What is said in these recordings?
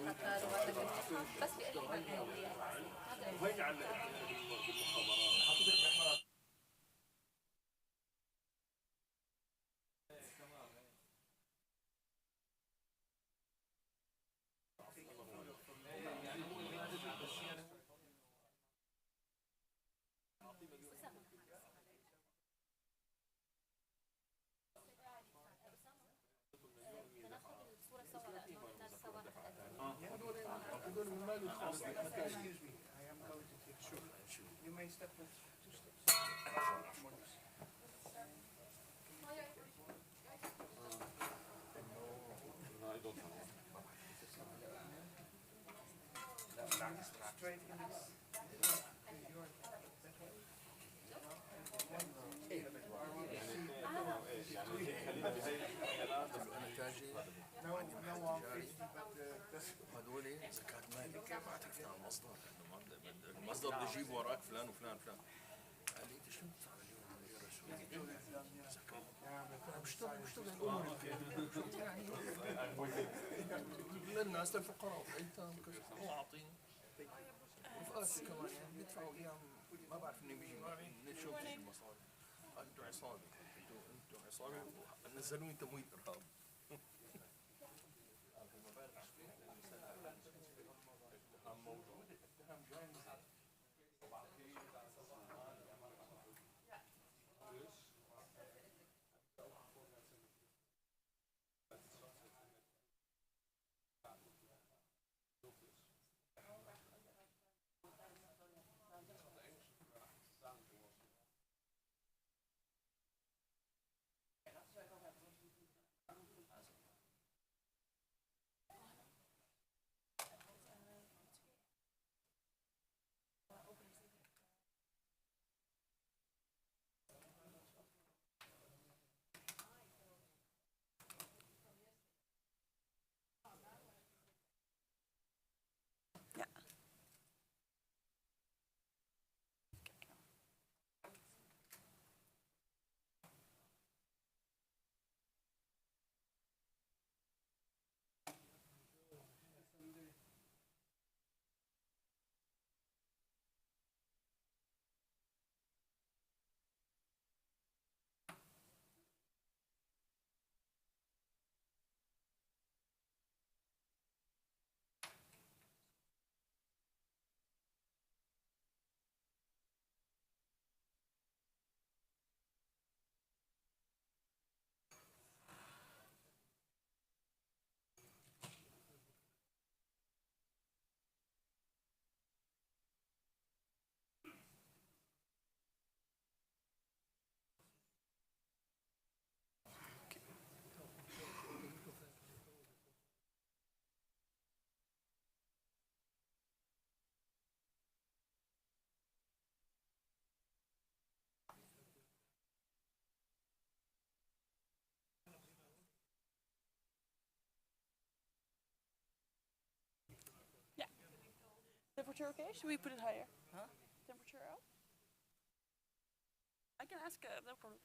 حتى لغات المنطقة بس بقلل من الهوية. Excuse me, I am going to take sure. You may step in 2 steps. Straight in this. هذول زكاة مال ما عرفنا عن المصدر لأنه المصدر بده يجيب وراك فلان وفلان فلان. قال لي أنت شو بتدفع اليوم ليرة سورية؟ زكاة. أنا بشتغل للناس للفقراء والأيتام كذا وأعطيني. وفقاس كمان يعني بيدفعوا أيام ما بعرف منين بيجي من شو بتجي المصاري. أنتوا عصابة أنتوا عصابة نزلوني تمويل إرهاب. Temperature okay? Should we put it higher? Huh? Temperature out? I can ask, no problem.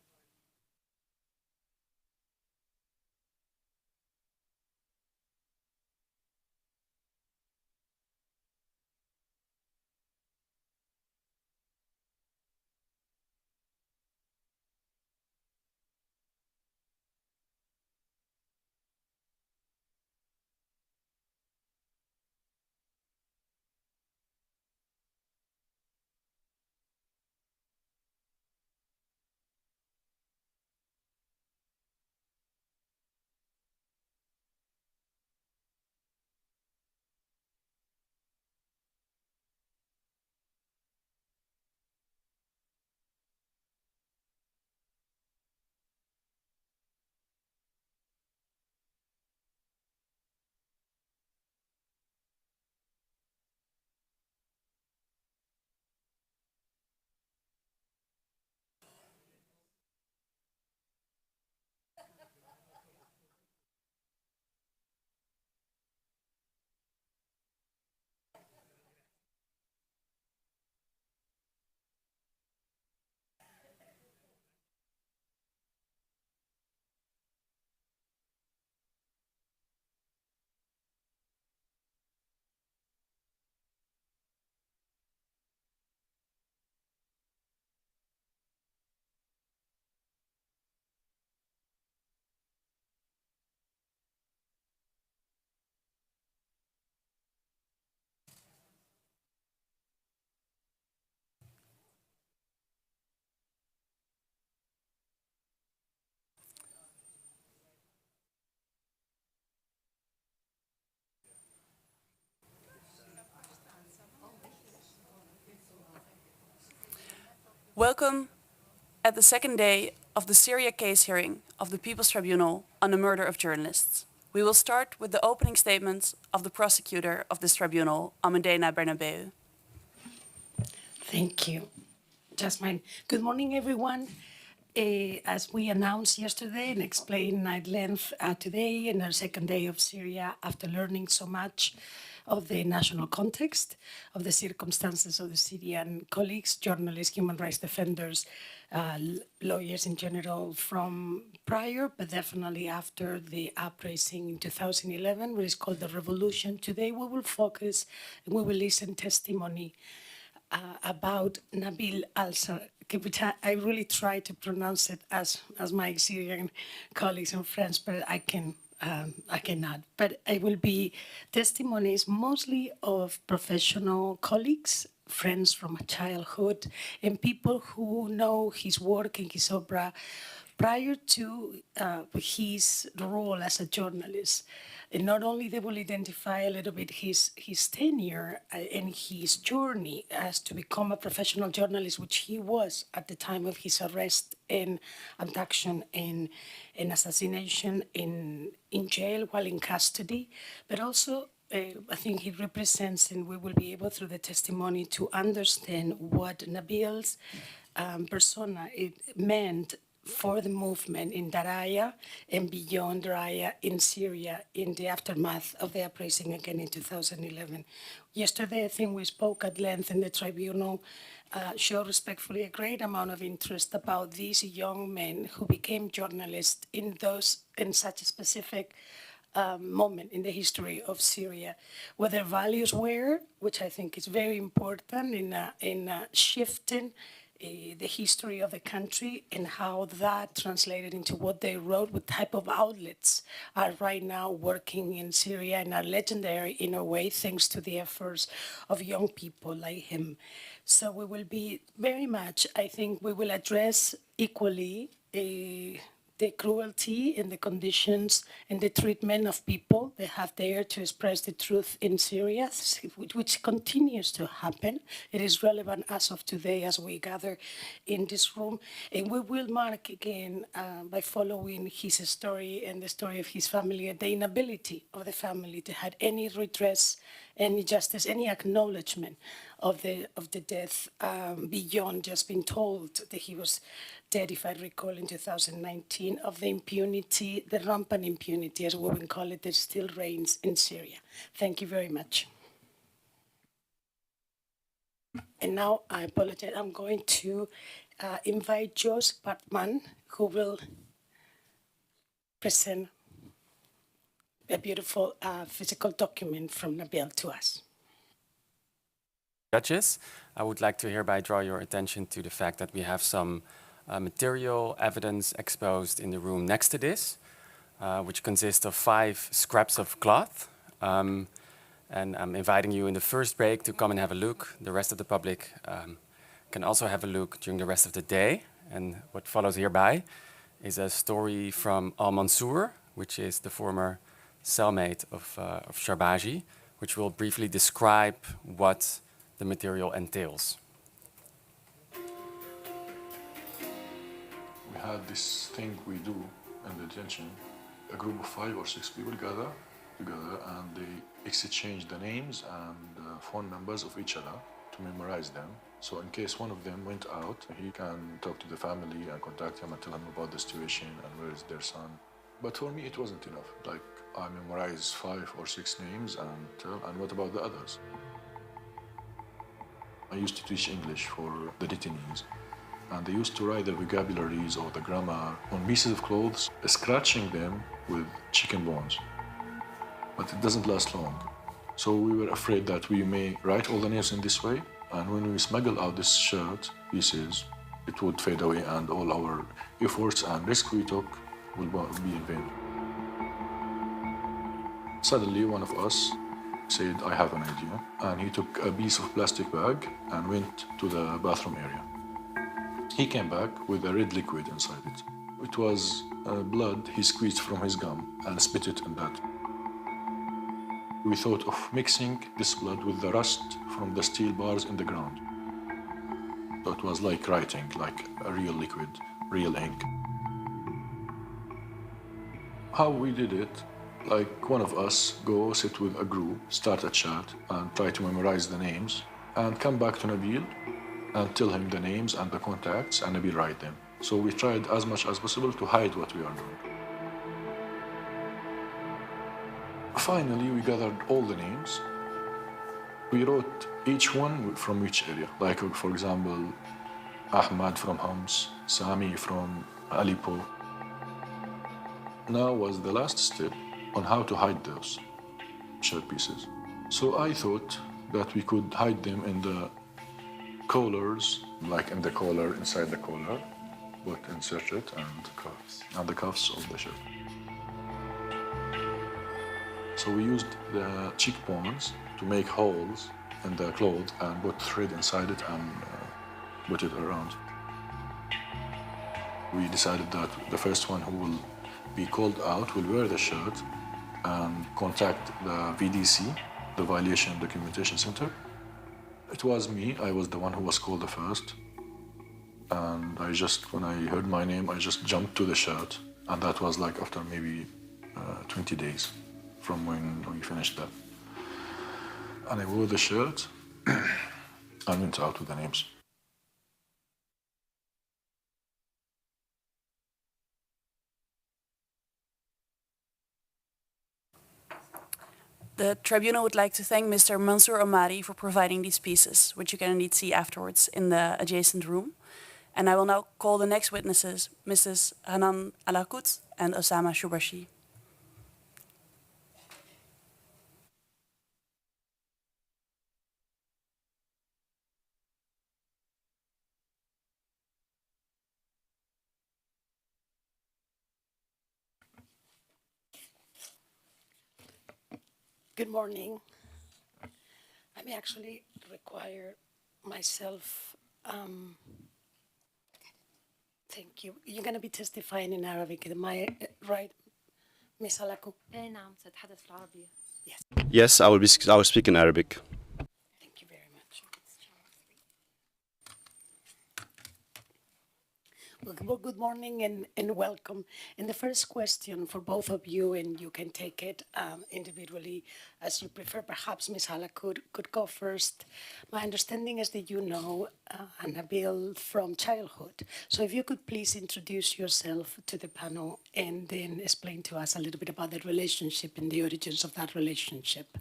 Welcome at the second day of the Syria case hearing of the People's Tribunal on the murder of journalists. We will start with the opening statements of the prosecutor of this tribunal, Amadena Bernabeu. Thank you, Jasmine. Good morning, everyone. As we announced yesterday and explained at length today, in our second day of Syria, after learning so much of the national context, of the circumstances of the Syrian colleagues, journalists, human rights defenders, lawyers in general from prior, but definitely after the uprising in 2011, which is called the revolution. Today we will focus and we will listen testimony about Nabil Al-Sharbaji, which I really try to pronounce it as my Syrian colleagues and friends, but I cannot. But it will be testimonies mostly of professional colleagues, friends from childhood, and people who know his work and his opera prior to his role as a journalist. And not only they will identify a little bit his tenure and his journey as to become a professional journalist, which he was at the time of his arrest and abduction and assassination in jail while in custody, but also I think he represents, and we will be able through the testimony to understand what Nabil's persona it meant for the movement in Daraya and beyond Daraya in Syria in the aftermath of the uprising again in 2011. Yesterday, I think we spoke at length in the tribunal, showed respectfully a great amount of interest about these young men who became journalists in such a specific moment in the history of Syria, what their values were, which I think is very important in shifting the history of the country and how that translated into what they wrote, what type of outlets are right now working in Syria and are legendary in a way thanks to the efforts of young people like him. So we will be very much, I think we will address equally the cruelty and the conditions and the treatment of people that have dared to express the truth in Syria, which continues to happen. It is relevant as of today as we gather in this room. And we will mark again by following his story and the story of his family and the inability of the family to have any redress, any justice, any acknowledgement of the death beyond just being told that he was dead, if I recall, in 2019, of the impunity, the rampant impunity, as we would call it, that still reigns in Syria. Thank you very much. And now, I apologize, I'm going to invite Josh Bartman, who will present a beautiful physical document from Nabil to us. Judges, I would like to hereby draw your attention to the fact that we have some material evidence exposed in the room next to this, which consists of 5 scraps of cloth. And I'm inviting you in the first break to come and have a look. The rest of the public can also have a look during the rest of the day. And what follows hereby is a story from Al-Mansour, which is the former cellmate of Sharbaji, which will briefly describe what the material entails. We had this thing we do in the detention. A group of 5 or 6 people gather together and they exchange the names and phone numbers of each other to memorize them. So in case one of them went out, he can talk to the family and contact them and tell them about the situation and where is their son. But for me, it wasn't enough. Like, I memorized 5 or 6 names and what about the others? I used to teach English for the detainees. And they used to write the vocabularies or the grammar on pieces of clothes, scratching them with chicken bones. But it doesn't last long. So we were afraid that we may write all the names in this way, and when we smuggle out this shirt pieces, it would fade away and all our efforts and risk we took will be in vain. Suddenly, one of us said, I have an idea, and he took a piece of plastic bag and went to the bathroom area. He came back with a red liquid inside it. It was blood he squeezed from his gum and spit it in that. We thought of mixing this blood with the rust from the steel bars in the ground. So it was like writing, like a real liquid, real ink. How we did it, like one of us go sit with a group, start a chat, and try to memorize the names, and come back to Nabil and tell him the names and the contacts, and Nabil write them. So we tried as much as possible to hide what we are doing. Finally, we gathered all the names. We wrote each one from which area. Like, for example, Ahmad from Homs, Sami from Aleppo. Now was the last step on how to hide those shirt pieces. So I thought that we could hide them in the collars, like in the collar, inside the collar, but insert it and the cuffs of the shirt. So we used the cheekbones to make holes in the clothes and put thread inside it and put it around. We decided that the first one who will be called out will wear the shirt and contact the VDC, the Violation Documentation Center. It was me. I was the one who was called the first. And when I heard my name, I just jumped to the shirt. And that was like after maybe 20 days from when we finished that. And I wore the shirt and went out with the names. The tribunal would like to thank Mr. Mansour Omari for providing these pieces, which you can indeed see afterwards in the adjacent room. And I will now call the next witnesses, Mrs. Hanan Alakut and Osama Shubashi. Good morning. I may actually require myself, thank you. You're going to be testifying in Arabic, am I right, Miss Alakou? نعم سأتحدث العربية. Yes, Yes, I will speak in Arabic. thank you very much. Well, good morning and welcome. And the first question for both of you, and you can take it individually as you prefer. Perhaps Ms. Hala could go first. My understanding is that you know Nabil from childhood. So if you could please introduce yourself to the panel and then explain to us a little bit about the relationship and the origins of that relationship.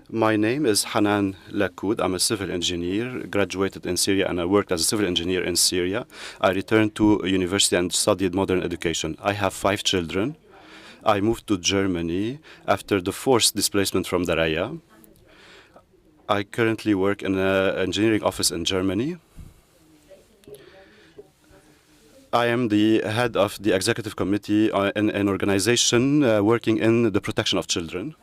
My name is Hanan Lakoud. I'm a civil engineer, graduated in Syria, and I worked as a civil engineer in Syria. I returned to university and studied modern education. I have 5 children. I moved to Germany after the forced displacement from Daraya. I currently work in an engineering office in Germany. I am the head of the executive committee in an organization working in the protection of children.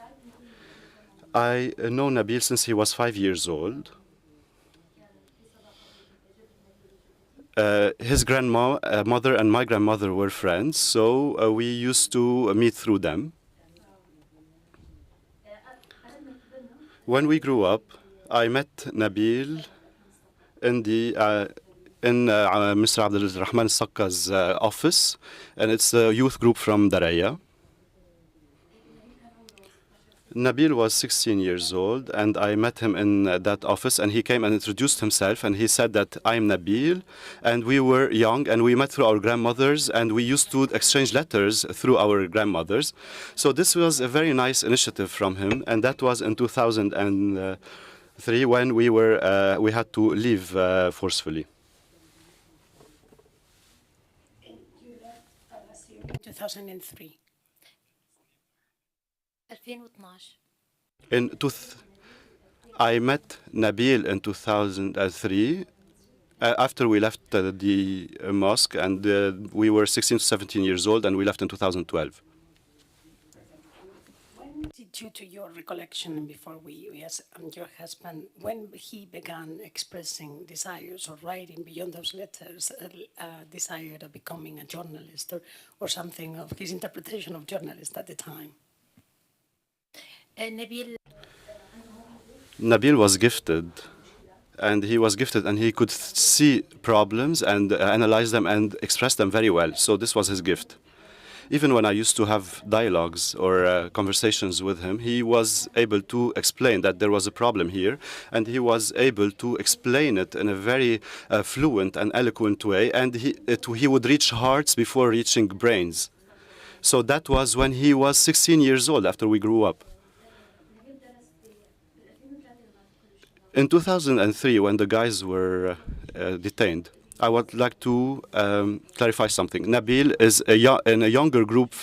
I know Nabil since he was 5 years old. His grandmother and my grandmother were friends, so we used to meet through them. When we grew up, I met Nabil in Mr. Abdul Rahman Sakka's office, and it's a youth group from Daraya. Nabil was 16 years old, and I met him in that office, and he came and introduced himself, and he said that I'm Nabil, and we were young, and we met through our grandmothers, and we used to exchange letters through our grandmothers. So this was a very nice initiative from him, and that was in 2003 when we had to leave forcefully. You left Syria in 2003. 2012. I met Nabil in 2003 after we left the mosque, and we were 16 to 17 years old, and we left in 2012. When did you, to your recollection, and before we ask your husband, when he began expressing desires or writing beyond those letters, desire of becoming a journalist or something of his interpretation of journalist at the time? Nabil was gifted, and he could see problems and analyze them and express them very well. So this was his gift. Even when I used to have dialogues or conversations with him, he was able to explain that there was a problem here, and he was able to explain it in a very fluent and eloquent way, and he would reach hearts before reaching brains. So that was when he was 16 years old, after we grew up. In 2003, when the guys were detained, I would like to clarify something. Nabil is in a younger group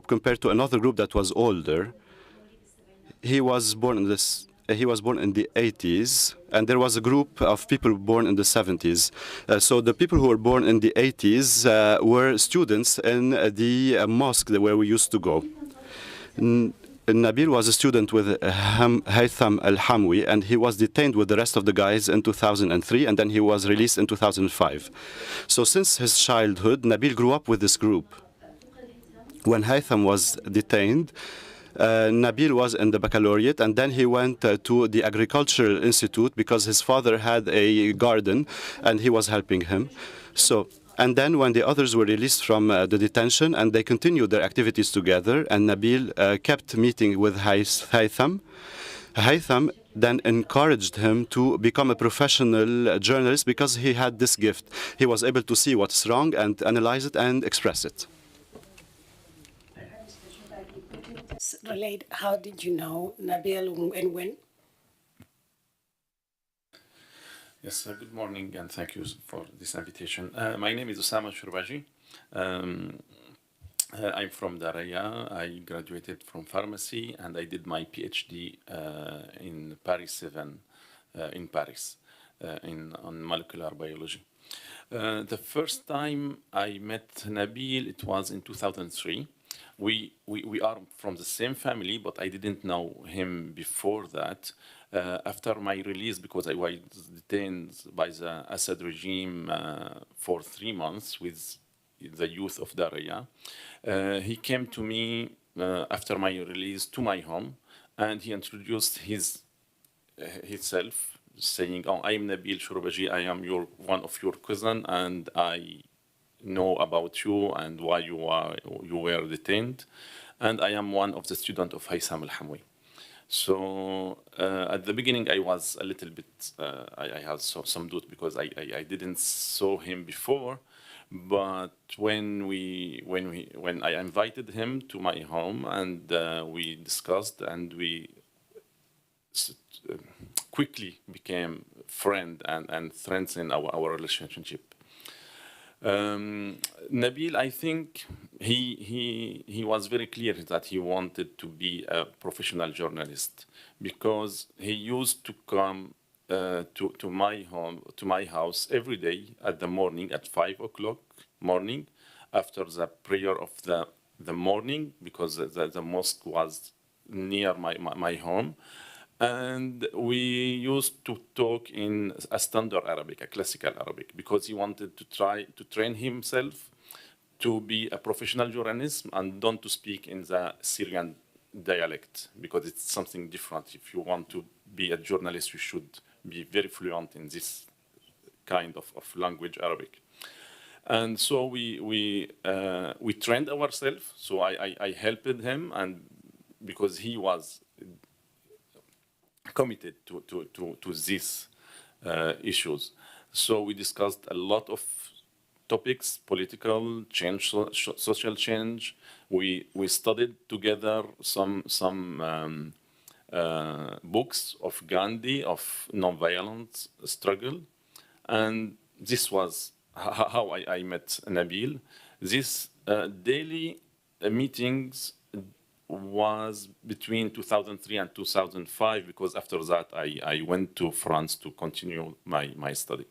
compared to another group that was older. He was born in the 80s, and there was a group of people born in the 70s. So the people who were born in the 80s were students in the mosque where we used to go. Nabil was a student with Haytham Al-Hamwi, and he was detained with the rest of the guys in 2003, and then he was released in 2005. So since his childhood, Nabil grew up with this group. When Haytham was detained, Nabil was in the baccalaureate, and then he went to the Agricultural Institute because his father had a garden, and he was helping him. And then when the others were released from the detention, and they continued their activities together, and Nabil kept meeting with Haytham. Haytham then encouraged him to become a professional journalist because he had this gift. He was able to see what's wrong and analyze it and express it. Relate, how did you know Nabil and when? Yes, good morning, and thank you for this invitation. My name is Nabil Al-Sharbaji. I'm from Daraya. I graduated from pharmacy, and I did my PhD in Paris 7, in Paris, on molecular biology. The first time I met Nabil, it was in 2003. We are from the same family, but I didn't know him before that. After my release, because I was detained by the Assad regime for 3 months with the youth of Daraya, he came to me after my release to my home, and he introduced himself, saying, "Oh, I am Nabil Al-Sharbaji. I am one of your cousin, and I know about you and why you were detained, and I am one of the students of Haytham Al-Hamwi." So at the beginning, I was a little bit, I had some doubt because I didn't saw him before. But when I invited him to my home, and we discussed, and we quickly became friends and strengthened our relationship. Nabil, I think he was very clear that he wanted to be a professional journalist, because he used to come to my home, to my house every day at the morning at 5 o'clock morning, after the prayer of the morning, because the mosque was near my home. And we used to talk in a standard Arabic, a classical Arabic, because he wanted to try to train himself to be a professional journalist and don't to speak in the Syrian dialect, because it's something different. If you want to be a journalist, you should be very fluent in this kind of language, Arabic. And so we trained ourselves. So I helped him, and because he was committed to these issues. So we discussed a lot of topics: political change, social change. We studied together some books of Gandhi, of nonviolent struggle, and this was how I met Nabil. These daily meetings was between 2003 and 2005, because after that I went to France to continue my study.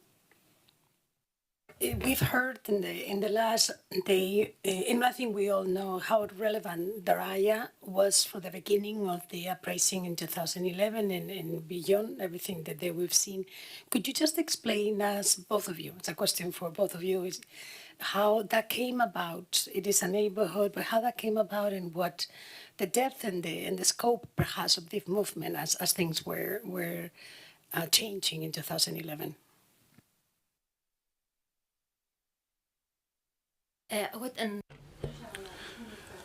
we've heard in the last day, and I think we all know how relevant Daraya was for the beginning of the uprising in 2011 and beyond everything that we've seen. Could you just explain us, both of you, it's a question for both of you, is how that came about? It is a neighborhood, but how that came about and what the depth and the scope perhaps of this movement as things were changing in 2011.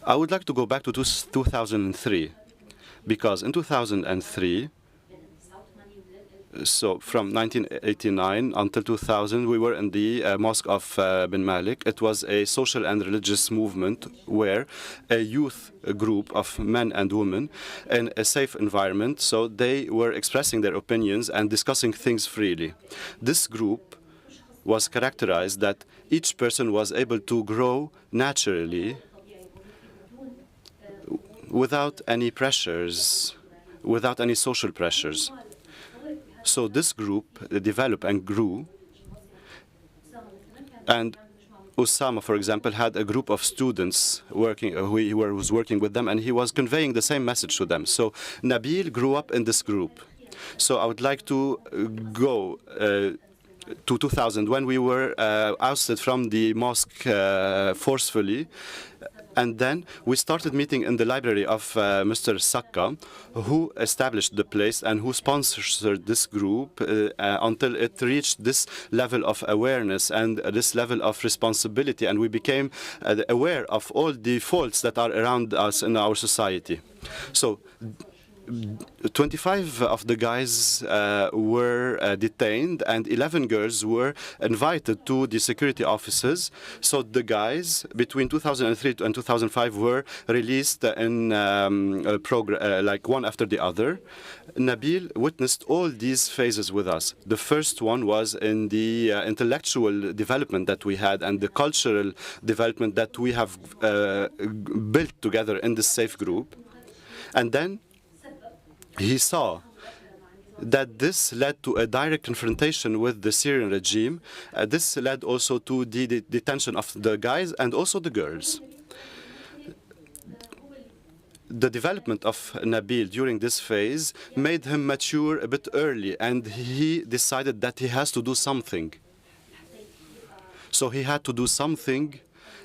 I would like to go back to 2003, because in 2003, so from 1989 until 2000, we were in the Mosque of Bin Malik. It was a social and religious movement where a youth group of men and women in a safe environment, so they were expressing their opinions and discussing things freely. This group was characterized that each person was able to grow naturally without any pressures, without any social pressures. So this group developed and grew. And Osama, for example, had a group of students working, who was working with them, and he was conveying the same message to them. So Nabil grew up in this group. So I would like to go to 2000, when we were ousted from the mosque forcefully. And then we started meeting in the library of Mr. Sakka, who established the place and who sponsored this group until it reached this level of awareness and this level of responsibility. And we became aware of all the faults that are around us in our society. So 25 of the guys were detained and 11 girls were invited to the security offices. So the guys between 2003 and 2005 were released in like one after the other. Nabil witnessed all these phases with us. The first one was in the intellectual development that we had and the cultural development that we have built together in this safe group. And then he saw that this led to a direct confrontation with the Syrian regime. This led also to the detention of the guys and also the girls. The development of Nabil during this phase made him mature a bit early, and he decided that he has to do something. So he had to do something,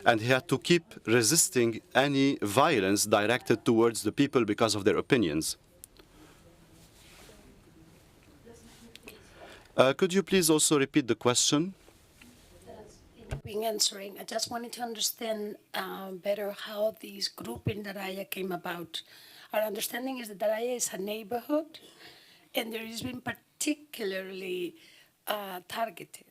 and he had to keep resisting any violence directed towards the people because of their opinions. Could you please also repeat the question? Being answering, I just wanted to understand better how this group in Daraya came about. Our understanding is that Daraya is a neighborhood, and there has been particularly targeted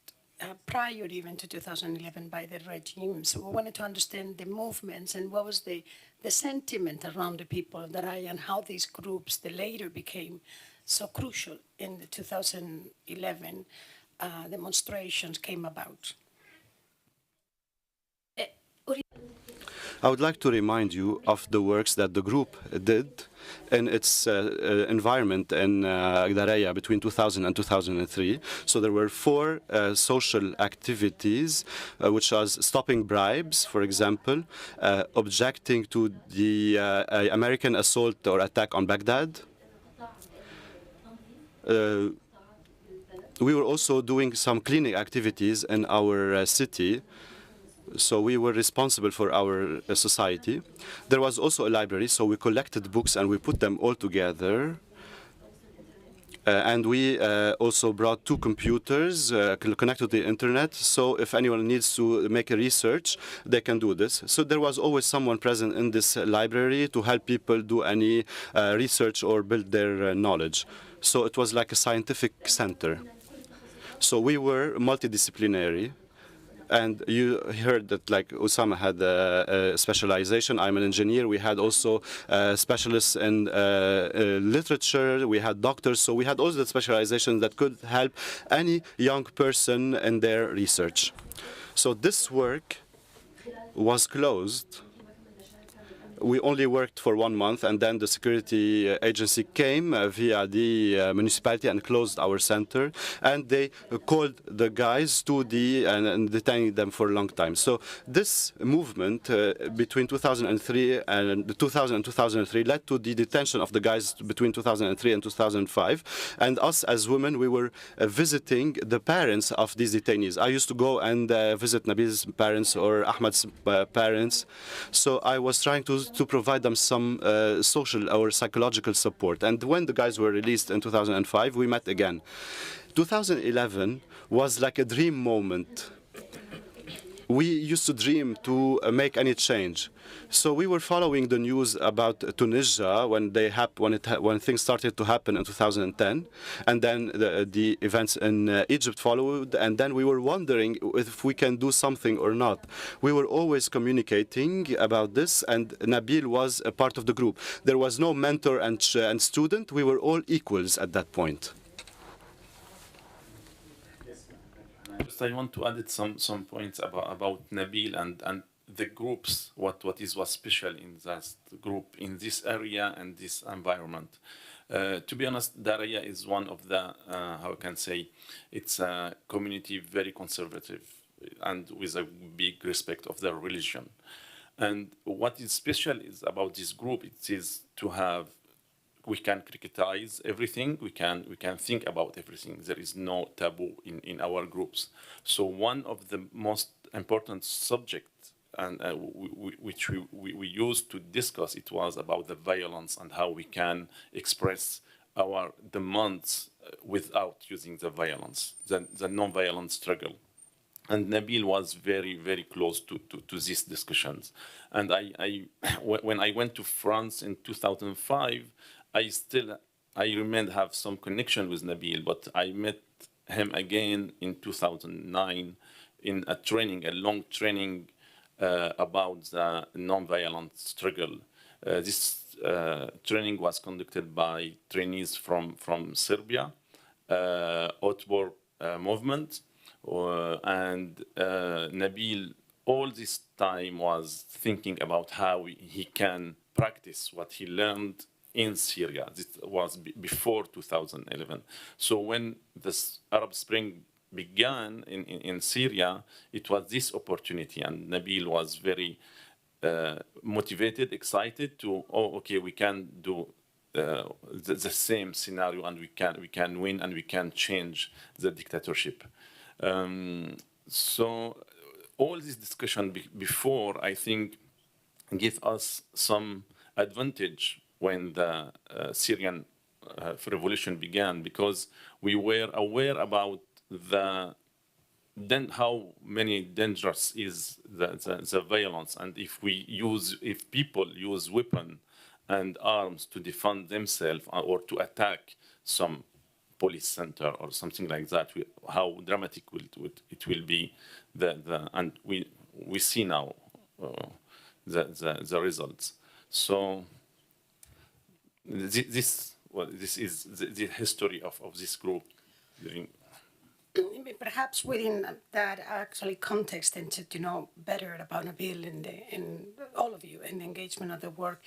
prior even to 2011 by the regime. So we wanted to understand the movements and what was the sentiment around the people of Daraya and how these groups, the later became so crucial in the 2011 demonstrations came about. I would like to remind you of the works that the group did in its environment in Daraya between 2000 and 2003. So there were 4 social activities, which was stopping bribes, for example, objecting to the American assault or attack on Baghdad. We were also doing some cleaning activities in our city. So we were responsible for our society. There was also a library, so we collected books and we put them all together. And we also brought 2 computers connected to the internet, so if anyone needs to make a research, they can do this. So there was always someone present in this library to help people do any research or build their knowledge. So it was like a scientific center. So we were multidisciplinary. And you heard that, like, Osama had a specialization. I'm an engineer. We had also specialists in literature. We had doctors. So we had all the specializations that could help any young person in their research. So this work was closed we only worked for 1 month, and then the security agency came via the municipality and closed our center, and they called the guys to the and detaining them for a long time. So this movement between 2003 and 2003 led to the detention of the guys between 2003 and 2005, and us as women, we were visiting the parents of these detainees. I used to go and visit Nabil's parents or Ahmad's parents, so I was trying to provide them some social or psychological support. And when the guys were released in 2005, we met again. 2011 was like a dream moment. We used to dream to make any change. So we were following the news about Tunisia when things started to happen in 2010, and then the events in Egypt followed, and then we were wondering if we can do something or not. We were always communicating about this, and Nabil was a part of the group. There was no mentor and student. We were all equals at that point. Just I want to add some points about Nabil and the groups. What was special in that group in this area and this environment. To be honest, Daraya is one of the how I can say, it's a community very conservative and with a big respect of their religion. And what is special is about this group. It is to have. We can criticize everything. We can think about everything. There is no taboo in our groups. So one of the most important subjects and which we used to discuss, it was about the violence and how we can express our demands without using the violence, the non-violent struggle. And Nabil was very, very close to these discussions. And when I went to France in 2005, I remained have some connection with Nabil, but I met him again in 2009 in a long training about the non-violent struggle. This training was conducted by trainees from Serbia, outboard movement, and Nabil all this time was thinking about how he can practice what he learned in Syria. This was before 2011. So when the Arab Spring began in Syria, it was this opportunity, and Nabil was very motivated, excited to, okay, we can do the same scenario, and we can win, and we can change the dictatorship. So all this discussion before, I think, give us some advantage when the Syrian revolution began, because we were aware about how many dangerous is the violence, and if people use weapon and arms to defend themselves or to attack some police center or something like that, how dramatic it will be. And we see now the results. So this is the history of this group. Perhaps within that actually context, and to know better about Nabil and all of you and the engagement of the work,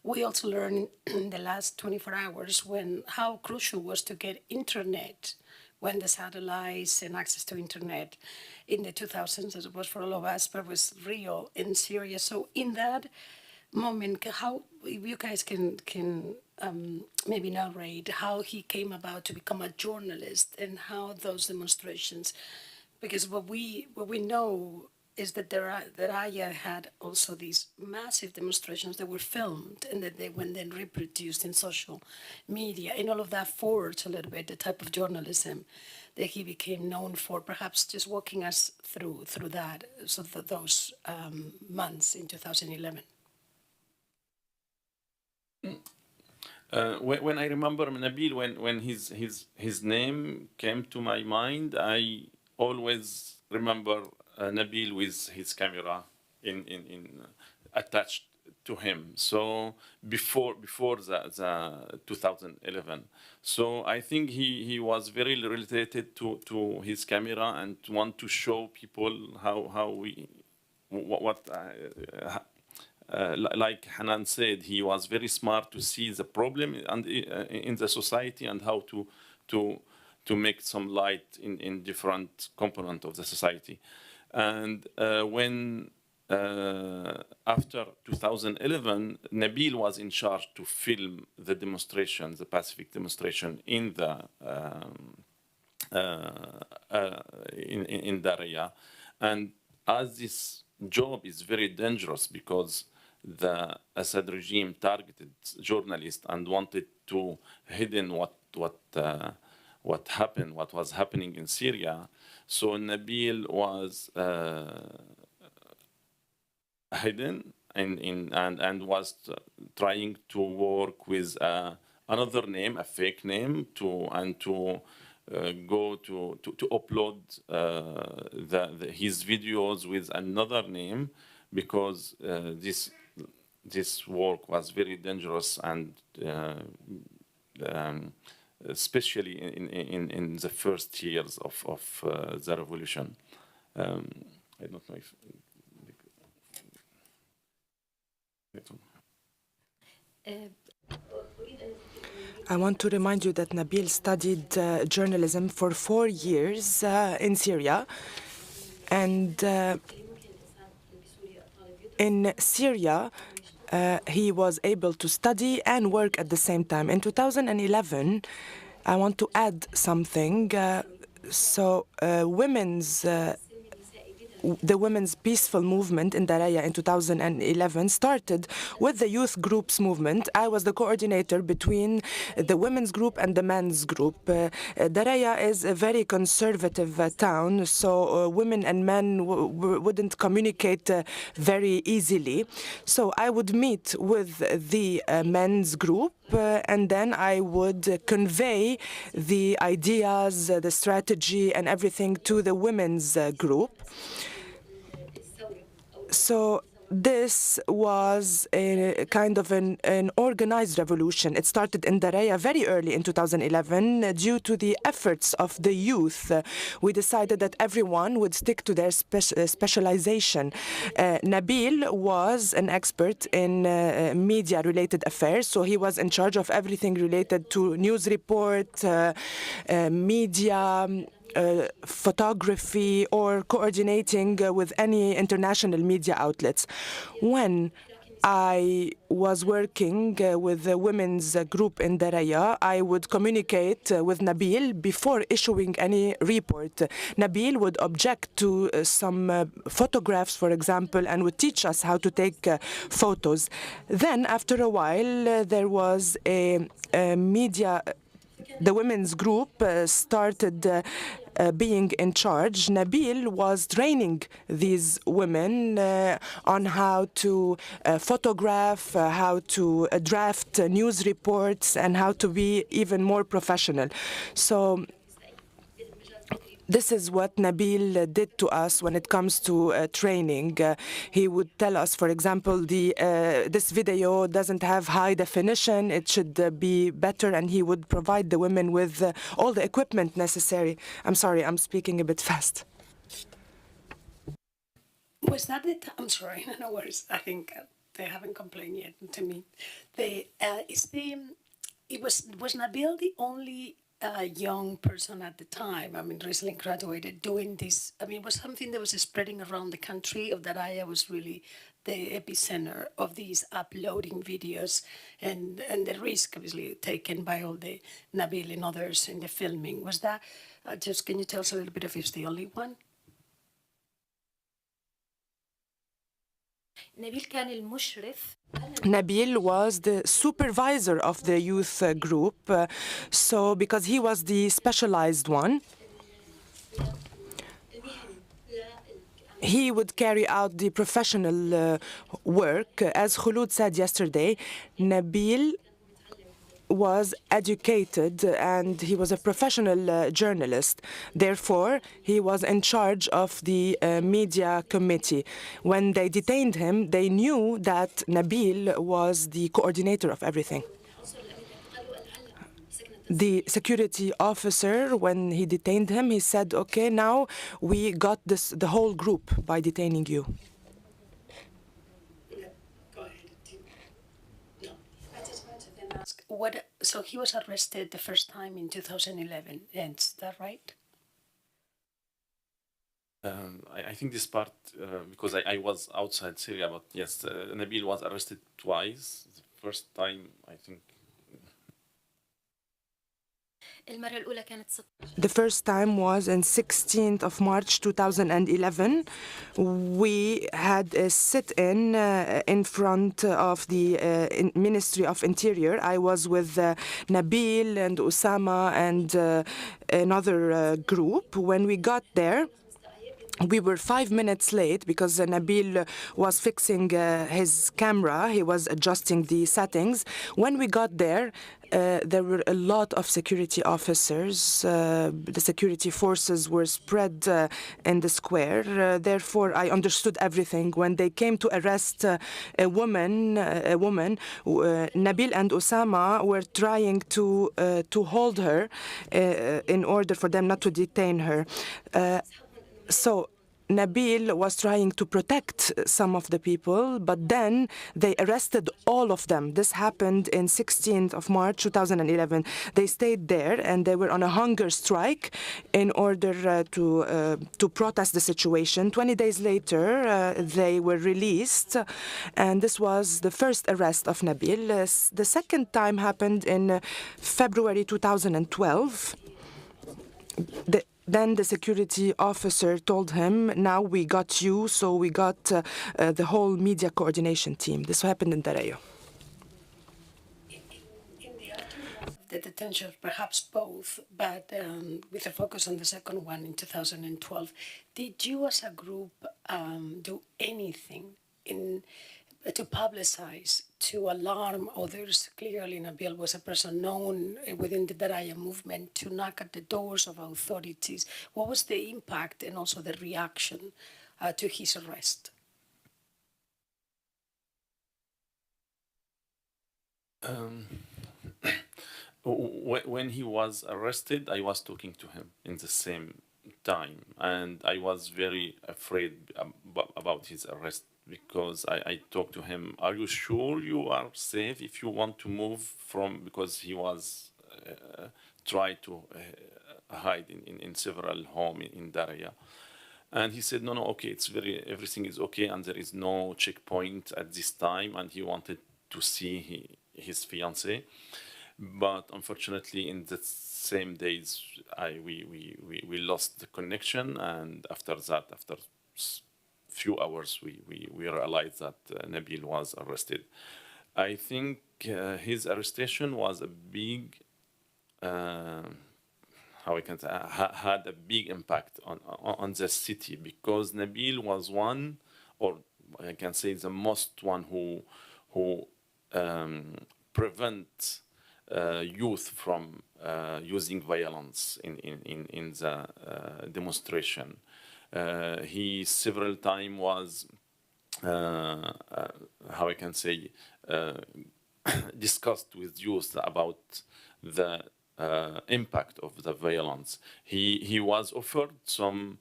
we also learned in the last 24 hours how crucial was to get internet, when the satellites and access to internet in the 2000s, as it was for all of us, but was real in Syria. So in that moment, how you guys can maybe narrate how he came about to become a journalist and how those demonstrations, because what we know is that Daraya had also these massive demonstrations that were filmed and that they were then reproduced in social media, and all of that forged a little bit the type of journalism that he became known for. Perhaps just walking us through that, so those months in 2011. When I remember Nabil, when his name came to my mind, I always remember Nabil with his camera attached to him. So before the 2011, so I think he was very related to his camera and like Hanan said, he was very smart to see the problem and in the society and how to make some light in different components of the society. And when after 2011, Nabil was in charge to film the demonstration, the Pacific demonstration in the in Daraya. And as this job is very dangerous because the Assad regime targeted journalists and wanted to hidden what happened, what was happening in Syria. So Nabil was hidden and was trying to work with another name, a fake name, to go to upload his videos with another name, because this work was very dangerous and especially in the first years of the revolution. I don't know if. I want to remind you that Nabil studied journalism for 4 years in Syria, and in Syria he was able to study and work at the same time. In 2011, I want to add something. The women's peaceful movement in Daraya in 2011 started with the youth groups movement. I was the coordinator between the women's group and the men's group. Daraya is a very conservative town, so women and men wouldn't communicate very easily. So I would meet with the men's group, and then I would convey the ideas, the strategy, and everything to the women's group. So this was a kind of an organized revolution. It started in Daraya very early in 2011 due to the efforts of the youth. We decided that everyone would stick to their specialization. Nabil was an expert in media-related affairs, so he was in charge of everything related to news report, media, photography, or coordinating with any international media outlets. When I was working with the women's group in Daraya, I would communicate with Nabil before issuing any report. Nabil would object to some photographs, for example, and would teach us how to take photos. Then, after a while, there was a media. The women's group started being in charge. Nabil was training these women on how to photograph, how to draft news reports, and how to be even more professional. So this is what Nabil did to us when it comes to training. He would tell us, for example, this video doesn't have high definition, it should be better, and he would provide the women with all the equipment necessary. I'm sorry, I'm speaking a bit fast. Was that it? I'm sorry, no worries. I think they haven't complained yet to me. Was Nabil the only young person at the time, I mean, recently graduated, doing this? I mean, it was something that was spreading around the country, of that Daraya was really the epicenter of these uploading videos, and the risk, obviously, taken by all the Nabil and others in the filming. Was that, just can you tell us a little bit if it's the only one? Nabil was the supervisor of the youth group, so because he was the specialized one, he would carry out the professional work. As Khulud said yesterday, Nabil was educated and he was a professional journalist. Therefore, he was in charge of the media committee. When they detained him, they knew that Nabil was the coordinator of everything. The security officer, when he detained him, he said, "Okay, now we got the whole group by detaining you." So he was arrested the first time in 2011, and is that right? I think this part, because I was outside Syria, but yes, Nabil was arrested twice. The first time, I think. المرة الأولى كانت The first time was on 16th of March 2011. We had a sit-in in front of the Ministry of Interior. I was with Nabil and Osama and another group. When we got there, we were 5 minutes late because Nabil was fixing his camera. He was adjusting the settings. When we got there, there were a lot of security officers. The security forces were spread in the square. Therefore, I understood everything. When they came to arrest a woman, Nabil and Osama were trying to hold her in order for them not to detain her. So Nabil was trying to protect some of the people, but then they arrested all of them. This happened in 16th of March 2011. They stayed there and they were on a hunger strike in order to protest the situation. 20 days later, they were released, and this was the first arrest of Nabil. The second time happened in February 2012. Then the security officer told him, now we got you, so we got the whole media coordination team. This happened in Daraya. The detention, perhaps both, but with a focus on the second one in 2012. Did you as a group do anything to publicize, to alarm others? Clearly, Nabil was a person known within the Daraya movement to knock at the doors of authorities. What was the impact and also the reaction to his arrest? When he was arrested, I was talking to him in the same time, and I was very afraid about his arrest, because I talked to him, are you sure you are safe if you want to move from, because he was tried to hide in several homes in Daraya. And he said, no, okay, everything is okay, and there is no checkpoint at this time, and he wanted to see his fiancée. But unfortunately, in the same days, we lost the connection, and after that, after few hours, we realized that Nabil was arrested. I think his arrestation was a big, how I can say, had a big impact on the city, because Nabil was one, or I can say the most one who prevent youth from using violence in the demonstration. He several times was, how I can say, discussed with youth about the impact of the violence. He was offered some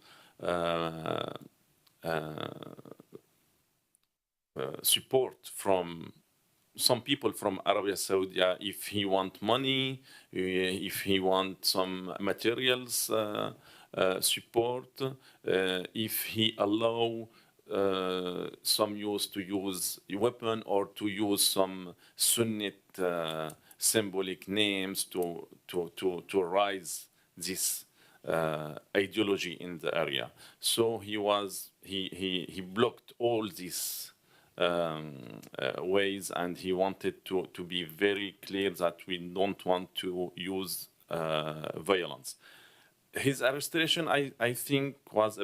support from some people from Arabia Saudi if he want money, if he want some materials support, if he allow some youth to use a weapon or to use some Sunnit symbolic names to rise this ideology in the area. So he blocked all these ways, and he wanted to be very clear that we don't want to use violence. His arrestation, I think, was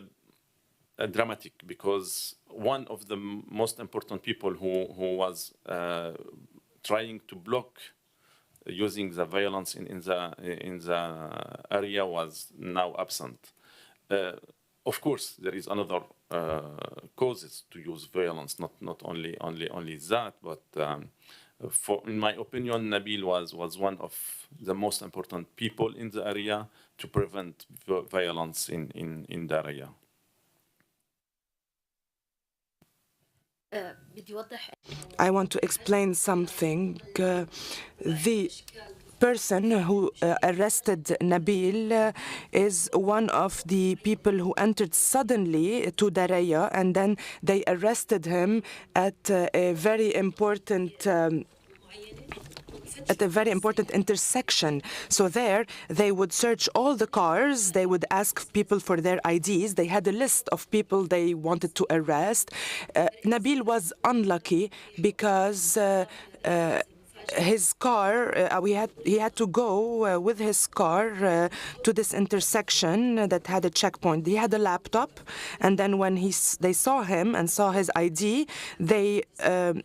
a dramatic, because one of the most important people who was trying to block using the violence in the area was now absent. Of course, there is another causes to use violence, not only that, but in my opinion, Nabil was one of the most important people in the area to prevent violence in the area. بدي أوضح I want to explain something. The person who arrested Nabil is one of the people who entered suddenly to Daraya, and then they arrested him at a very important intersection. So there, they would search all the cars, they would ask people for their IDs. They had a list of people they wanted to arrest. Nabil was unlucky because his car, he had to go with his car to this intersection that had a checkpoint. He had a laptop, and then when they saw him and saw his ID, they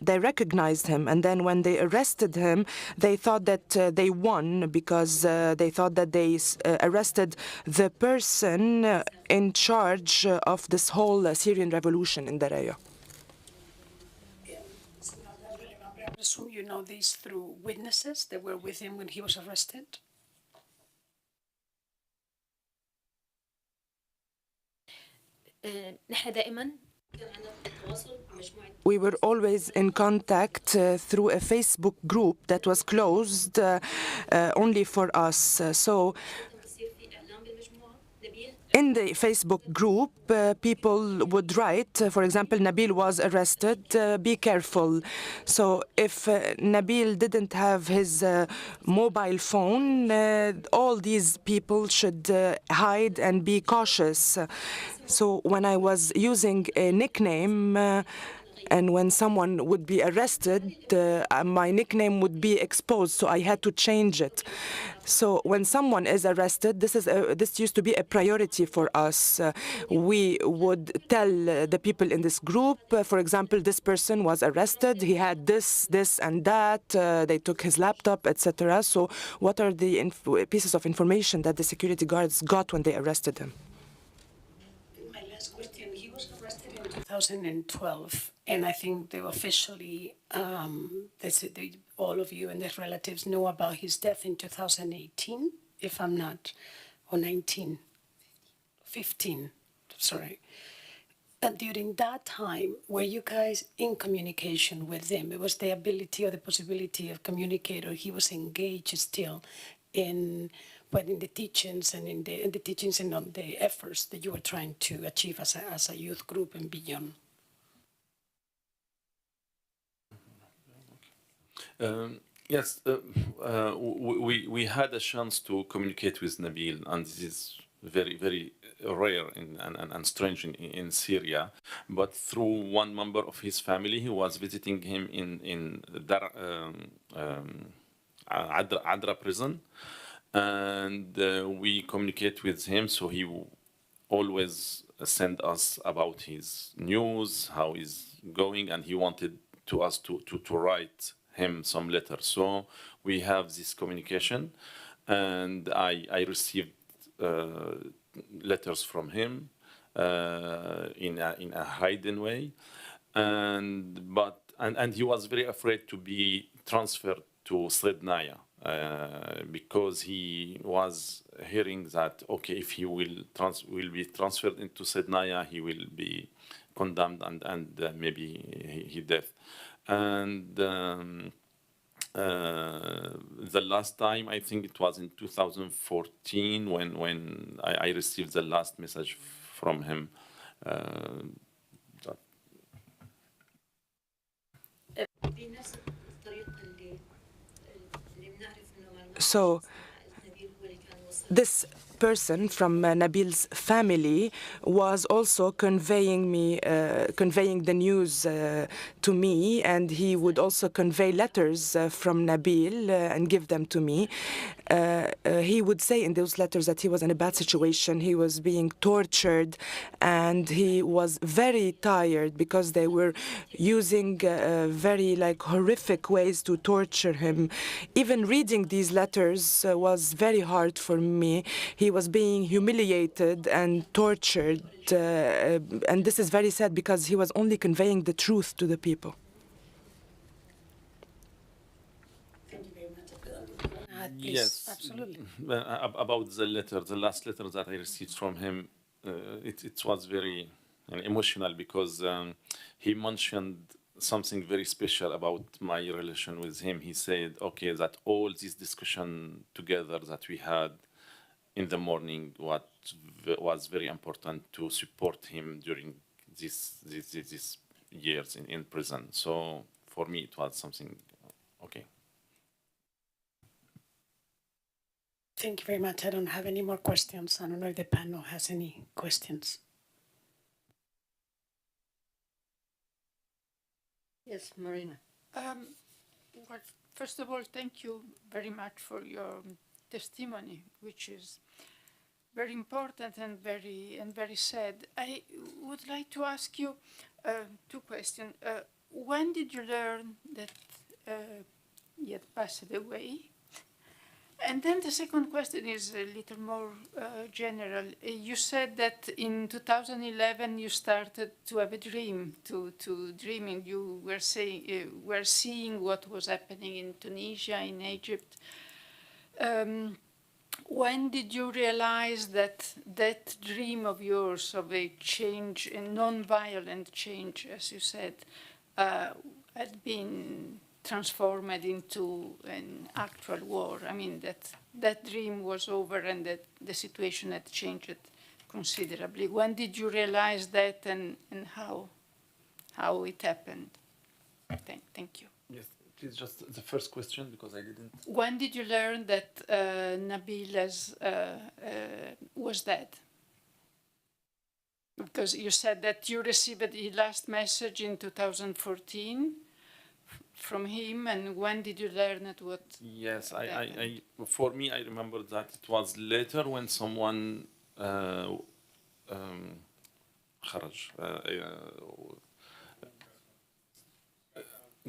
recognized him. And then when they arrested him, they thought that they won because they thought that they arrested the person in charge of this whole Syrian revolution in Daraya. I assume you know this through witnesses that were with him when he was arrested? نحن دائما We were always in contact through a Facebook group that was closed only for us. So in the Facebook group, people would write, for example, Nabil was arrested, be careful. So if Nabil didn't have his mobile phone, all these people should hide and be cautious. So when I was using a nickname, and when someone would be arrested, my nickname would be exposed, so I had to change it. So when someone is arrested, this used to be a priority for us. We would tell the people in this group, for example, this person was arrested, he had this, and that, they took his laptop, etc. So what are the pieces of information that the security guards got when they arrested him? My last question, he was arrested in 2012, and I think they officially, all of you and their relatives know about his death in 2018, if I'm not, or 15, sorry. And during that time, were you guys in communication with him? It was the ability or the possibility of communicate, or he was engaged still in the teachings and in the teachings and on the efforts that you were trying to achieve as a youth group and beyond? Yes, we had a chance to communicate with Nabil, and this is very, very rare and strange in Syria. But through one member of his family, he was visiting him in Adra prison, and we communicate with him. So he always send us about his news, how he's going, and he wanted us to write him some letters. So we have this communication, and I received letters from him in a hidden way, and he was very afraid to be transferred to Srednaya because he was hearing that if he will be transferred into Srednaya, he will be condemned and maybe he death. And the last time, I think it was in 2014 when I received the last message from him. So this person from Nabil's family was also conveying the news to me, and he would also convey letters from Nabil and give them to me. He would say in those letters that he was in a bad situation, he was being tortured, and he was very tired because they were using very horrific ways to torture him. Even reading these letters was very hard for me. He was being humiliated and tortured, and this is very sad because he was only conveying the truth to the people. Thank you very much. Yes, absolutely. About the letter, the last letter that I received from him, it was very and emotional because he mentioned something very special about my relation with him. He said, okay, that all this discussion together that we had in the morning was very important to support him during these years in prison. So for me, it was something okay. Thank you very much. I don't have any more questions. I don't know if the panel has any questions. Yes, Marina. Well, first of all, thank you very much for your testimony, which is very important and very sad. I would like to ask you two questions. When did you learn that he had passed away? And then the second question is a little more general. You said that in 2011 you started to have a dream, to dreaming. You were saying were seeing what was happening in Tunisia, in Egypt. When did you realize that that dream of yours of a change, a non-violent change, as you said, had been transformed into an actual war? I mean, that dream was over and that the situation had changed considerably. When did you realize that, and how it happened? Thank you. Yes, please, just the first question, because I didn't. When did you learn that Nabil was dead? Because you said that you received the last message in 2014 from him, and when did you learn it? What? Yes, for me, I remember that it was later when someone خرج,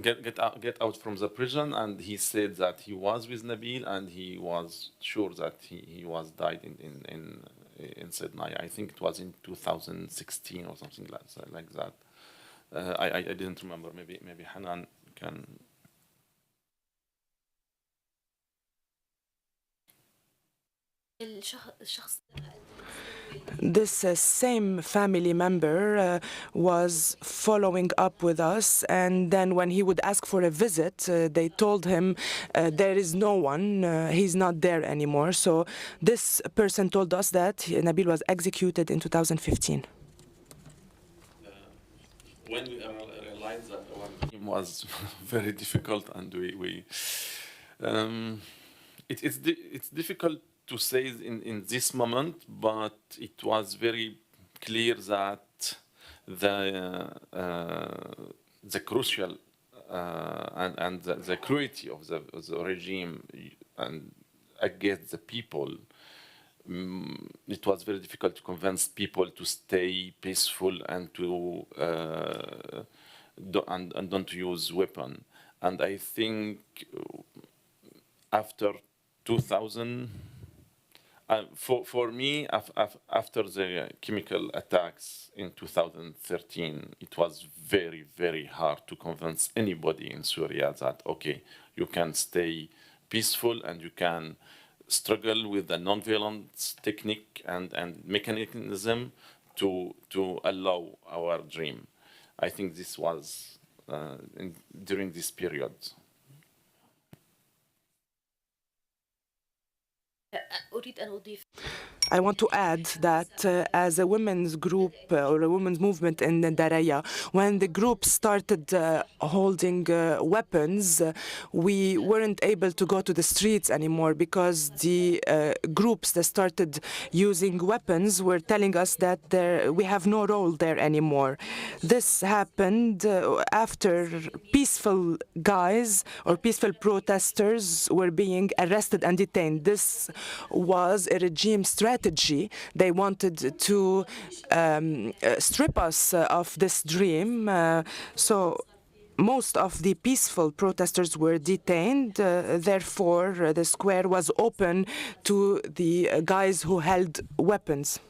get out from the prison, and he said that he was with Nabil and he was sure that he was died in Sydney. I think it was in 2016 or something like that. I didn't remember. Maybe Hanan can. الشخص This same family member was following up with us, and then when he would ask for a visit, they told him there is no one, he's not there anymore. So this person told us that Nabil was executed in 2015. When we realized that our team was very difficult, and it's difficult to say in this moment, but it was very clear that the crucial and the cruelty of the regime and against the people, it was very difficult to convince people to stay peaceful and to and don't use weapon. And I think after 2000. For me, after the chemical attacks in 2013, it was very, very hard to convince anybody in Syria that, okay, you can stay peaceful and you can struggle with the non-violence technique and mechanism to allow our dream. I think this was during this period. أريد أن أضيف I want to add that as a women's group or a women's movement in Daraya, when the group started holding weapons, we weren't able to go to the streets anymore because the groups that started using weapons were telling us that we have no role there anymore. This happened after peaceful guys or peaceful protesters were being arrested and detained. This was a regime strategy. They wanted to strip us of this dream. So most of the peaceful protesters were detained. Therefore, the square was open to the guys who held weapons.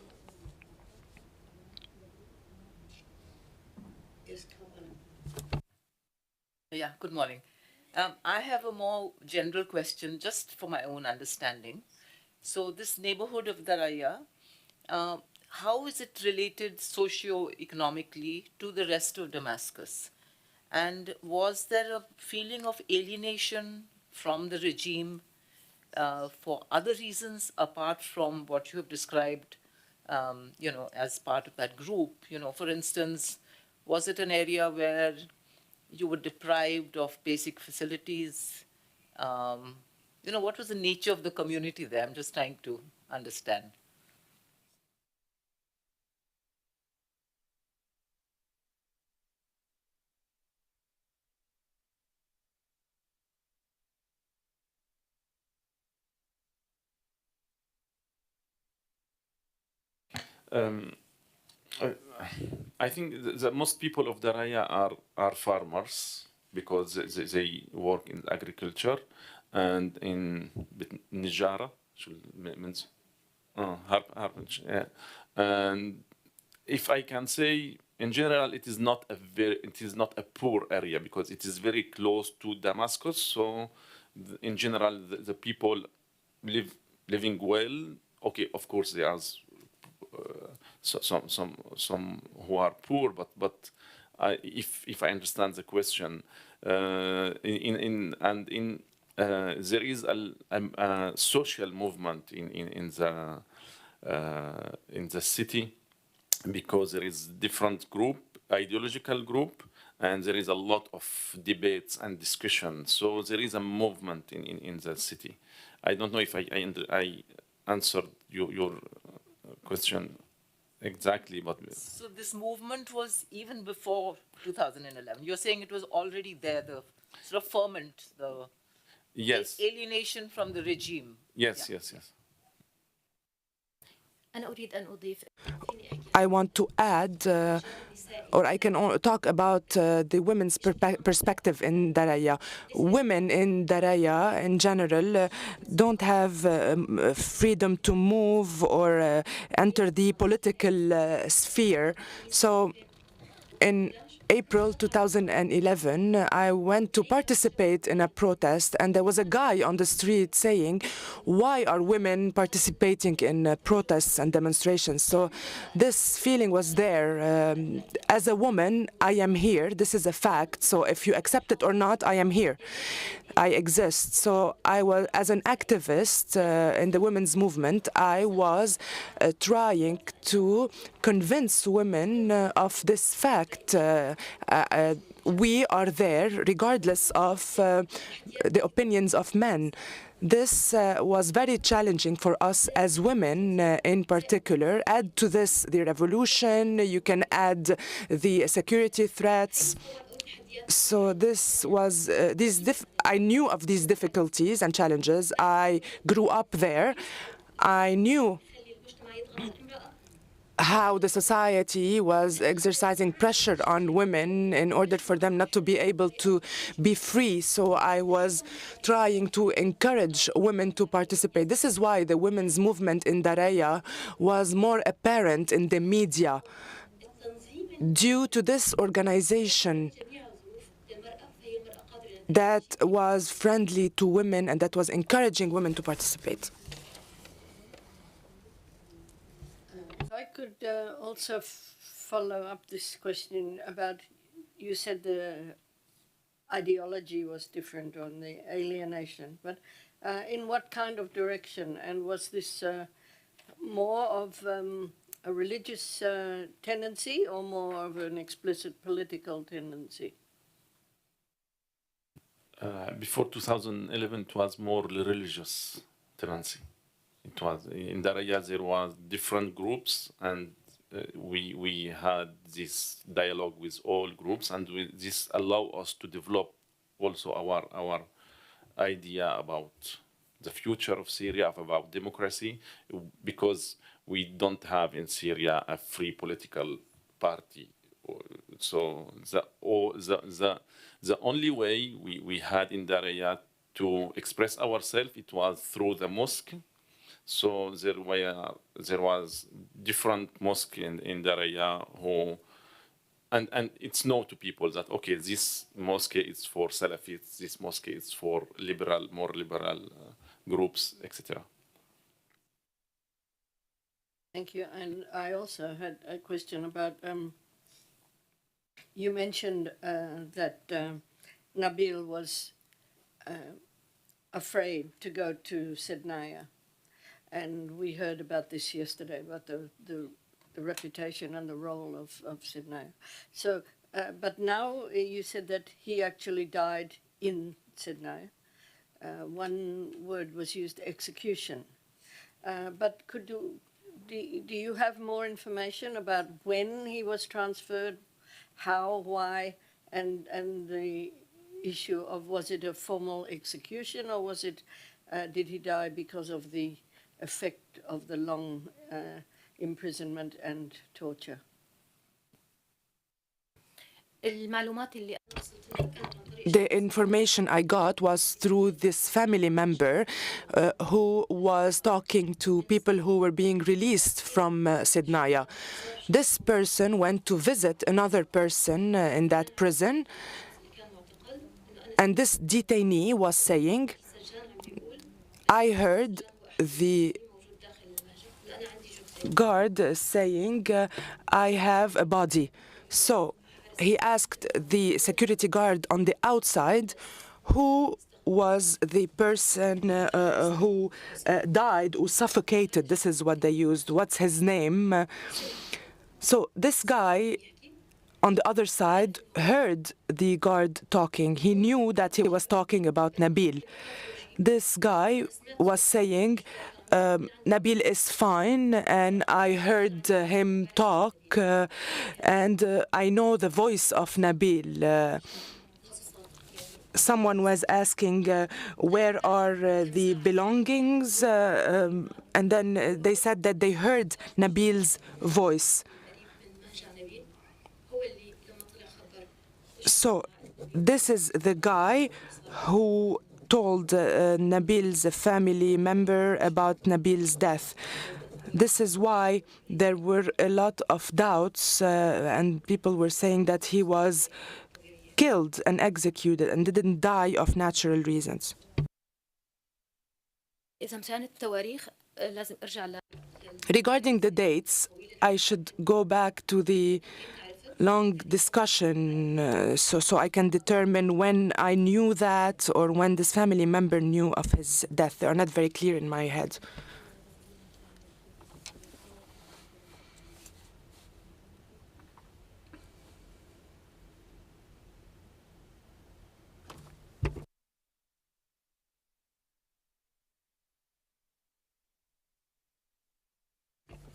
Yeah, good morning. I have a more general question, just for my own understanding. So this neighborhood of Daraya, how is it related socio-economically to the rest of Damascus? And was there a feeling of alienation from the regime for other reasons apart from what you have described, as part of that group? For instance, was it an area where you were deprived of basic facilities? What was the nature of the community there? I'm just trying to understand. Um, I think the most people of Daraya are farmers because they work in agriculture and in Nijara, means yeah. And if I can say, in general, it is not a poor area because it is very close to Damascus. So, in general, the people living well. Okay, of course, there are some who are poor, but if I understand the question, there is a social movement in the city because there is different group, ideological group, and there is a lot of debates and discussion. So there is a movement in the city. I don't know if I answered your question exactly, but So this movement was even before 2011. You're saying it was already there, the sort of ferment, the yes, alienation from the regime. yes, yes, yes. أنا أريد أن أضيف I want to add, or I can talk about the women's perspective in Daraya. Women in Daraya, in general, don't have freedom to move or enter the political sphere. So, in April 2011, I went to participate in a protest, and there was a guy on the street saying, "Why are women participating in protests and demonstrations?" So this feeling was there. As a woman, I am here. This is a fact. So if you accept it or not, I am here. I exist. So I was, as an activist in the women's movement, I was trying to convince women of this fact. We are there regardless of the opinions of men. This was very challenging for us as women in particular. Add to this the revolution, you can add the security threats. So this was, I knew of these difficulties and challenges. I grew up there. I knew how the society was exercising pressure on women in order for them not to be able to be free. So I was trying to encourage women to participate. This is why the women's movement in Daraya was more apparent in the media. Due to this organization that was friendly to women and that was encouraging women to participate. I could also follow up this question about, you said the ideology was different on the alienation, but in what kind of direction? And was this more of a religious tendency or more of an explicit political tendency? Before 2011, it was more religious tendency. It was in Daraya there was different groups, and we had this dialogue with all groups, and this allow us to develop also our idea about the future of Syria, about democracy, because we don't have in Syria a free political party. So the only way we had in Daraya to express ourselves, it was through the mosque. So there was different mosque in Daraya who, and it's known to people that, okay, this mosque is for Salafists, this mosque is for more liberal groups, etc. Thank you. And I also had a question about, you mentioned that Nabil was afraid to go to Sednaya. And we heard about this yesterday, about the reputation and the role of Sednaya. So, but now you said that he actually died in Sednaya. One word was used, execution. But do you have more information about when he was transferred, how, why, and the issue of, was it a formal execution, or was it, did he die because of the effect of the long imprisonment and torture? المعلومات اللي The information I got was through this family member who was talking to people who were being released from Sednaya. This person went to visit another person in that prison, and this detainee was saying, I heard the guard saying, I have a body. So he asked the security guard on the outside who was the person who died or suffocated. This is what they used. What's his name? So this guy on the other side heard the guard talking. He knew that he was talking about Nabil. This guy was saying, Nabil is fine, and I heard him talk, and I know the voice of Nabil. Someone was asking, where are the belongings? And then they said that they heard Nabil's voice. So this is the guy who told Nabil's family member about Nabil's death. This is why there were a lot of doubts, and people were saying that he was killed and executed and didn't die of natural reasons. إذا مشان التواريخ لازم أرجع Regarding the dates, I should go back to the long discussion so I can determine when I knew that or when this family member knew of his death. They are not very clear in my head.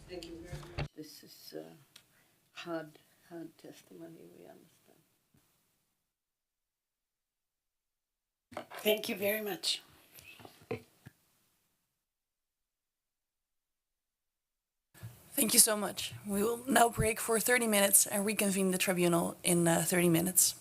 Thank you very much. This is hard testimony, we understand. Thank you very much. Thank you so much. We will now break for 30 minutes and reconvene the tribunal in 30 minutes.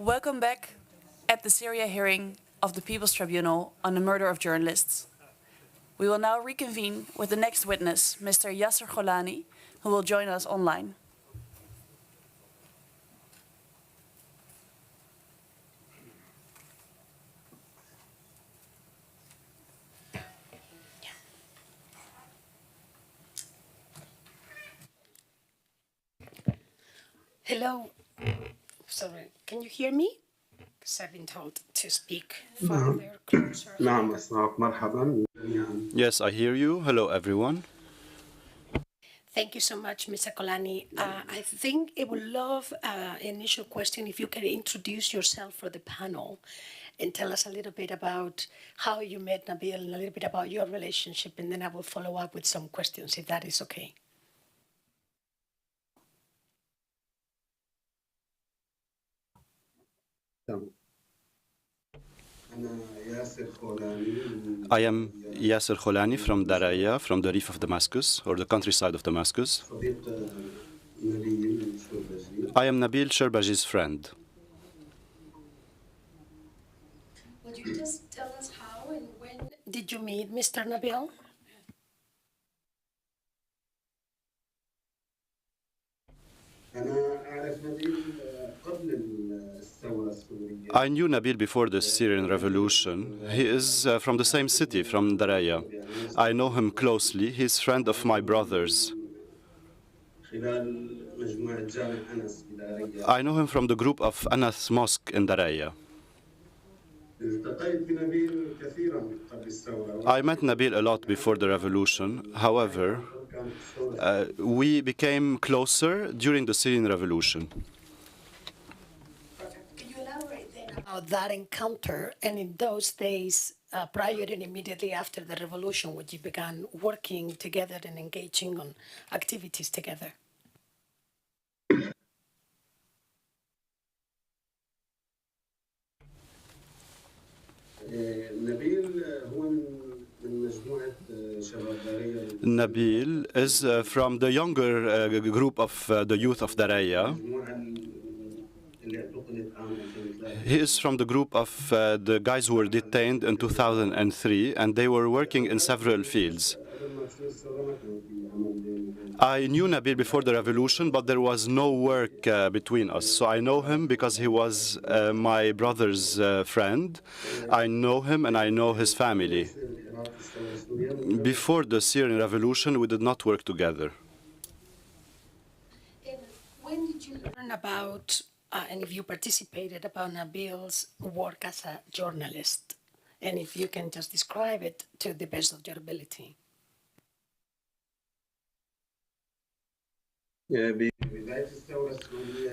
Welcome back at the Syria hearing of the People's Tribunal on the murder of journalists. We will now reconvene with the next witness, Mr. Yasser Golani, who will join us online. Hello. Sorry, can you hear me? Because I've been told to speak نعم farther, closer. نعم أسمعك مرحبا جميعا. Yes, I hear you. Hello, everyone. Thank you so much, Mr. Kolani. I think I would love initial question if you can introduce yourself for the panel and tell us a little bit about how you met Nabil and a little bit about your relationship, and then I will follow up with some questions, if that is okay. تمام. أنا ياسر خولاني من I am Yasser Kholani from Daraya, from the reef of Damascus, or the countryside of Damascus. صديق نبيل الشربجي. I am Nabil Sharbaji's friend. Would you just tell us how and when did you meet Mr. Nabil? أنا أعرف نبيل قبل الثورة السورية. I knew Nabil before the Syrian revolution. He is from the same city, from Daraya. I know him closely. He's a friend of my brother's. خلال مجموعة جامع أنس بدارية. I know him from the group of Anas Mosque in Daraya. التقيت بنبيل كثيرا قبل الثورة. I met Nabil a lot before the revolution. However, we became closer during the Syrian revolution. Can you elaborate then about that encounter and in those days prior and immediately after the revolution when you began working together and engaging on activities together? نبيل هو من مجموعة شباب دارية. Nabil is from the younger group of the youth of Daraya. المجموعة اللي اعتقلت عام 2003. He is from the group of the guys who were detained in 2003, and they were working in several fields. قبل ما تصير الثورة ما كان في عمل بيني. I knew Nabil before the revolution, but there was no work between us. So I know him because he was my brother's friend. I know him and I know his family. Before the Syrian revolution, we did not work together. And when did you learn about, and if you participated about Nabil's work as a journalist? And if you can just describe it to the best of your ability.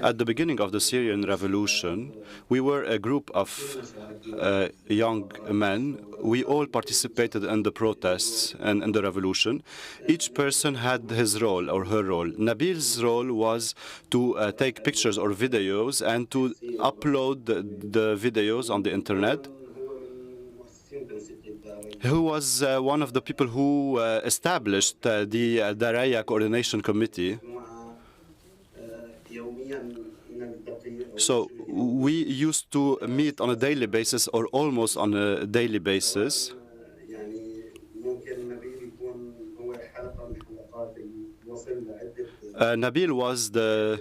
At the beginning of the Syrian revolution, we were a group of young men. We all participated in the protests and in the revolution. Each person had his role or her role. Nabil's role was to take pictures or videos and to upload the videos on the internet. Who was one of the people who established the Daraya Coordination Committee. So we used to meet on a daily basis or almost on a daily basis. Nabil was the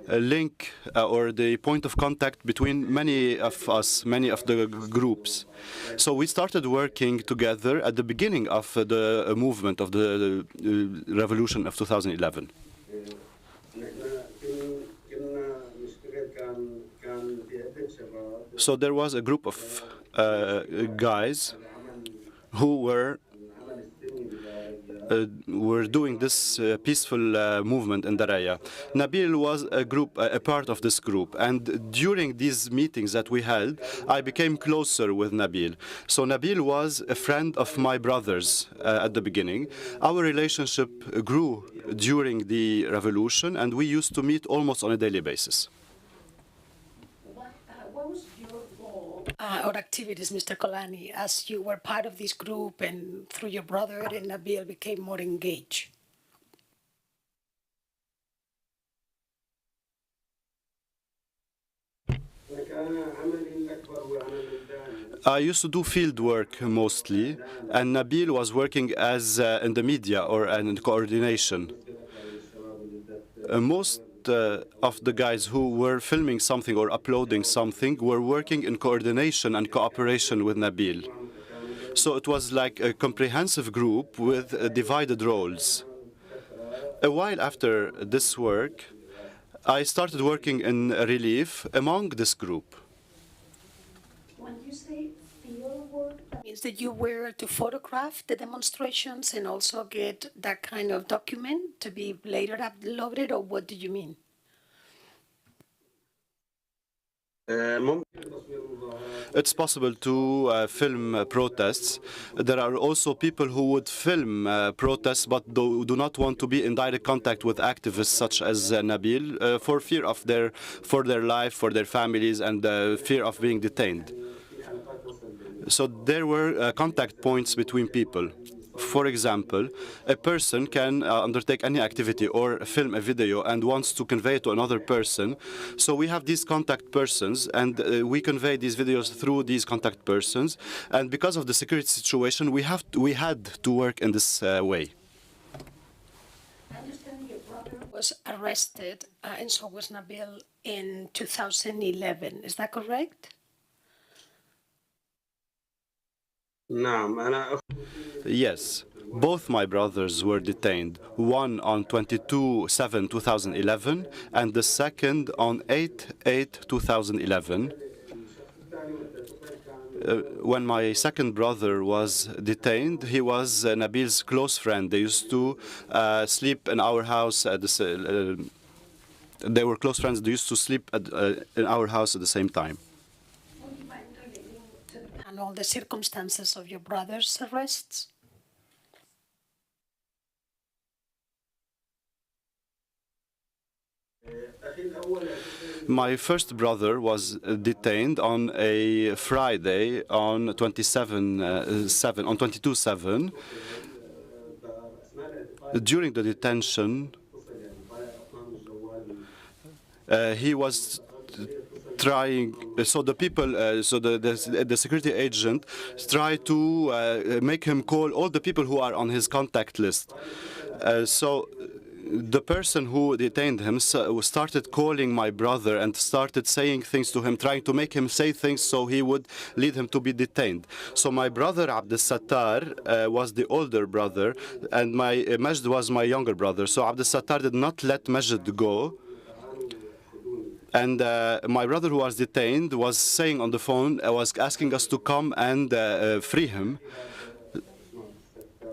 link or the point of contact between many of us, many of the groups. So we started working together at the beginning of the movement of the revolution of 2011. So there was a group of guys who were doing this peaceful movement in Daraya. Nabil was a part of this group, and during these meetings that we held, I became closer with Nabil. So Nabil was a friend of my brother's at the beginning. Our relationship grew during the revolution, and we used to meet almost on a daily basis. What was your role or activities, Mr. Kolani, as you were part of this group and through your brother and Nabil became more engaged? I used to do field work mostly, and Nabil was working as in the media or in coordination. Most of the guys who were filming something or uploading something were working in coordination and cooperation with Nabil. So it was like a comprehensive group with divided roles. A while after this work, I started working in relief among this group. When you say field work, that means that you were to photograph the demonstrations and also get that kind of document to be later uploaded, or what do you mean? It's possible to film protests. There are also people who would film protests but do not want to be in direct contact with activists such as Nabil for fear of their life, for their families, and fear of being detained. So there were contact points between people. For example, a person can undertake any activity or film a video and wants to convey it to another person. So we have these contact persons, and we convey these videos through these contact persons. And because of the security situation, we had to work in this way. I understand your brother was arrested, and so was Nabil in 2011. Is that correct? Yes, both my brothers were detained, one on 22/7/2011 and the second on 8/8/2011. When my second brother was detained, he was Nabil's close friend. They used to sleep in our house at the they were close friends. They used to sleep in our house at the same time. And all the circumstances of your brother's arrests? My first brother was detained on a Friday on 22/7. During the detention, he was trying. So the people, the security agent, tried to make him call all the people who are on his contact list. So the person who detained him started calling my brother and started saying things to him, trying to make him say things so he would lead him to be detained. So my brother Abdel Sattar was the older brother, and Majd was my younger brother. So Abdel Sattar did not let Majd go. And my brother who was detained was saying on the phone, was asking us to come and free him.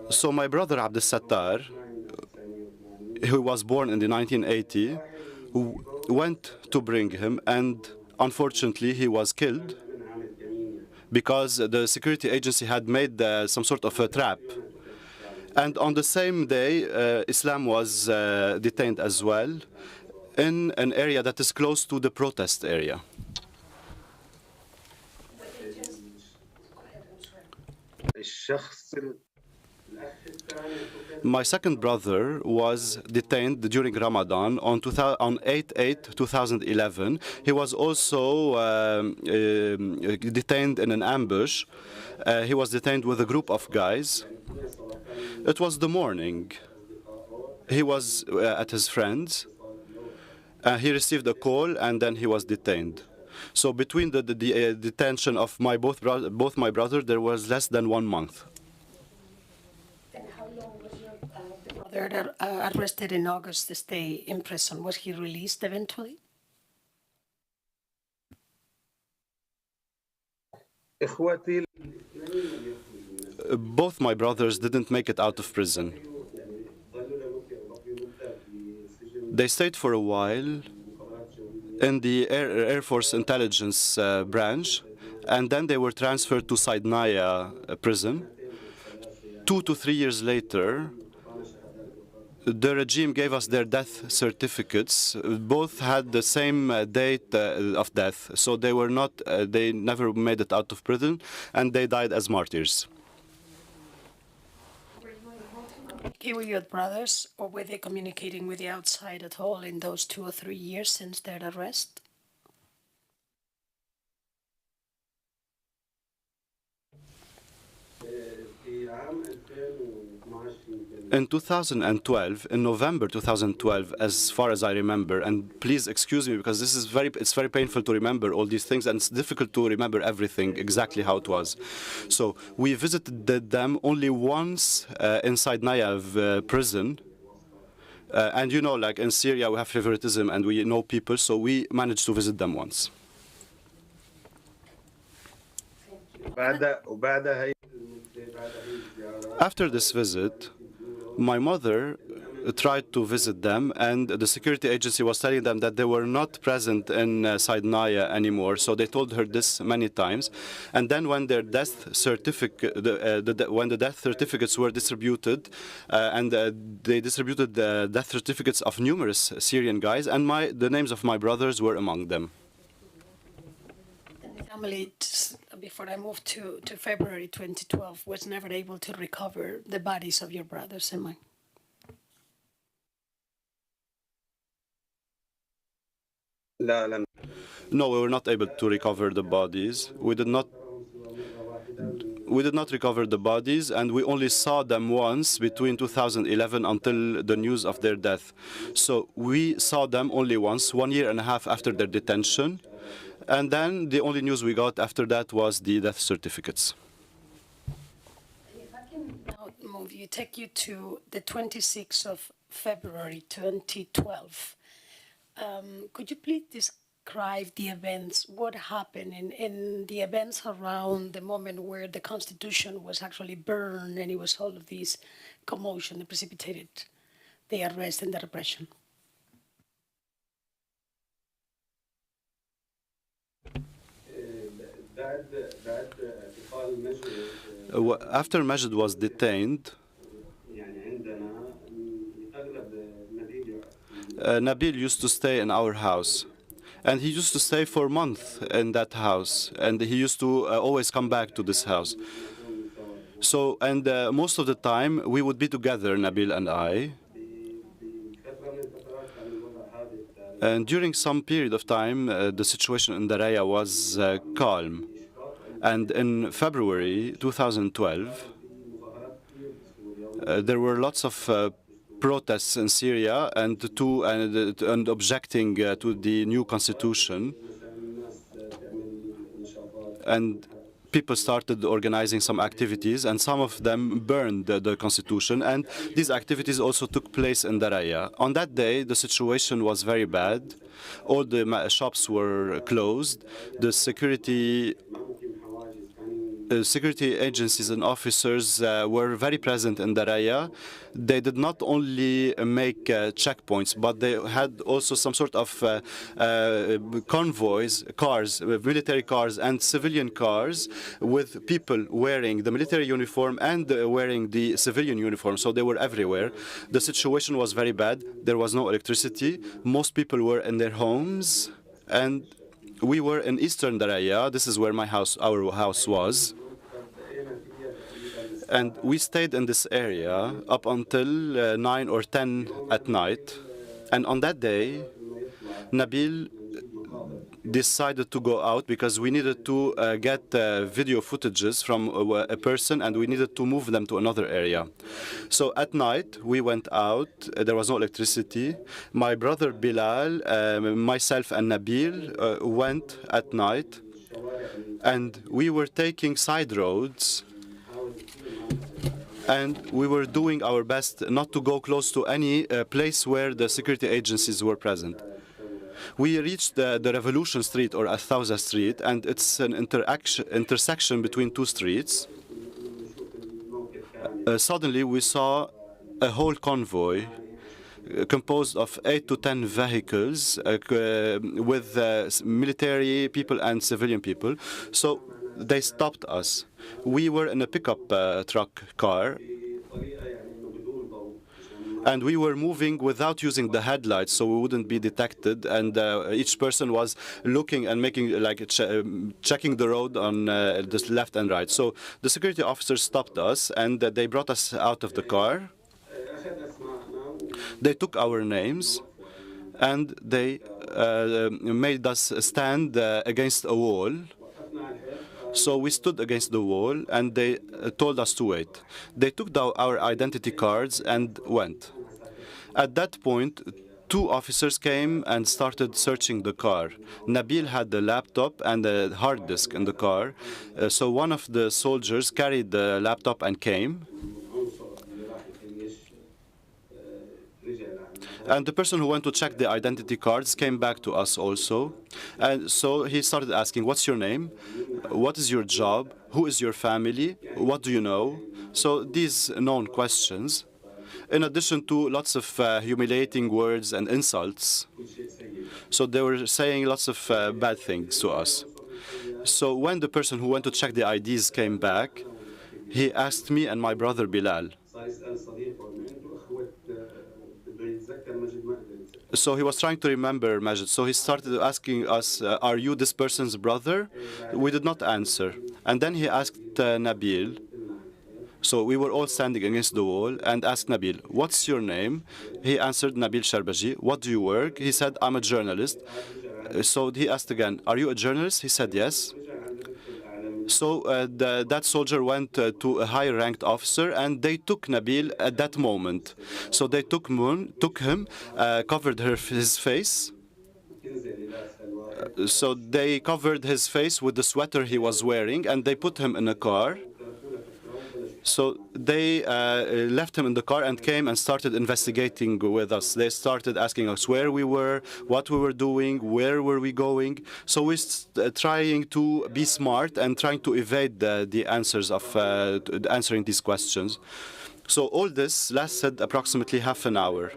So my brother Abdel Sattar, who was born in the 1980, went to bring him, and unfortunately he was killed because the security agency had made some sort of a trap. And on the same day, Islam was detained as well in an area that is close to the protest area. My second brother was detained during Ramadan on 8/8/2011. He was also detained in an ambush. He was detained with a group of guys. It was the morning. He was at his friend's. He received a call, and then he was detained. So between the detention of both my brothers, there was less than 1 month. And how long was your brother arrested in August to stay in prison? Was he released eventually? Both my brothers didn't make it out of prison. They stayed for a while in the Air Force intelligence branch, and then they were transferred to Saidnaya prison. 2 to 3 years later, the regime gave us their death certificates. Both had the same date of death, so they never made it out of prison, and they died as martyrs. Okay, with your brothers, or were they communicating with the outside at all in those 2 or 3 years since their arrest? In 2012, in November 2012, as far as I remember, and please excuse me because it's very painful to remember all these things, and it's difficult to remember everything exactly how it was. So we visited them only once inside Nayav prison. And you know, like in Syria, we have favoritism and we know people, so we managed to visit them once. After this visit, my mother tried to visit them, and the security agency was telling them that they were not present in Naya anymore. So they told her this many times. And then when their death certificate, when the death certificates were distributed, and they distributed the death certificates of numerous Syrian guys, and the names of my brothers were among them. The family, before I moved to February 2012, was never able to recover the bodies of your brothers and mine. No, we were not able to recover the bodies. We did not recover the bodies, and we only saw them once between 2011 until the news of their death. So we saw them only once, 1.5 years after their detention. And then the only news we got after that was the death certificates. If I can now take you to the 26th of February 2012. Could you please describe the events, what happened in the events around the moment where the Constitution was actually burned and it was all of this commotion that precipitated the arrest and the repression? After Majid was detained, Nabil used to stay in our house. And he used to stay for months in that house. And he used to always come back to this house. So, and most of the time, we would be together, Nabil and I. And during some period of time, the situation in Daraya was calm. And in February 2012, there were lots of protests in Syria and objecting to the new constitution. And people started organizing some activities, and some of them burned the constitution. And these activities also took place in Daraya. On that day, the situation was very bad. All the shops were closed. The security agencies and officers were very present in Daraya. They did not only make checkpoints, but they had also some sort of convoys, cars, military cars and civilian cars with people wearing the military uniform and wearing the civilian uniform. So they were everywhere. The situation was very bad. There was no electricity. Most people were in their homes. And we were in eastern Daraya. This is where our house was. And we stayed in this area up until 9 or 10 at night. And on that day, Nabil decided to go out because we needed to get video footages from a person, and we needed to move them to another area. So at night, we went out. There was no electricity. My brother Bilal, myself, and Nabil went at night, and we were taking side roads. And we were doing our best not to go close to any place where the security agencies were present. We reached the Revolution Street or Athawza Street, and it's an intersection between two streets. Suddenly, we saw a whole convoy composed of 8 to 10 vehicles with military people and civilian people. So they stopped us. We were in a pickup truck car, and we were moving without using the headlights, so we wouldn't be detected. And each person was looking and making checking the road on the left and right. So the security officers stopped us, and they brought us out of the car. They took our names, and they made us stand against a wall. So we stood against the wall and they told us to wait. They took our identity cards and went. At that point, two officers came and started searching the car. Nabil had the laptop and a hard disk in the car. So one of the soldiers carried the laptop and came. And the person who went to check the identity cards came back to us also. And so he started asking, what's your name? What is your job? Who is your family? What do you know? So these known questions, in addition to lots of humiliating words and insults. So they were saying lots of bad things to us. So when the person who went to check the IDs came back, he asked me and my brother Bilal. So he was trying to remember Majid. So he started asking us, are you this person's brother? We did not answer. And then he asked Nabil. So we were all standing against the wall and asked Nabil, what's your name? He answered, Nabil Al-Sharbaji. What do you work? He said, I'm a journalist. So he asked again, are you a journalist? He said, yes. So that soldier went to a high-ranked officer, and they took Nabil at that moment. So they took him, covered his face. So they covered his face with the sweater he was wearing, and they put him in a car. So they left him in the car and came and started investigating with us. They started asking us where we were, what we were doing, where were we going. So we trying to be smart and trying to evade the answers of answering these questions. So all this lasted approximately half an hour.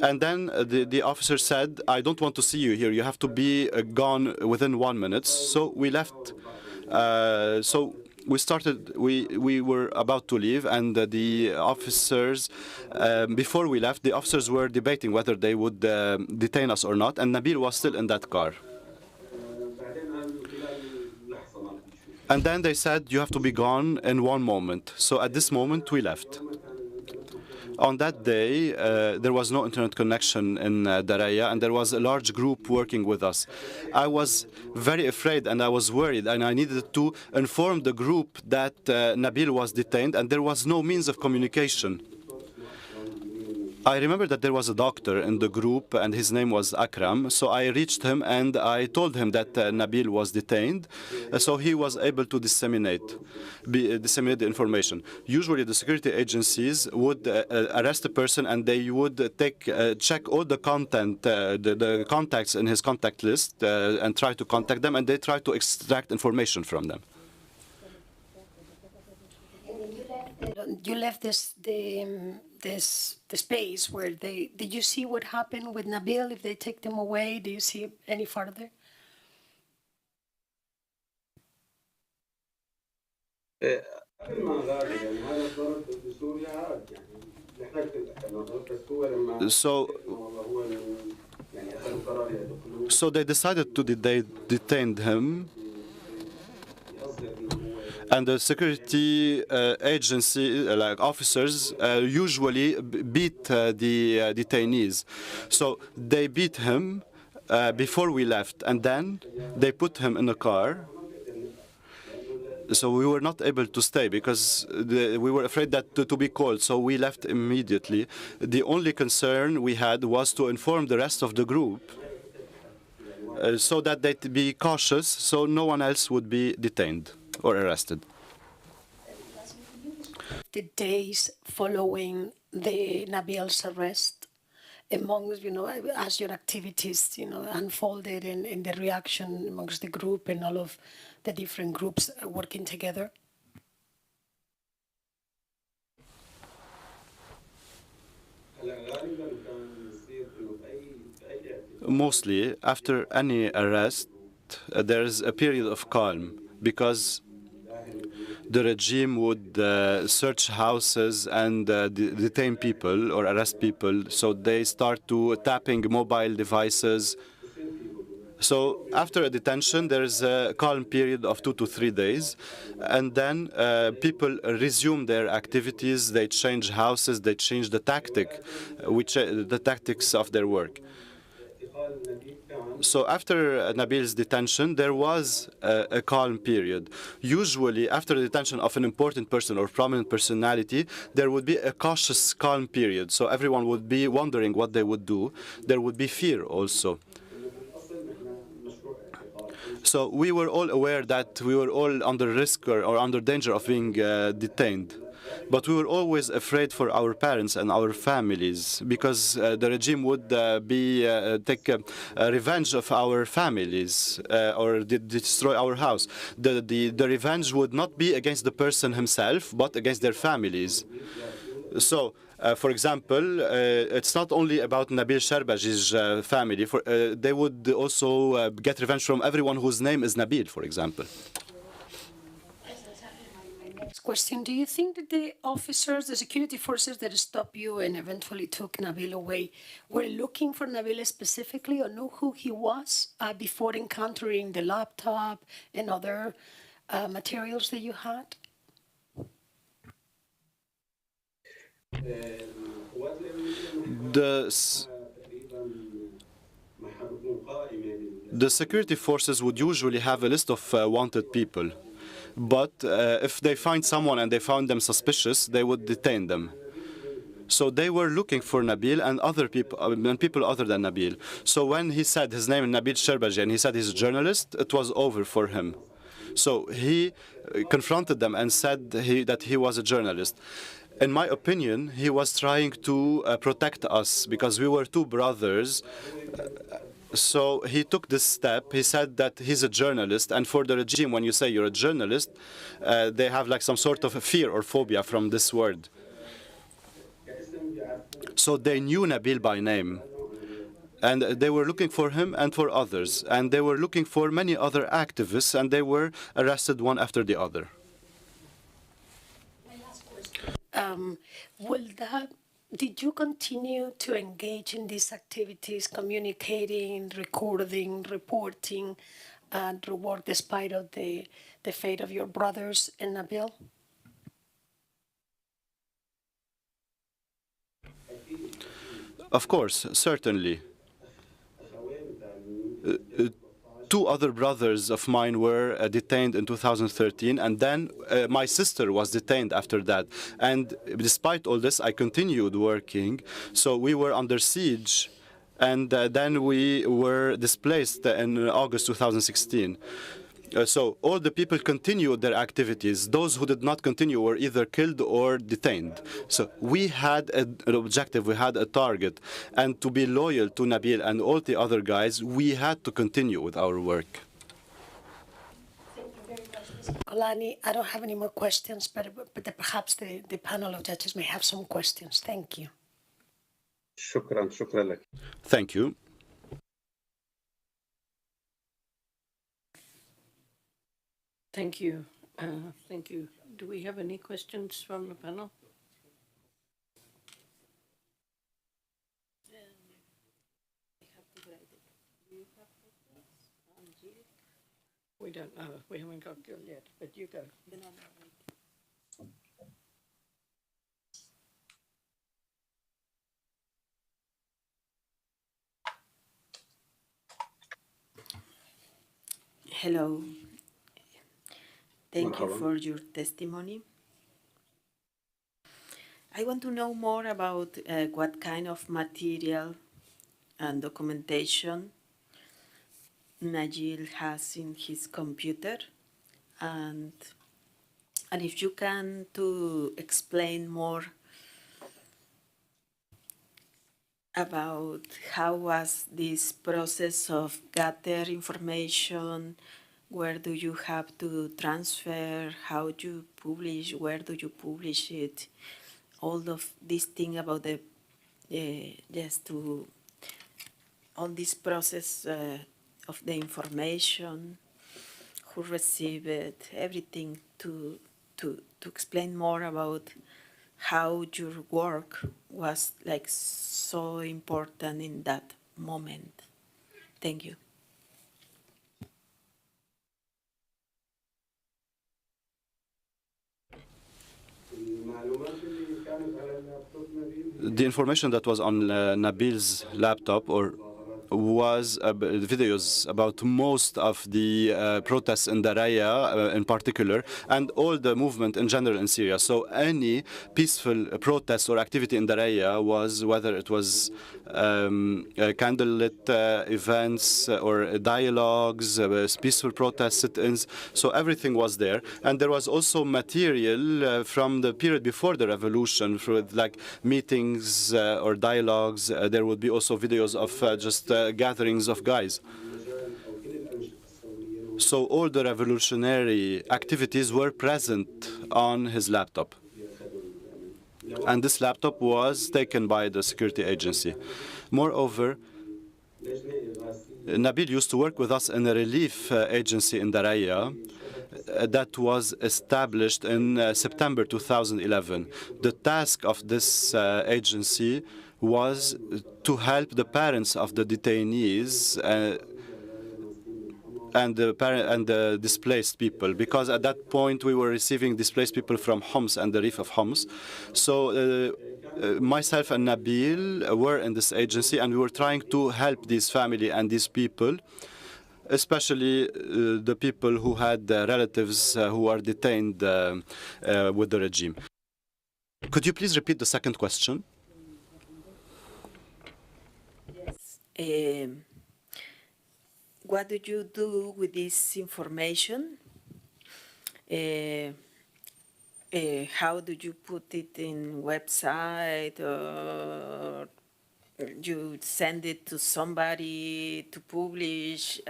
And then the officer said, I don't want to see you here. You have to be gone within 1 minute. So we left. We were about to leave, and the officers, before we left, the officers were debating whether they would detain us or not, and Nabil was still in that car. And then they said, you have to be gone in 1 moment. So at this moment, we left. On that day, there was no internet connection in Daraya, and there was a large group working with us. I was very afraid and I was worried, and I needed to inform the group that Nabil was detained, and there was no means of communication. I remember that there was a doctor in the group, and his name was Akram. So I reached him and I told him that Nabil was detained. So he was able to disseminate the information. Usually the security agencies would arrest a person, and they would check all the content, the contacts in his contact list, and try to contact them, and they try to extract information from them. You left the space where did you see what happened with Nabil? If they take them away, do you see any further? So they decided to detain him. And the security agency, like officers, usually beat the detainees. So they beat him before we left, and then they put him in a car. So we were not able to stay because we were afraid that to be called, so we left immediately. The only concern we had was to inform the rest of the group so that they'd be cautious, so no one else would be detained or arrested. The days following the Nabil's arrest, amongst, as your activities, unfolded in the reaction amongst the group and all of the different groups working together? Mostly, after any arrest, there is a period of calm because the regime would search houses and detain people or arrest people. So they start to tapping mobile devices. So after a detention, there is a calm period of 2 to 3 days. And then people resume their activities. They change houses. They change the tactics of their work. So after Nabil's detention, there was a calm period. Usually, after the detention of an important person or prominent personality, there would be a cautious, calm period. So everyone would be wondering what they would do. There would be fear also. So we were all aware that we were all under risk or under danger of being detained. But we were always afraid for our parents and our families because the regime would take revenge of our families or destroy our house. The revenge would not be against the person himself, but against their families. So, for example, it's not only about Nabil Sharbaji's family. They would also get revenge from everyone whose name is Nabil, for example. Next question. Do you think that the officers, the security forces that stopped you and eventually took Nabil away, were looking for Nabil specifically or knew who he was before encountering the laptop and other materials that you had? The security forces would usually have a list of wanted people. But if they find someone and they found them suspicious, they would detain them. So they were looking for Nabil and other people, and people other than Nabil. So when he said his name is Nabil Sharbaji and he said he's a journalist, it was over for him. So he confronted them and said that he was a journalist. In my opinion, he was trying to protect us because we were two brothers. So he took this step. He said that he's a journalist, and for the regime, when you say you're a journalist, they have like some sort of a fear or phobia from this word. So they knew Nabil by name, and they were looking for him and for others, and they were looking for many other activists, and they were arrested one after the other. Did you continue to engage in these activities, communicating, recording, reporting, and work despite of the fate of your brothers and Nabil? Of course, certainly. Two other brothers of mine were detained in 2013, and then my sister was detained after that. And despite all this, I continued working. So we were under siege, and then we were displaced in August 2016. So all the people continued their activities. Those who did not continue were either killed or detained. So we had an objective, we had a target. And to be loyal to Nabil and all the other guys, we had to continue with our work. Thank you very much, Mr. Alani. I don't have any more questions, but perhaps the panel of judges may have some questions. Thank you. Thank you. Thank you. Thank you. Do we have any questions from the panel? We don't know. We haven't got Gil yet, but you go. Hello. Thank you for your testimony. I want to know more about what kind of material and documentation Nabil has in his computer, and if you can to explain more about how was this process of gather information. Where do you have to transfer? How do you publish? Where do you publish it? All of this thing about the all this process of the information, who receive it, everything to explain more about how your work was like so important in that moment. Thank you. The information that was on Nabil's laptop, or was videos about most of the protests in Daraya in particular, and all the movement in general in Syria. So any peaceful protest or activity in Daraya was, whether it was candlelit events or dialogues, peaceful protest sit-ins, so everything was there. And there was also material from the period before the revolution, for like meetings or dialogues. There would be also videos of just gatherings of guys. So all the revolutionary activities were present on his laptop. And this laptop was taken by the security agency. Moreover, Nabil used to work with us in a relief agency in Daraya that was established in September 2011. The task of this agency was to help the parents of the detainees and the displaced people, because at that point we were receiving displaced people from Homs and the Reef of Homs. So myself and Nabil were in this agency, and we were trying to help these family and these people, especially the people who had relatives who are detained with the regime. Could you please repeat the second question? Yes. What do you do with this information? How do you put it in website, or you send it to somebody to publish?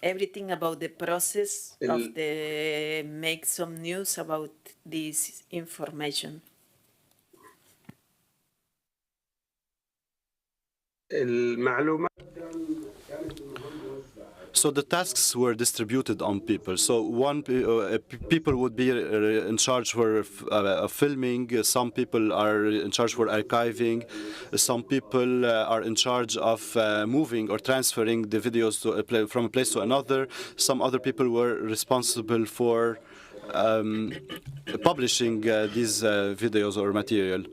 Everything about the process of the make some news about this information. So the tasks were distributed on people. So people would be in charge for filming. Some people are in charge for archiving. Some people are in charge of moving or transferring the videos from a place to another. Some other people were responsible for publishing these videos or material.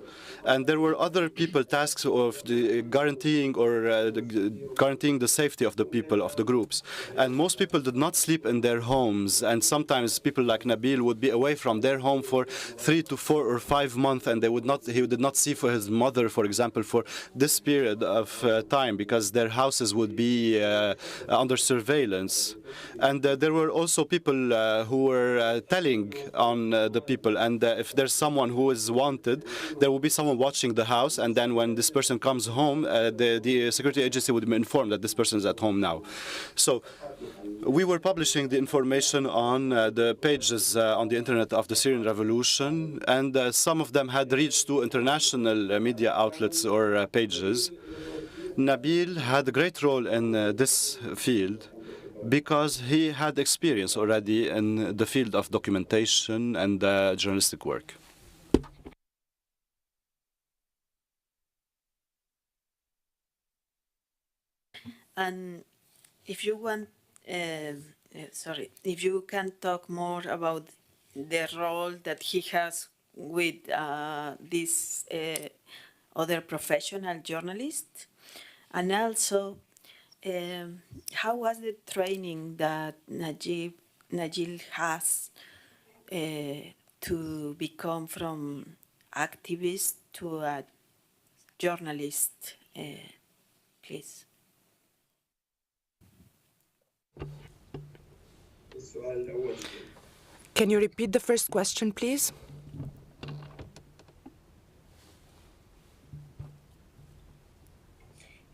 And there were other people tasks of guaranteeing the safety of the people, of the groups. And most people did not sleep in their homes. And sometimes people like Nabil would be away from their home for 3 to 4 or 5 months, and he did not see for his mother, for example, for this period of time, because their houses would be under surveillance. And there were also people who were telling on the people. And if there's someone who is wanted, there will be someone watching the house. And then when this person comes home, the security agency would be informed that this person is at home now. So we were publishing the information on the pages on the internet of the Syrian revolution. And some of them had reached to international media outlets or pages. Nabil had a great role in this field, because he had experience already in the field of documentation and journalistic work. And if you want, if you can talk more about the role that he has with this other professional journalists, and also how was the training that Nabil has to become from activist to a journalist, please? Can you repeat the first question, please?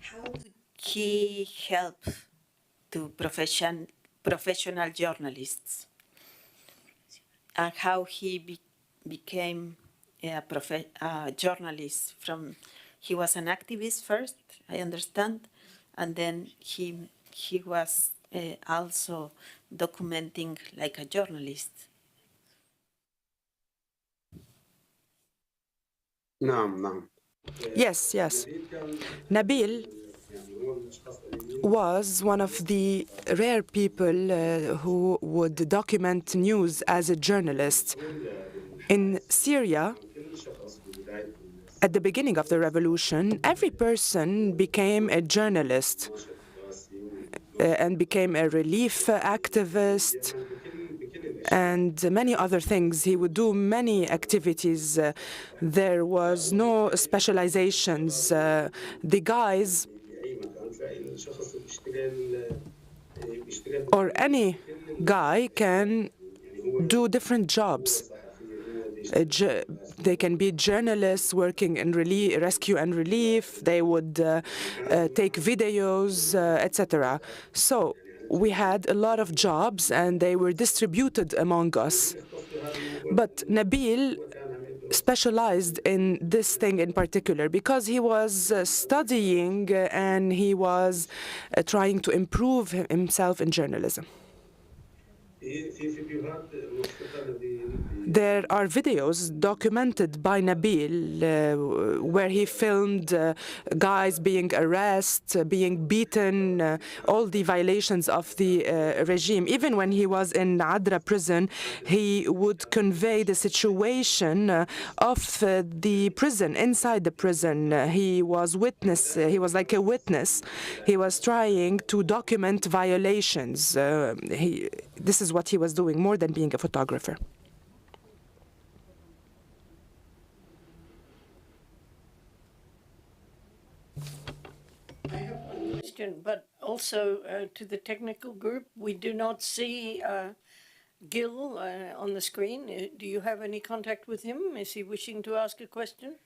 How did he help to professional journalists, and how he became a journalist? He was an activist first, I understand, and then he was also documenting like a journalist. Yes. Nabil was one of the rare people who would document news as a journalist. In Syria, at the beginning of the revolution, every person became a journalist and became a relief activist and many other things. He would do many activities. There was no specializations. The guys or any guy can do different jobs. They can be journalists working in rescue and relief. They would take videos, etc. So we had a lot of jobs, and they were distributed among us. But Nabil specialized in this thing in particular because he was studying and he was trying to improve himself in journalism. There are videos documented by Nabil where he filmed guys being arrested, being beaten, all the violations of the regime. Even when he was in Adra prison, he would convey the situation of the prison, inside the prison. He was like a witness. He was trying to document violations. This is what he was doing, more than being a photographer. I have one question, but also to the technical group. We do not see Gil on the screen. Do you have any contact with him? Is he wishing to ask a question?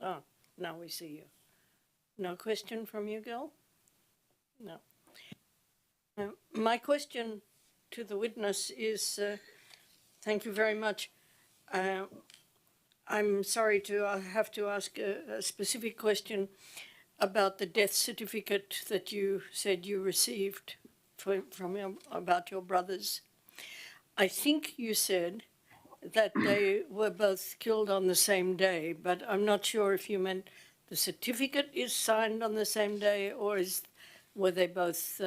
Oh, now we see you. No question from you, Gil? No. My question to the witness is, thank you very much. I'm sorry to have to ask a specific question about the death certificate that you said you received about your brothers. I think you said that they were both killed on the same day, but I'm not sure if you meant the certificate is signed on the same day or were they both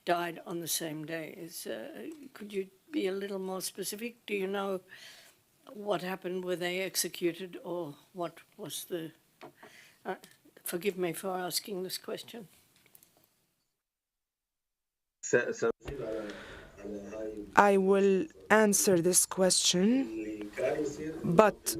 died on the same day? Could you be a little more specific? Do you know what happened? Were they executed, or what was the... forgive me for asking this question. I will answer this question, but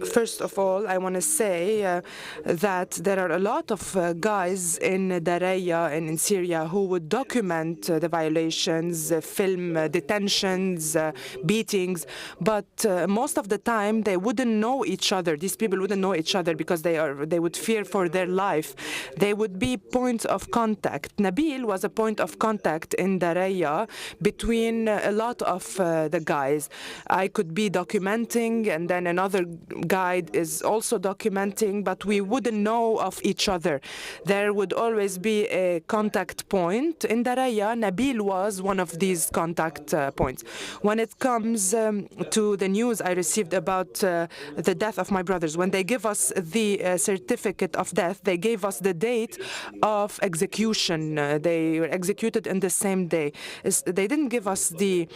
first of all, I want to say that there are a lot of guys in Daraya and in Syria who would document the violations, film detentions, beatings, but most of the time they wouldn't know each other. These people wouldn't know each other because they would fear for their life. They would be points of contact. Nabil was a point of contact in Daraya between a lot of the guys. I could be documenting, and then another guide is also documenting, but we wouldn't know of each other. There would always be a contact point. In Daraya, Nabil was one of these contact points. When it comes to the news I received about the death of my brothers, when they give us the certificate of death, they gave us the date of execution. They were executed in the same day. They didn't give us the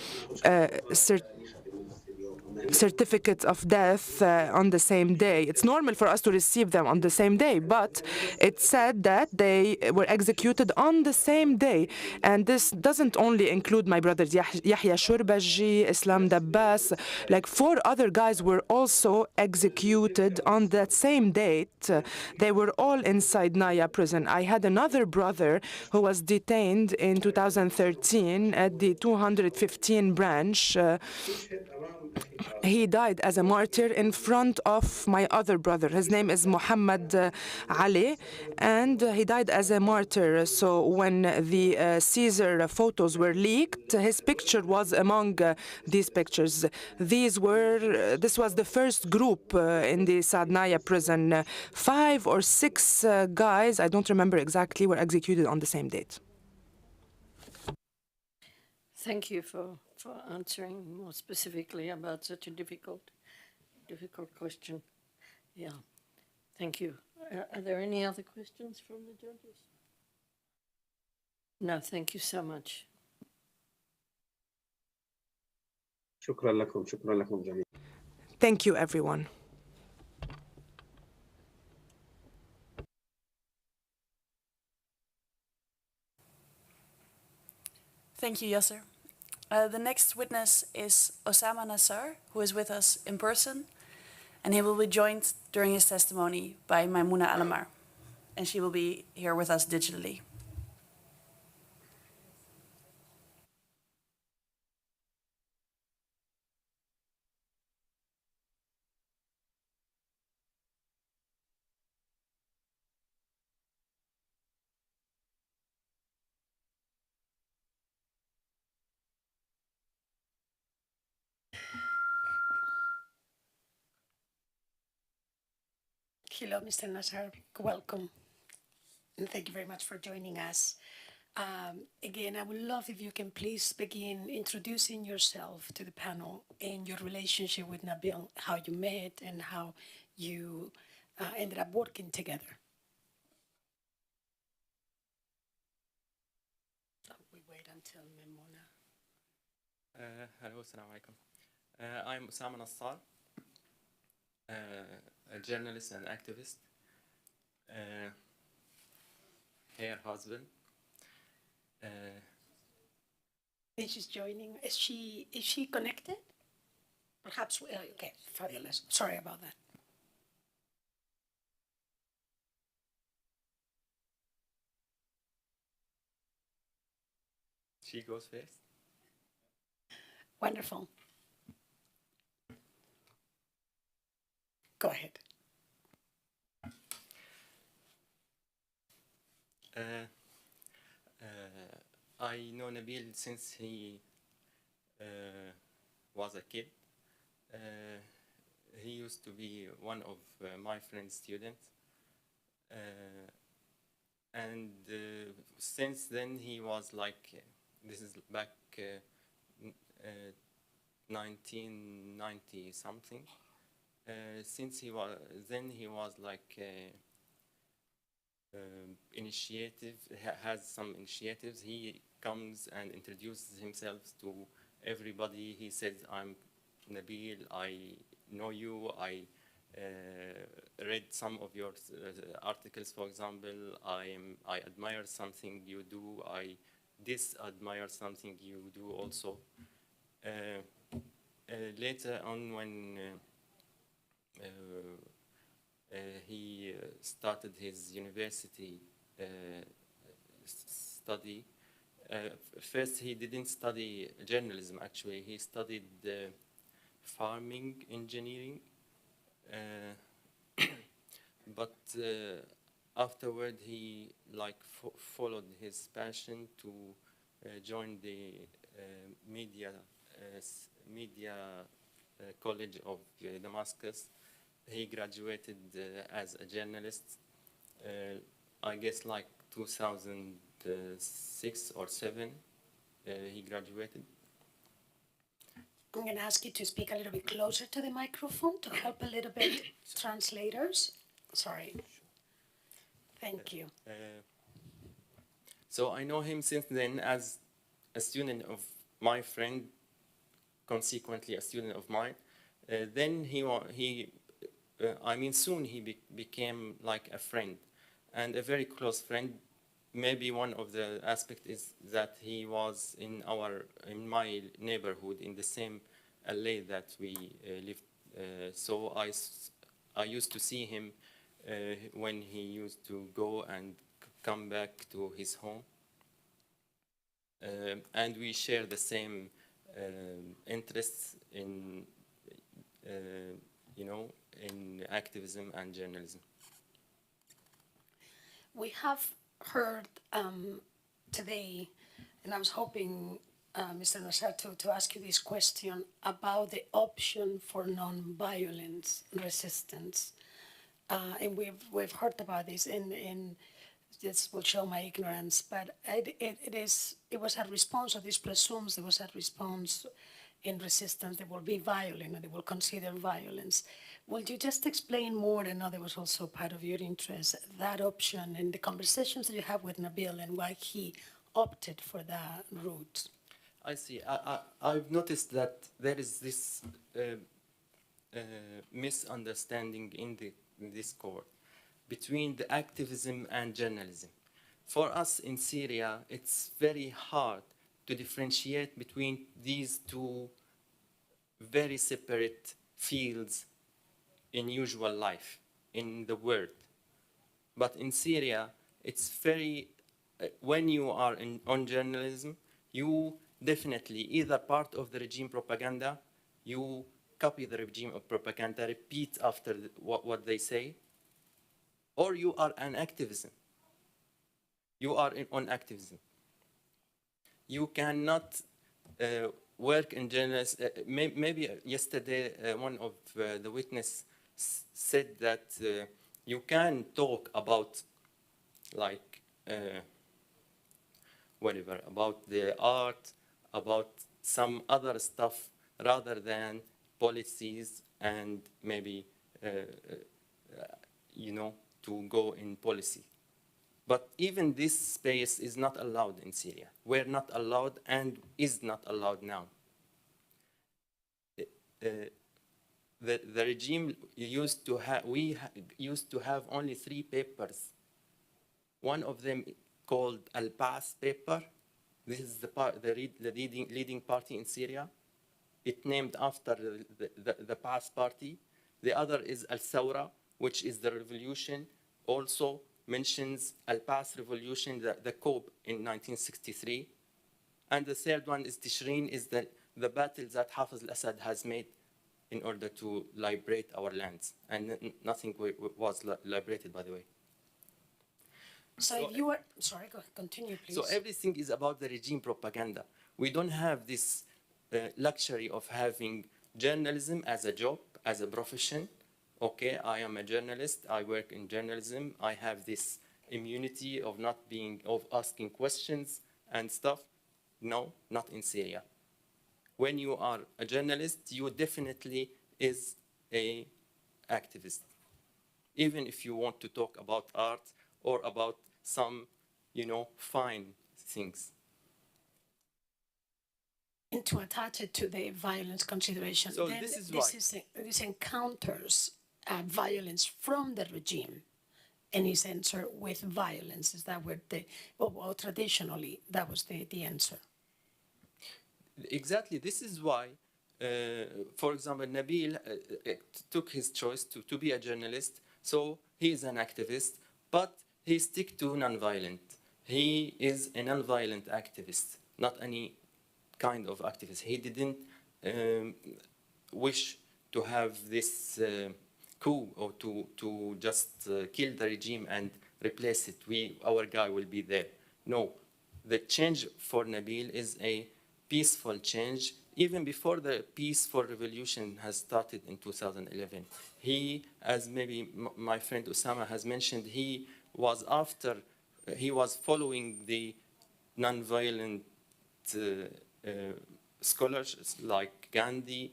certificates of death on the same day. It's normal for us to receive them on the same day, but it said that they were executed on the same day. And this doesn't only include my brothers, Yahya Shurbaji, Islam Dabbas, like 4 other guys were also executed on that same date. They were all inside Naya prison. I had another brother who was detained in 2013 at the 215 branch. He died as a martyr in front of my other brother. His name is Muhammad Ali, and he died as a martyr. So when the Caesar photos were leaked, his picture was among these pictures. This was the first group in the Sadnaya prison. 5 or 6 guys, I don't remember exactly, were executed on the same date. Thank you for answering more specifically about such a difficult question. Yeah, thank you. Are there any other questions from the judges? No, thank you so much. Thank you, everyone. Thank you, Yasser. The next witness is Osama Nassar, who is with us in person, and he will be joined during his testimony by Maimouna Alamar, and she will be here with us digitally. Hello, Mr. Nassar. Welcome. And thank you very much for joining us. Again, I would love if you can please begin introducing yourself to the panel and your relationship with Nabil, how you met and how you ended up working together. We wait until Maimouna. Hello, assalamu alaikum. I'm Osama Nassar, a journalist and activist, her husband. And she's joining. Is she connected? Perhaps. Okay, fabulous. Sorry about that. She goes first. Wonderful. Go ahead. I know Nabil since he was a kid. He used to be one of my friend's students. And since then he was like, this is back 1990 something. Since he was like has some initiatives. He comes and introduces himself to everybody. He says, I'm Nabil, I know you, I read some of your articles, for example. I admire something you do, I disadmire something you do also. Later on, when he started his university study. First, he didn't study journalism, actually. He studied farming engineering. But afterward, he followed his passion to join the media college of Damascus. He graduated as a journalist, I guess like 2006 or 7, he graduated. I'm going to ask you to speak a little bit closer to the microphone to help a little bit translators. Sorry. Thank you. So I know him since then as a student of my friend, consequently a student of mine. Then soon he became like a friend, and a very close friend. Maybe one of the aspects is that he was in my neighborhood, in the same alley that we lived. So I used to see him when he used to go and come back to his home. And we share the same interests in in activism and journalism. We have heard today, and I was hoping, Mr. Nassar, to ask you this question about the option for non-violence resistance. And we've heard about this, and this will show my ignorance, but it was a response, or this presumes there was a response in resistance that will be violent, and they will consider violence. Will you just explain more? I know that was also part of your interest, that option and the conversations that you have with Nabil and why he opted for that route. I see. I've noticed that there is this misunderstanding in this court between the activism and journalism. For us in Syria, it's very hard to differentiate between these two very separate fields in usual life in the world. But in Syria, it's very, when you are on journalism, you definitely either part of the regime propaganda, you copy the regime of propaganda, repeat after what they say, or you are an activism. You are on activism. You cannot work in journalism. Maybe yesterday one of the witnesses said that you can talk about like whatever, about the art, about some other stuff rather than policies and maybe, you know, to go in policy. But even this space is not allowed in Syria. We're not allowed and is not allowed now. The regime used to have, used to have only 3 papers. One of them called Al-Ba'ath paper. This is the leading party in Syria. It named after the Ba'ath party. The other is Al-Thawra, which is the revolution, also mentions Al-Ba'ath revolution, the coup in 1963. And the third one is Tishreen, is the battle that Hafiz al-Assad has made in order to liberate our lands. And nothing was liberated, by the way. So if you were, sorry, go ahead, continue, please. So everything is about the regime propaganda. We don't have this luxury of having journalism as a job, as a profession. Okay, I am a journalist, I work in journalism, I have this immunity of not being, of asking questions and stuff. No, not in Syria. When you are a journalist, you definitely is an activist. Even if you want to talk about art or about some, you know, fine things. And to attach it to the violence consideration, So then this encounters violence from the regime and is answered with violence. Is that what well, traditionally, that was the answer? Exactly. This is why, for example, Nabil took his choice to be a journalist. So he is an activist, but he stick to nonviolent. He is a nonviolent activist, not any kind of activist. He didn't wish to have this coup or to just kill the regime and replace it. Our guy will be there. No, the change for Nabil is a peaceful change. Even before the peaceful revolution has started in 2011, he, as maybe my friend Osama has mentioned, he was following the nonviolent scholars like Gandhi,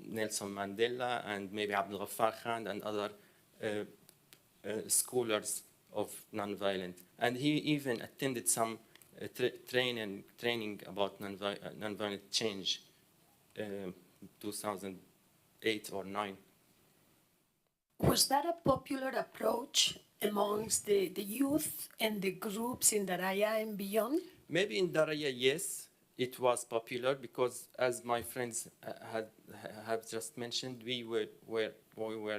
Nelson Mandela, and maybe Abdel Ghaffar Khan and other scholars of nonviolent. And he even attended some training about nonviolent change, 2008 or 9. Was that a popular approach amongst the youth and the groups in Daraya and beyond? Maybe in Daraya, yes, it was popular because, as my friends have just mentioned, we were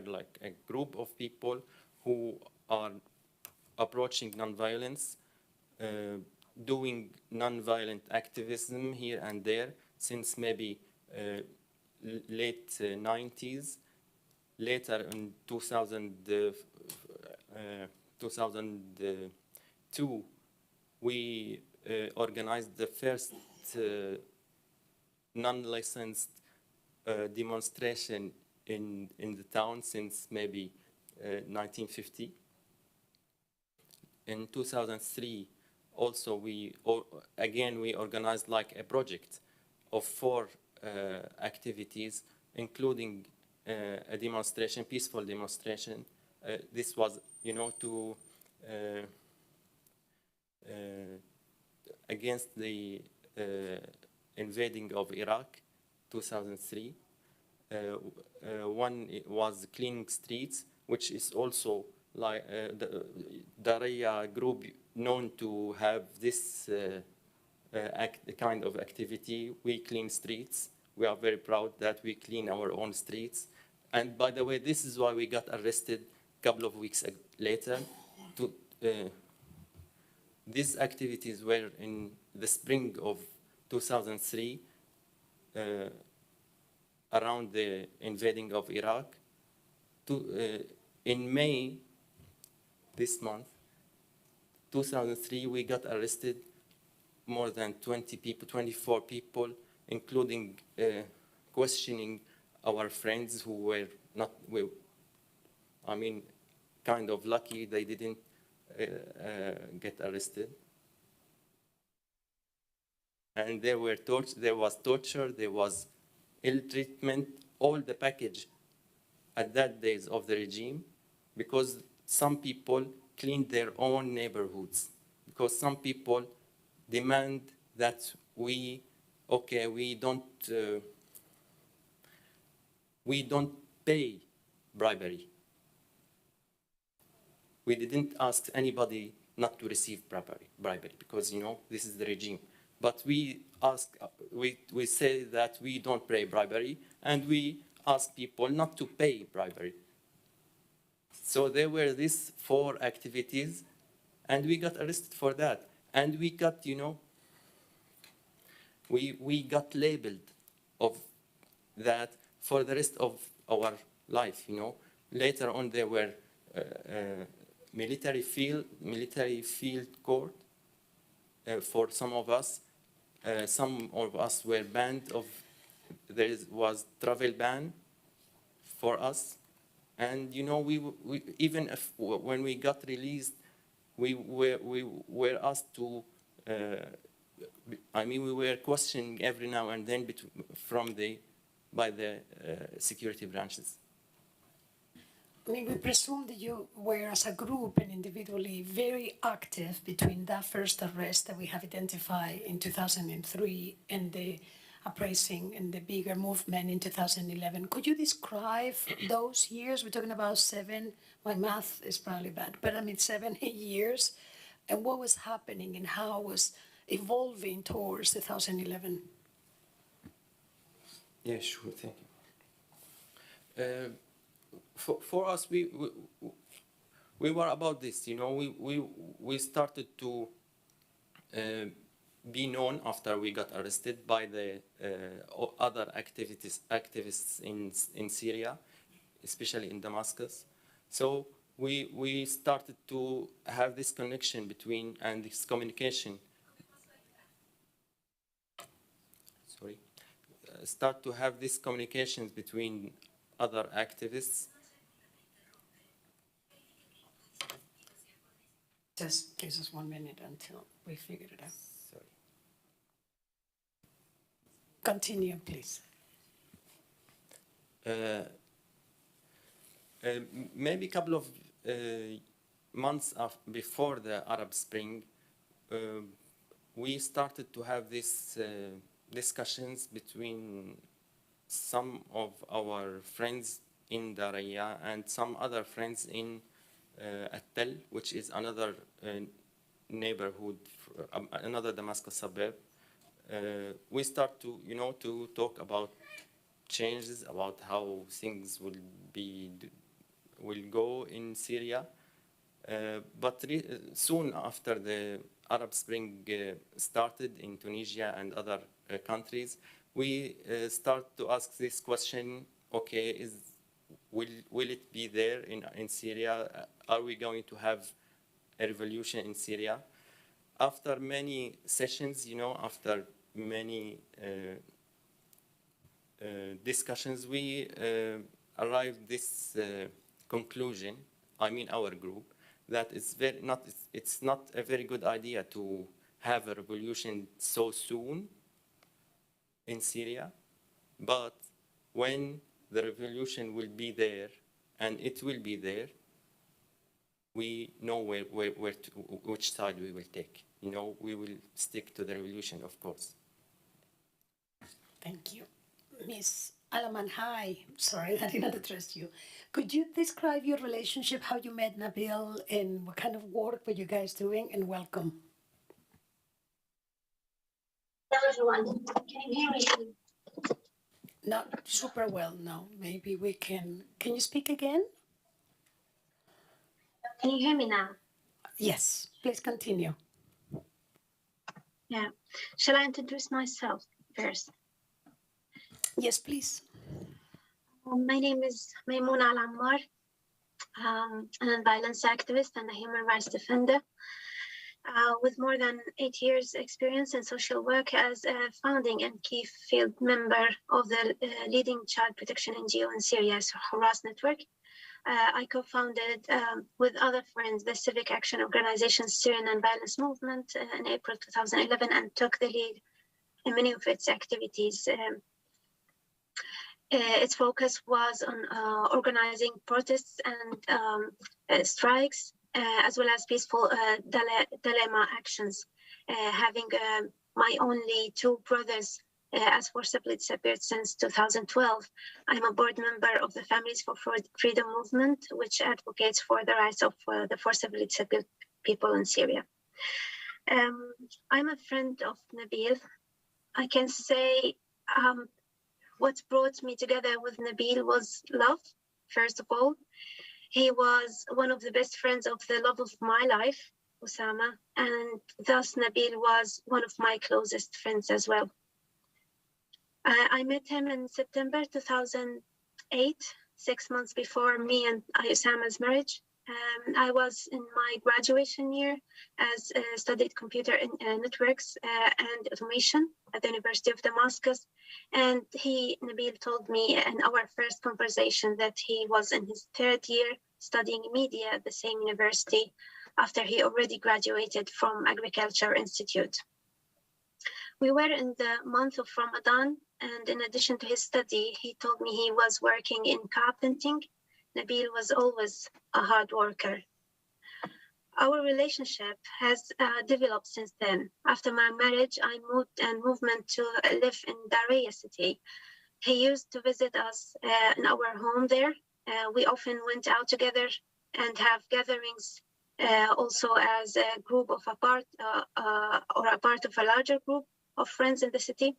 like a group of people who are approaching nonviolence, doing nonviolent activism here and there since maybe late 90s. Later in 2002, we organized the first non-licensed demonstration in the town since maybe 1950. In 2003, also we organized like a project of 4 activities, including a demonstration, peaceful demonstration. This was, you know, to against the invading of Iraq, 2003. One was cleaning streets, which is also like the Daraya group known to have this kind of activity. We clean streets. We are very proud that we clean our own streets. And by the way, this is why we got arrested a couple of weeks later. These activities were in the spring of 2003, around the invading of Iraq. In May, this month, 2003, we got arrested more than 20 people, 24 people, including questioning our friends who were not, kind of lucky they didn't get arrested. And there was torture, there was ill treatment, all the package at that days of the regime, because some people cleaned their own neighborhoods, because some people demand that we don't pay bribery. We didn't ask anybody not to receive bribery because, this is the regime. But we say that we don't pay bribery, and we ask people not to pay bribery. So there were these 4 activities, and we got arrested for that. And we got, we got labeled of that for the rest of our life, Later on, there were military field court for some of us. Some of us were banned there was travel ban for us. And, we even when we got released, we were asked to, we were questioning every now and then by the security branches. We presume that you were, as a group and individually, very active between that first arrest that we have identified in 2003 and the uprising and the bigger movement in 2011. Could you describe those years? We're talking about 7, my math is probably bad, but 7, 8 years, and what was happening and how it was evolving towards 2011? Yeah, sure, thank you. For us, we were about this, we started to be known after we got arrested by the other activists in Syria, especially in Damascus. So we started to have this connection between and this communication. Start to have these communications between other activists. Just give us 1 minute until we figure it out. Sorry. Continue, please. Maybe a couple of months before the Arab Spring, we started to have these discussions between some of our friends in Daraya and some other friends in Attal, which is another neighborhood, another Damascus suburb. We start to, to talk about changes, about how things will go in Syria. But soon after the Arab Spring started in Tunisia and other countries, we start to ask this question, okay, will it be there in Syria? Are we going to have a revolution in Syria? After many sessions, after many discussions, we arrived this conclusion, our group, that it's not a very good idea to have a revolution so soon in Syria, but when the revolution will be there, and it will be there, we know which side we will take. We will stick to the revolution, of course. Thank you. Miss Alaman, hi. Sorry, I did not address you. Could you describe your relationship, how you met Nabil, and what kind of work were you guys doing? And welcome. everyone. Can you hear me? Not super well, no. Maybe we can. Can you speak again? Can you hear me now? Yes, please continue. Yeah. Shall I introduce myself first? Yes, please. My name is Maymouna Al-Ammar. I'm a violence activist and a human rights defender with more than 8 years experience in social work as a founding and key field member of the leading child protection NGO in Syria, Horas Network. I co-founded with other friends the civic action organization Syrian Non-Violence Movement in April 2011 and took the lead in many of its activities. Its focus was on organizing protests and strikes, as well as peaceful dilemma actions. Having my only two brothers as forcibly disappeared since 2012, I'm a board member of the Families for Freedom movement, which advocates for the rights of the forcibly disappeared people in Syria. I'm a friend of Nabil. I can say what brought me together with Nabil was love, first of all. He was one of the best friends of the love of my life, Osama, and thus Nabil was one of my closest friends as well. I met him in September 2008, 6 months before me and Osama's marriage. I was in my graduation year as studied computer networks and automation at the University of Damascus. And Nabil told me in our first conversation that he was in his third year studying media at the same university after he already graduated from Agriculture Institute. We were in the month of Ramadan, and in addition to his study, he told me he was working in carpenting. Nabil was always a hard worker. Our relationship has developed since then. After my marriage, I moved to live in Daraya city. He used to visit us in our home there. We often went out together and have gatherings also as a group of a part of a larger group of friends in the city.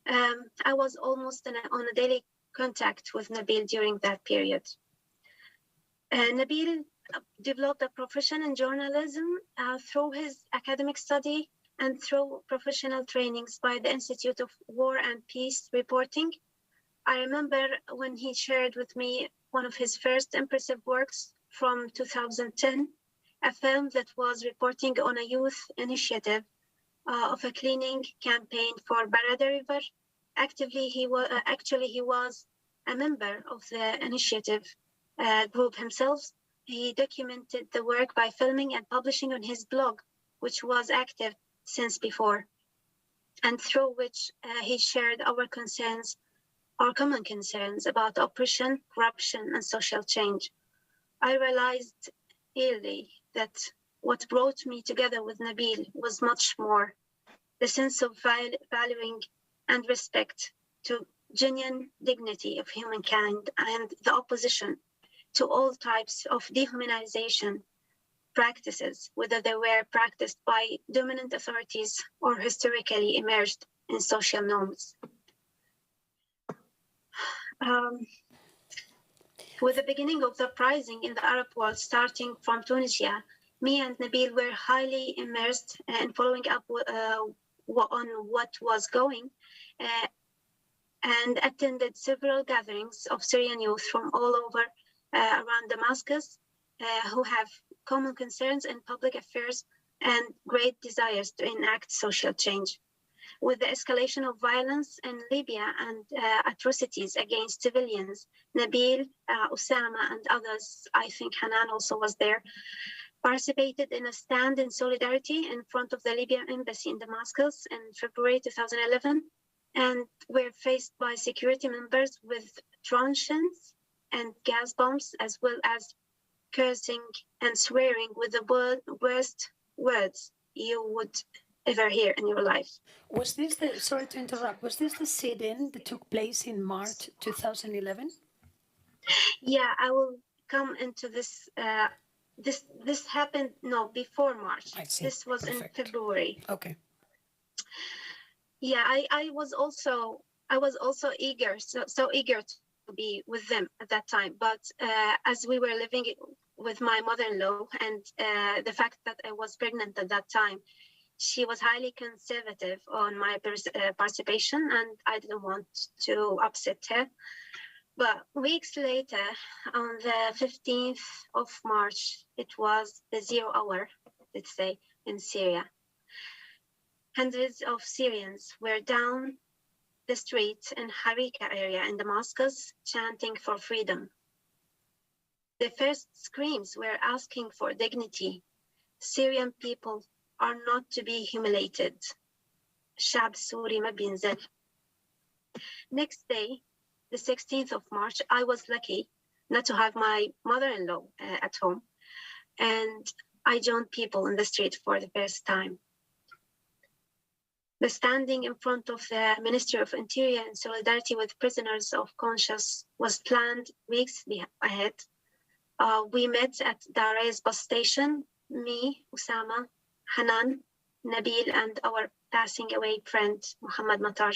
I was almost on a daily contact with Nabil during that period. Nabil developed a profession in journalism through his academic study and through professional trainings by the Institute of War and Peace Reporting. I remember when he shared with me one of his first impressive works from 2010, a film that was reporting on a youth initiative of a cleaning campaign for Barada River. Actually, he was a member of the initiative group himself. He documented the work by filming and publishing on his blog, which was active since before, and through which he shared our common concerns about oppression, corruption, and social change. I realized early that what brought me together with Nabil was much more: the sense of valuing and respect to genuine dignity of humankind and the opposition to all types of dehumanization practices, whether they were practiced by dominant authorities or historically emerged in social norms. With the beginning of the uprising in the Arab world, starting from Tunisia, me and Nabil were highly immersed in following up on what was going and attended several gatherings of Syrian youth from all over around Damascus who have common concerns in public affairs and great desires to enact social change. With the escalation of violence in Libya and atrocities against civilians, Nabil, Osama, and others, I think Hanan also was there, participated in a stand in solidarity in front of the Libyan embassy in Damascus in February 2011, and were faced by security members with truncheons and gas bombs, as well as cursing and swearing with the worst words you would ever hear in your life. Was this sorry to interrupt, was this the sit-in that took place in March 2011? Yeah, I will come into this. This happened, before March. I see. This was Perfect. In February. Okay. yeah, I was also eager, so eager to be with them at that time. But as we were living with my mother-in-law, and the fact that I was pregnant at that time, she was highly conservative on my participation, and I didn't want to upset her. But weeks later, on the 15th of March, it was the 0 hour, let's say, in Syria. Hundreds of Syrians were down the street in Hague area in Damascus, chanting for freedom. The first screams were asking for dignity. Syrian people are not to be humiliated. الشعب السوري ما بينزل. Next day, the 16th of March, I was lucky not to have my mother-in-law at home, and I joined people in the street for the first time. The standing in front of the Ministry of Interior in solidarity with prisoners of conscience was planned weeks ahead. We met at Daray's bus station, me, Usama, Hanan, Nabil, and our passing away friend, Muhammad Matar.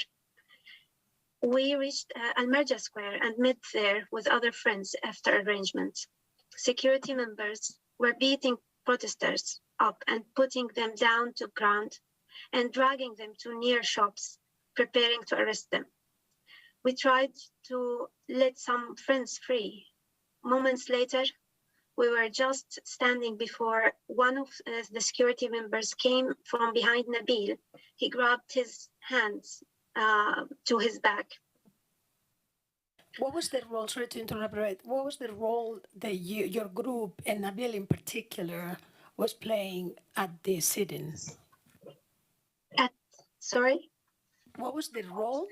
We reached Al-Marja Square and met there with other friends after arrangement. Security members were beating protesters up and putting them down to ground and dragging them to near shops, preparing to arrest them. We tried to let some friends free. Moments later, we were just standing before one of the security members came from behind Nabil. He grabbed his hands to his back. What was the role, sorry to interrupt, what was the role that your group, and Nabil in particular, was playing at the sit-in? Sorry? What was the role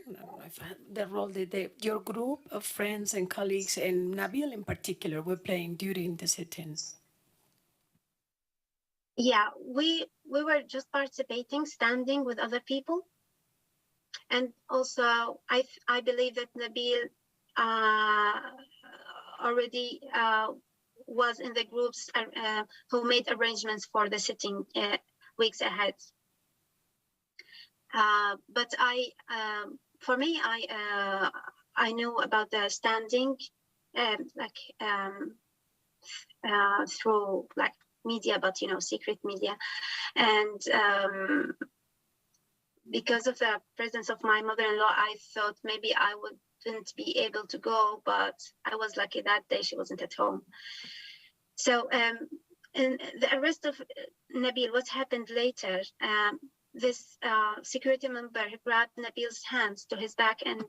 that your group of friends and colleagues, and Nabil in particular, were playing during the sit-in? Yeah, we were just participating, standing with other people. And also, I believe that Nabil already was in the groups who made arrangements for the sitting weeks ahead. But for me, I knew about the standing, through like media, but secret media, and because of the presence of my mother-in-law, I thought maybe I wouldn't be able to go, but I was lucky that day she wasn't at home. So in the arrest of Nabil, what happened later, this security member grabbed Nabil's hands to his back and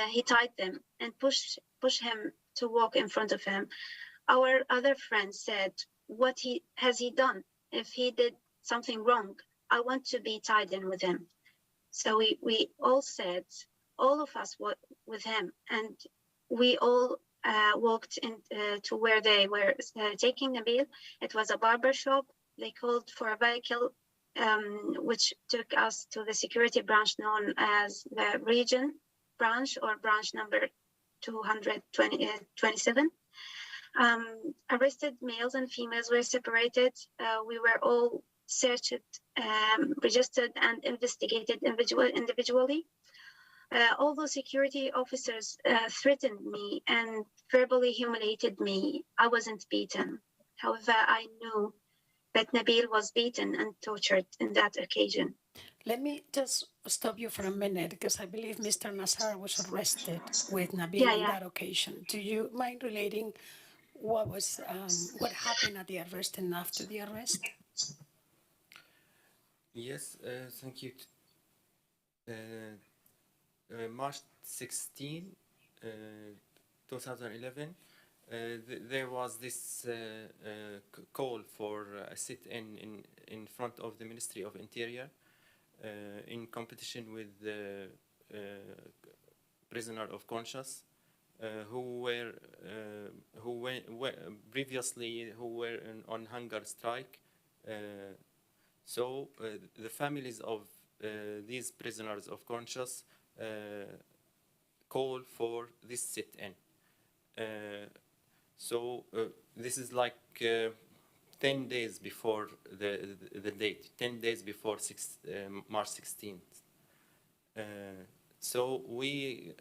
he tied them and pushed him to walk in front of him. Our other friends said, what has he done? If he did something wrong, I want to be tied in with him. So we all said, all of us with him, and we all walked to where they were taking Nabil. It was a barber shop. They called for a vehicle, which took us to the security branch known as the region branch, or branch number 227. Arrested males and females were separated. We were all searched, registered, and investigated individually. Although security officers threatened me and verbally humiliated me, I wasn't beaten. However, I knew that Nabil was beaten and tortured in that occasion. Let me just stop you for a minute, because I believe Mr. Nassar was arrested with Nabil on that occasion. Do you mind relating what happened at the arrest and after the arrest? Yes, thank you. March 16, 2011, there was this call for a sit-in in front of the Ministry of Interior in competition with the prisoner of conscience who were previously on hunger strike. So the families of these prisoners of conscience call for this sit-in. So this is like 10 days before the date, 10 days before March 16th. So we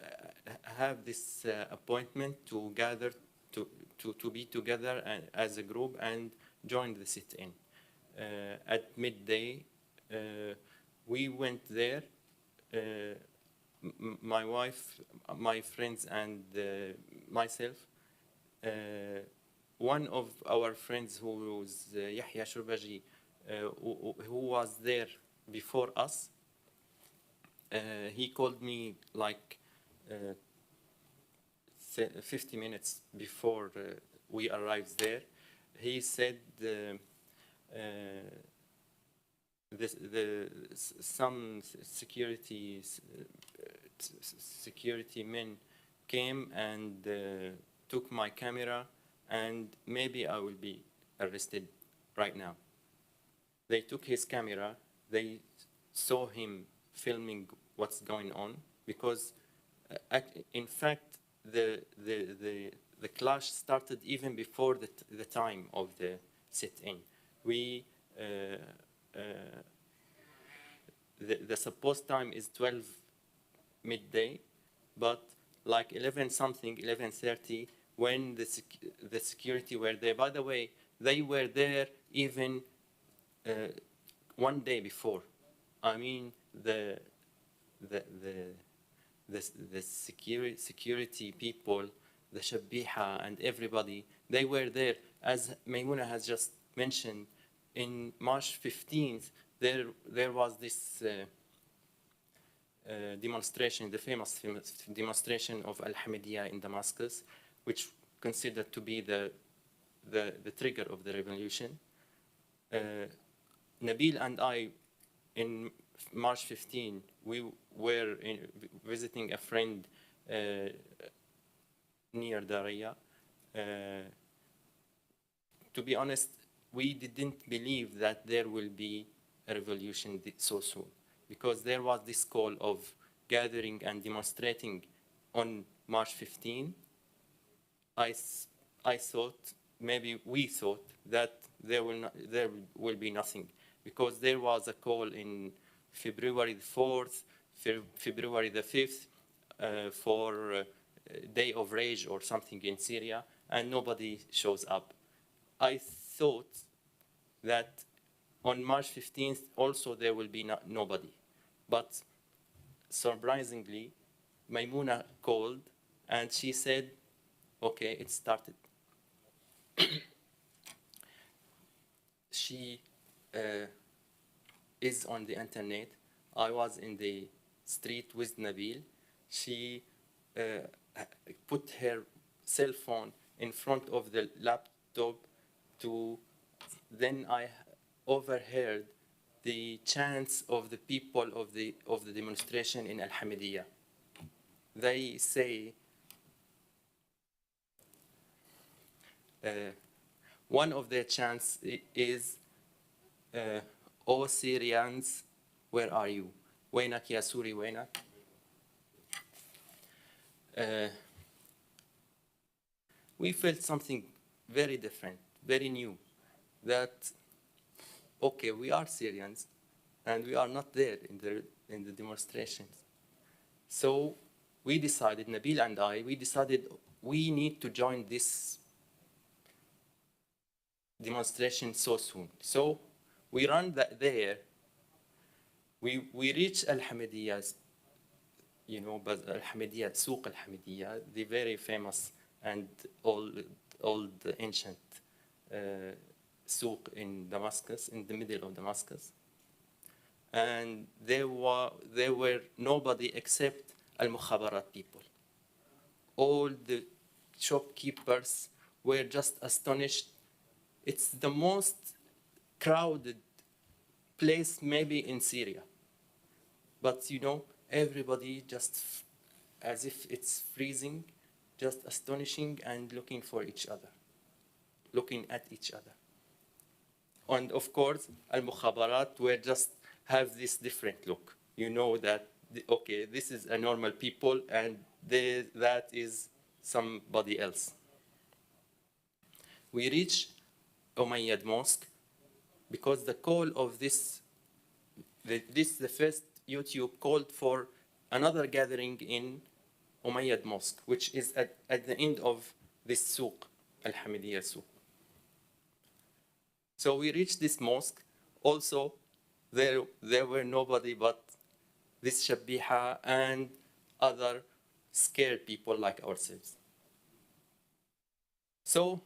have this appointment to gather, to be together as a group and join the sit-in. At midday, we went there, my wife, my friends, and myself. One of our friends, who was Yahya Shurbaji, who was there before us, he called me like 50 minutes before we arrived there. He said some security men came and took my camera, and maybe I will be arrested right now. They took his camera. They saw him filming what's going on, because in fact the clash started even before the time of the sit-in. The supposed time is 12 midday, but like 11 something, 11:30, when the security were there. By the way, they were there even one day before. I mean, the security people, the Shabiha and everybody, they were there. As Maymuna has just mentioned, in March 15th, there was this demonstration, the famous demonstration of Al-Hamidiyya in Damascus, which considered to be the trigger of the revolution. Nabil and I, in March 15, we were visiting a friend near Daraya. To be honest, we didn't believe that there will be a revolution so soon, because there was this call of gathering and demonstrating on March 15. I thought, maybe we thought, that there will be nothing, because there was a call in February the 4th, February the 5th, for Day of Rage or something in Syria, and nobody shows up. I thought that on March 15th also there will be nobody. But surprisingly, Maymuna called and she said, okay, it started. She is on the internet. I was in the street with Nabil. She put her cell phone in front of the laptop then I overheard the chants of the people of the demonstration in Al-Hamidiyya. They say, one of their chants is, "O Syrians, where are you? Waynak ya Suri, waynak?" We felt something very different, very new, that, okay, we are Syrians, and we are not there in the demonstrations. So we decided, Nabil and I, we decided we need to join this demonstration so soon. So we ran there. We reached Al-Hamidiyya, you know, but Al-Hamidiyya, Souq Al-Hamidiyya, the very famous and old ancient souq in Damascus, in the middle of Damascus. And there were nobody except Al-Mukhabarat people. All the shopkeepers were just astonished. It's the most crowded place maybe in Syria. But you know, everybody just as if it's freezing, just astonishing and looking for each other, looking at each other. And of course, Al-Mukhabarat were just have this different look. You know that, okay, this is a normal people and that is somebody else. We reached Umayyad Mosque because the call of the first YouTube called for another gathering in Umayyad Mosque, which is at the end of this souk, Al-Hamidiyya souk. So we reached this mosque. Also, there were nobody but this Shabiha and other scared people like ourselves. So,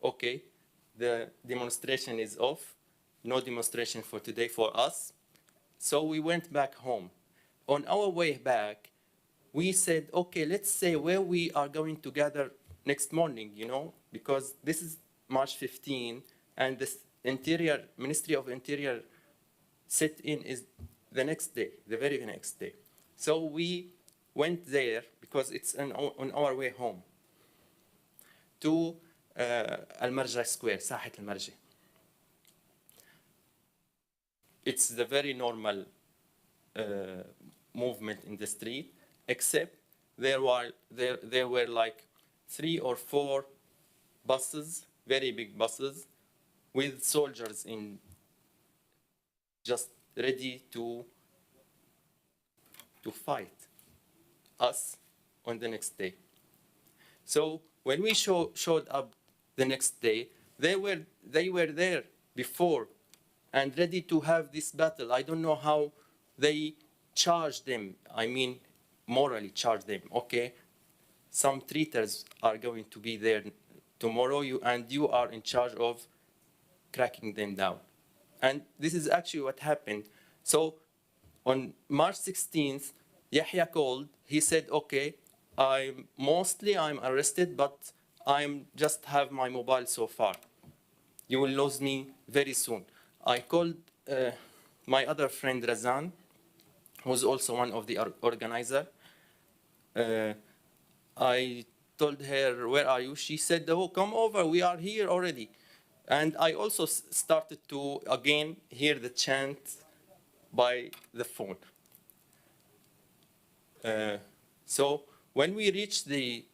okay, the demonstration is off. No demonstration for today for us. So we went back home. On our way back, we said, okay, let's say where we are going to gather next morning, you know, because this is March 15, and the Ministry of Interior sit-in is the next day, the very next day. So we went there because it's on our way home to Al-Marja Square, Sahat Al-Marja. It's the very normal movement in the street, except there were like 3 or 4 buses, very big buses, with soldiers in, just ready to fight us on the next day. So when we showed up the next day, they were there before and ready to have this battle. I don't know how they charged them. I mean, morally charged them. Okay, some traitors are going to be there tomorrow, and you are in charge of cracking them down. And this is actually what happened. So on March 16th, Yahya called. He said, okay, I'm arrested, but I'm just have my mobile so far. You will lose me very soon. I called my other friend Razan, who's also one of the organizers. I told her, where are you? She said, oh, come over, we are here already. And I also started to, again, hear the chant by the phone. So when we reached the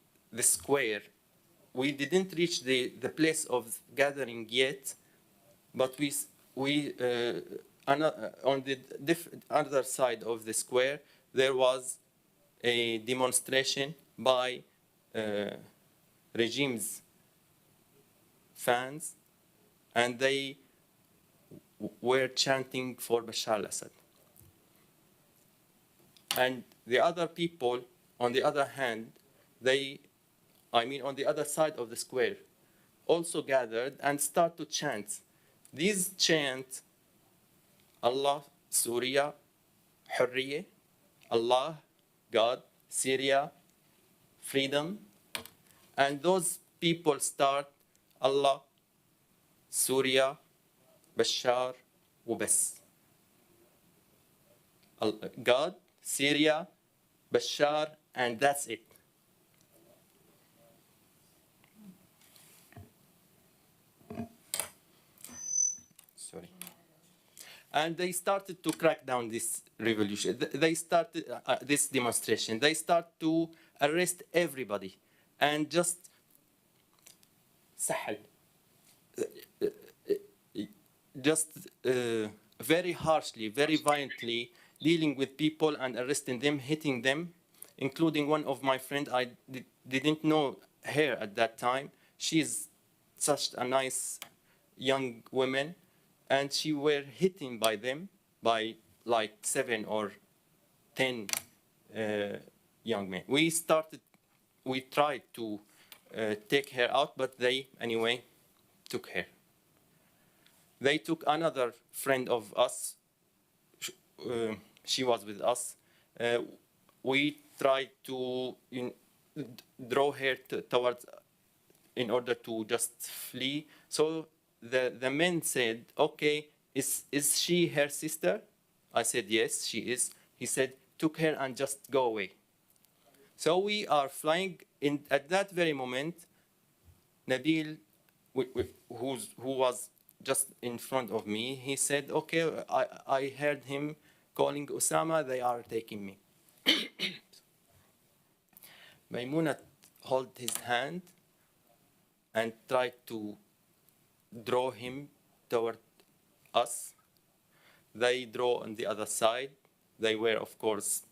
square, we didn't reach the place of gathering yet, but on the other side of the square, there was a demonstration by regime's fans, and they were chanting for Bashar al-Assad. And the other people, on the other hand, on the other side of the square, also gathered and start to chant. These chant, Allah, Syria, Hurriye, Allah, God, Syria, freedom. And those people start, Allah, Syria, Bashar, Ubas. God, Syria, Bashar, and that's it. Sorry. And they started to crack down this revolution. They started this demonstration. They start to arrest everybody and just very harshly, very violently dealing with people and arresting them, hitting them, including one of my friends. I didn't know her at that time. She's such a nice young woman, and she were hitting by them, by like 7 or 10 young men. We tried to take her out, but they, anyway, took her. They took another friend of us. She was with us. We tried to draw her towards, in order to just flee. So the men said, okay, is she her sister? I said, yes, she is. He said, took her and just go away. So we are flying. At that very moment, Nabil, who was just in front of me, he said, okay, I heard him calling Osama, they are taking me. Maimuna held his hand and tried to draw him toward us. They draw on the other side. They were, of course,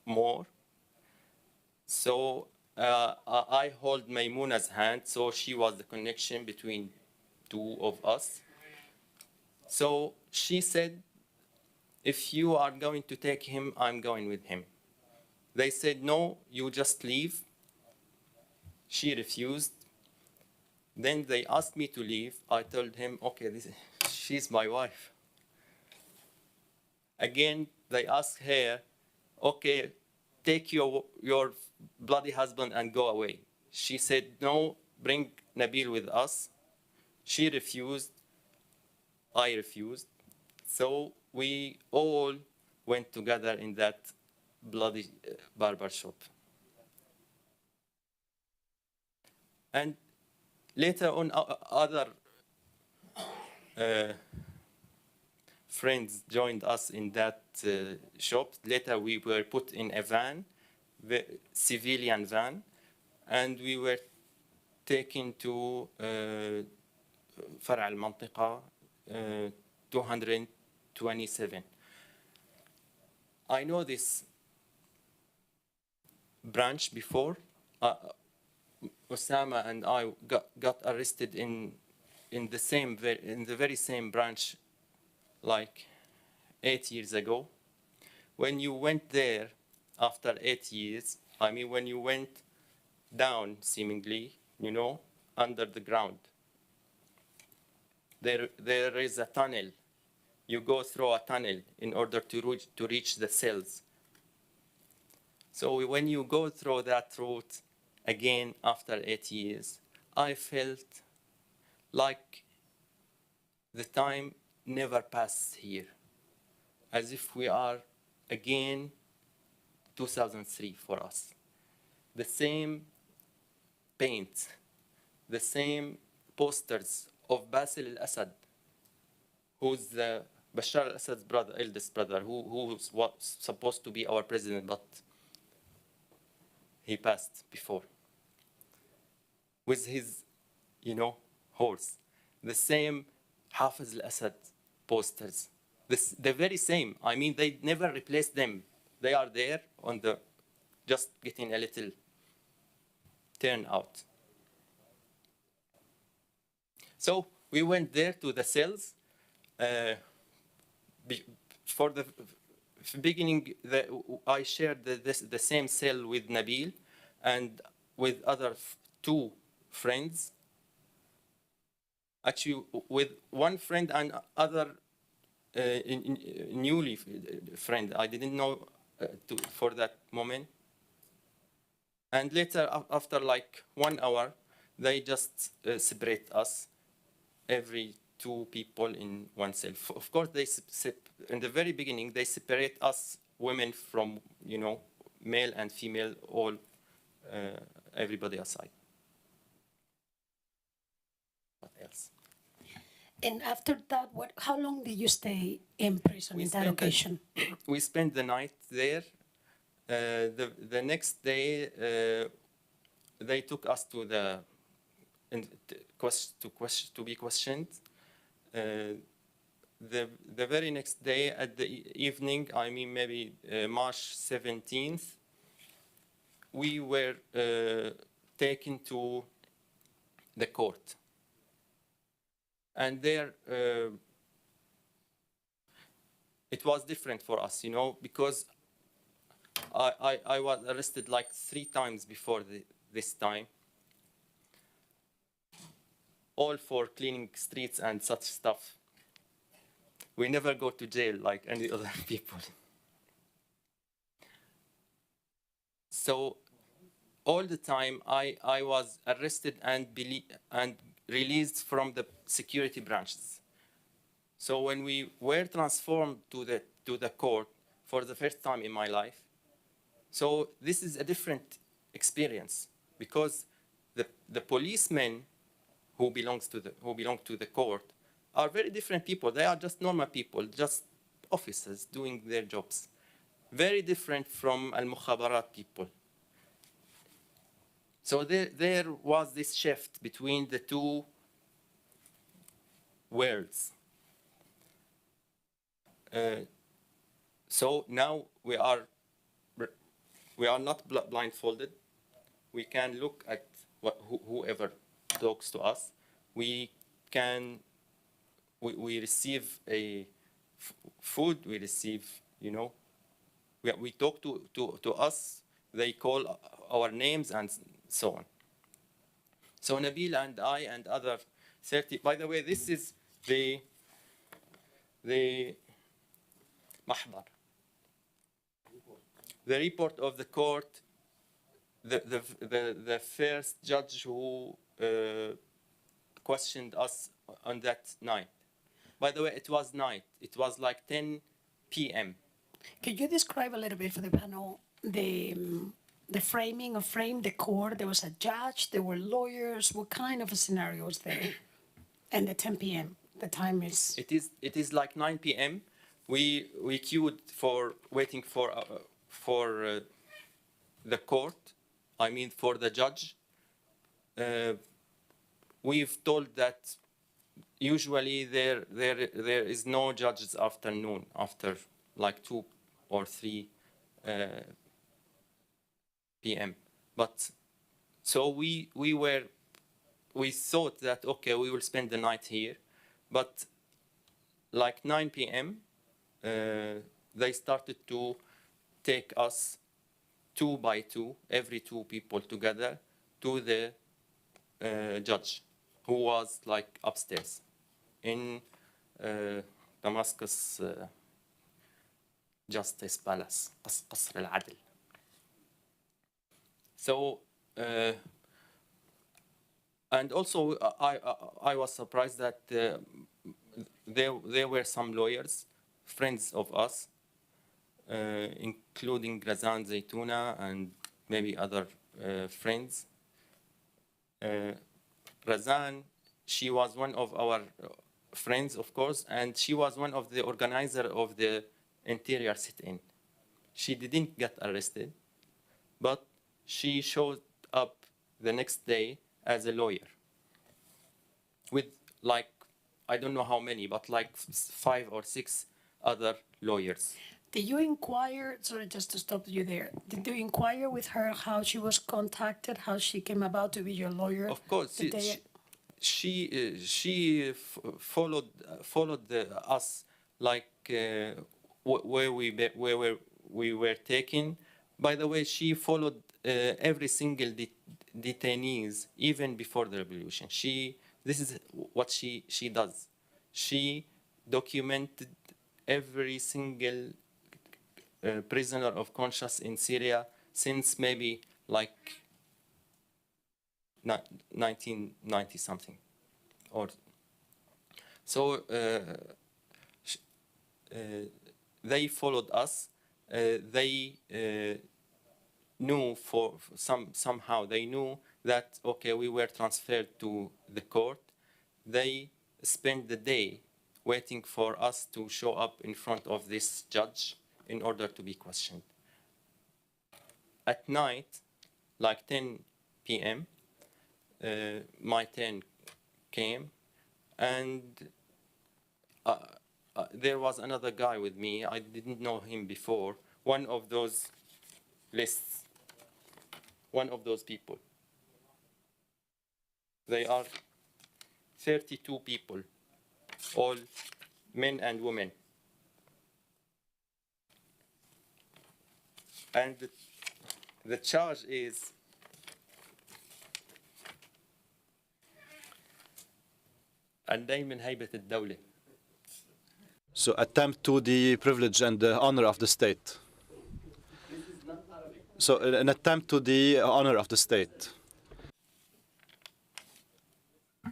more. So I hold Maymuna's hand, so she was the connection between two of us. So she said, if you are going to take him, I'm going with him. They said, no, you just leave. She refused. Then they asked me to leave. I told him, okay, she's my wife. Again, they asked her, okay, take your bloody husband and go away. She said, no, bring Nabil with us. She refused. I refused. So we all went together in that bloody barber shop. And later on, other friends joined us in that shop. Later, we were put in a van, the civilian van, and we were taken to فرع المنطقة 227. I know this branch before. Osama and I got arrested in the very same branch like 8 years ago. When you went there after 8 years, I mean, when you went down, seemingly, you know, under the ground, there is a tunnel. You go through a tunnel in order to reach the cells. So when you go through that route again after 8 years, I felt like the time never passed here, as if we are again 2003 for us. The same paint, the same posters of Basil al-Assad, who's the Bashar al-Assad's brother, eldest brother, who was supposed to be our president, but he passed before, with his, you know, horse. The same Hafiz al-Assad posters, the very same. I mean, they never replaced them. They are there on the, just getting a little turnout. So we went there to the cells. For the beginning, I shared the same cell with Nabil and with other two friends. Actually, with one friend and other newly friend. I didn't know for that moment. And later, after like 1 hour, they just separate us, every two people in one cell. Of course, in the very beginning, they separate us women from, you know, male and female, all, everybody aside. What else? And after that, how long did you stay in prison in that occasion? We spent the night there. The next day, they took us to to be questioned. The very next day at the evening, I mean maybe March 17th, we were taken to the court. And there, it was different for us, you know, because I was arrested like 3 times before this time, all for cleaning streets and such stuff. We never go to jail like any other people. So all the time I was arrested and released from the security branches. So when we were transformed to the court for the first time in my life, so this is a different experience, because the policemen who belong to the court are very different people. They are just normal people, just officers doing their jobs. Very different from al-mukhabarat people. So there was this shift between the two worlds. So now we are We are not blindfolded. We can look at whoever talks to us. We receive food. We receive, we talk to us. They call our names and so on. So Nabil and I and other 30. By the way, this is the محضر. The report of the court, the first judge who questioned us on that night. By the way, it was night. It was like 10 p.m. Could you describe a little bit for the panel the frame, the court? There was a judge, there were lawyers. What kind of a scenario was there? And the 10 p.m. The time is. It is like 9 p.m. We queued waiting for the court. I mean for the judge. We've told that usually there is no judges afternoon after like 2 or 3 p.m. But so we thought that okay, we will spend the night here, but like 9 p.m. They started to take us 2 by 2, every 2 people together, to the judge, who was like upstairs in Damascus Justice Palace, قصر العدل. So, and also I was surprised that there were some lawyers, friends of us, including Razan Zaytouna and maybe other friends. Razan, she was one of our friends, of course, and she was one of the organizers of the interior sit-in. She didn't get arrested, but she showed up the next day as a lawyer with like, I don't know how many, but like 5 or 6 other lawyers. Did you inquire, sorry, just to stop you there, did you inquire with her how she was contacted, how she came about to be your lawyer? Of course, she followed us like where we were taken. By the way, she followed every single detainees even before the revolution. This is what she does. She documented every single prisoner of conscience in Syria since maybe like 1990 something, or so. They followed us. They knew somehow they knew that okay, we were transferred to the court. They spent the day waiting for us to show up in front of this judge in order to be questioned. At night, like 10 p.m., my turn came, and there was another guy with me. I didn't know him before. One of those lists, one of those people. They are 32 people, all men and women. And the charge is النيل من هيبة الدولة. So attempt to the privilege and the honor of the state. So an attempt to the honor of the state.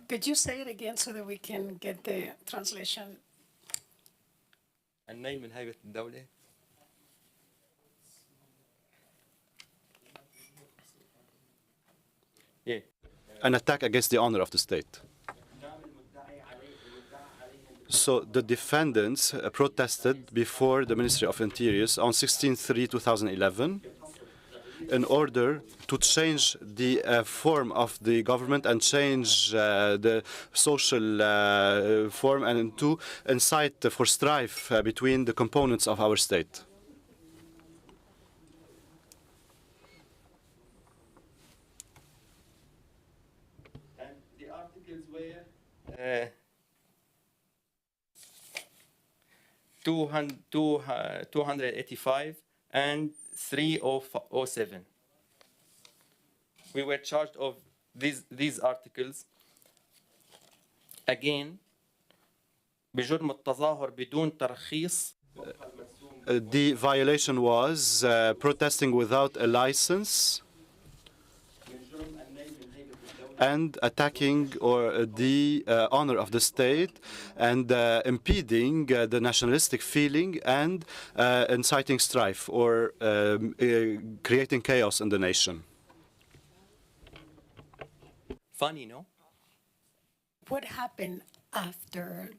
Could you say it again so that we can get the translation? النيل من هيبة الدولة. Yeah. An attack against the honor of the state. So the defendants protested before the Ministry of Interior on 16/3/2011 in order to change the form of the government and change the social form, and to incite for strife between the components of our state. 285 and 307. We were charged of these articles. Again, بجرم التظاهر بدون ترخيص. The violation was protesting without a license and attacking the honor of the state and impeding the nationalistic feeling and inciting strife or creating chaos in the nation. Funny, no? What happened after